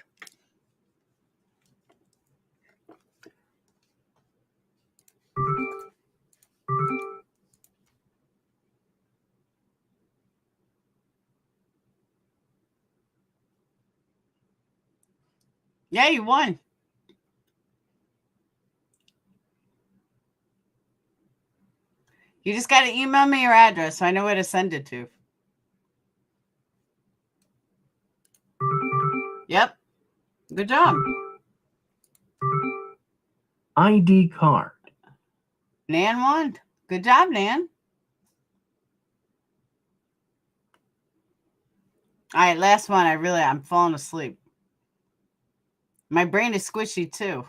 Yeah, you won. You just got to email me your address so I know where to send it to. Yep. Good job. ID card. Nan won. Good job, Nan. All right, last one. I'm falling asleep. My brain is squishy, too.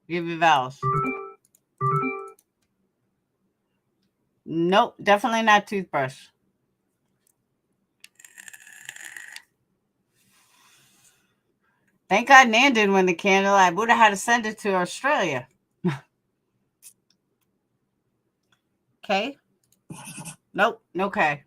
Give me vowels. Nope, definitely not toothbrush. Thank God Nan didn't win the candle. I would have had to send it to Australia. Okay. Nope, no K.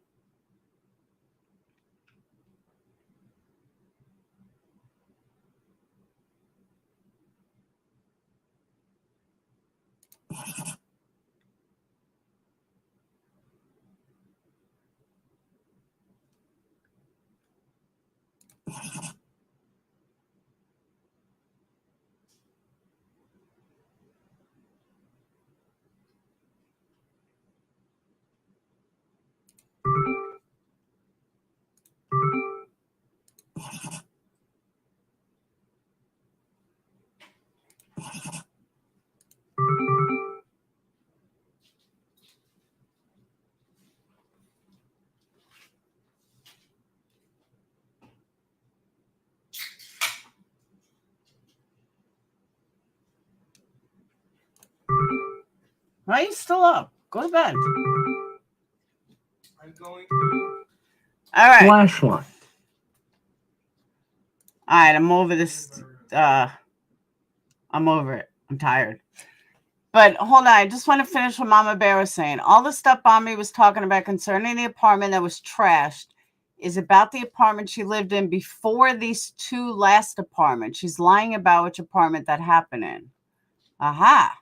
Why are you still up? Go to bed. I'm going to. All right. Flashlight. All right, I'm over this. I'm over it. I'm tired. But hold on, I just want to finish what Mama Bear was saying. All the stuff Mommy was talking about concerning the apartment that was trashed is about the apartment she lived in before these two last apartments. She's lying about which apartment that happened in. Aha.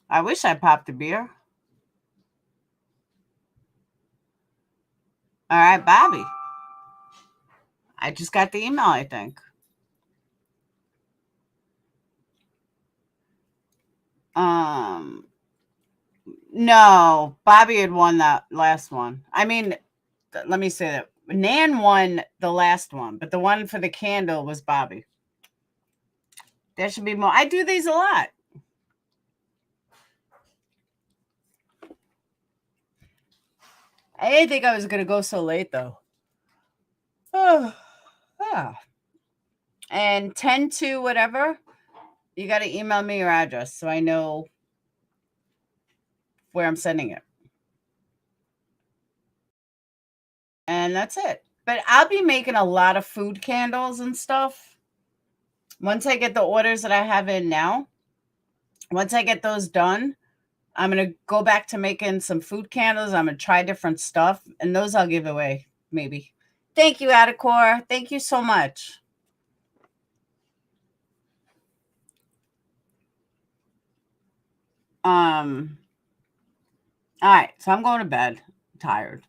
I wish I popped a beer. All right, Bobby. I just got the email, I think. No, Bobby had won that last one. I mean, let me say that. Nan won the last one, but the one for the candle was Bobby. There should be more. I do these a lot. I didn't think I was going to go so late, though. Oh, yeah. And 10 to whatever, you got to email me your address so I know where I'm sending it. And that's it. But I'll be making a lot of food candles and stuff. Once I get the orders that I have in now, once I get those done, I'm going to go back to making some food candles. I'm going to try different stuff, and those I'll give away, maybe. Thank you, Adacor. Thank you so much. All right, so I'm going to bed. I'm tired.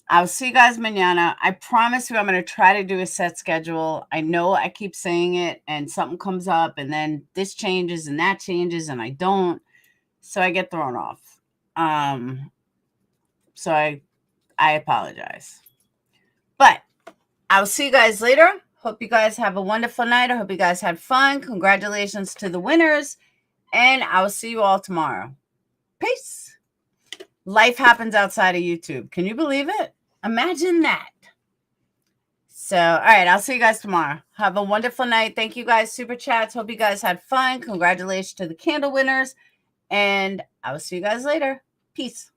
I'll see you guys mañana. I promise you I'm going to try to do a set schedule. I know I keep saying it, and something comes up, and then this changes, and that changes, and I don't. So I get thrown off. So I apologize. But I'll see you guys later. Hope you guys have a wonderful night. I hope you guys had fun. Congratulations to the winners. And I will see you all tomorrow. Peace. Life happens outside of YouTube. Can you believe it? Imagine that. So, all right. I'll see you guys tomorrow. Have a wonderful night. Thank you guys. Super chats. Hope you guys had fun. Congratulations to the candle winners. And I will see you guys later. Peace.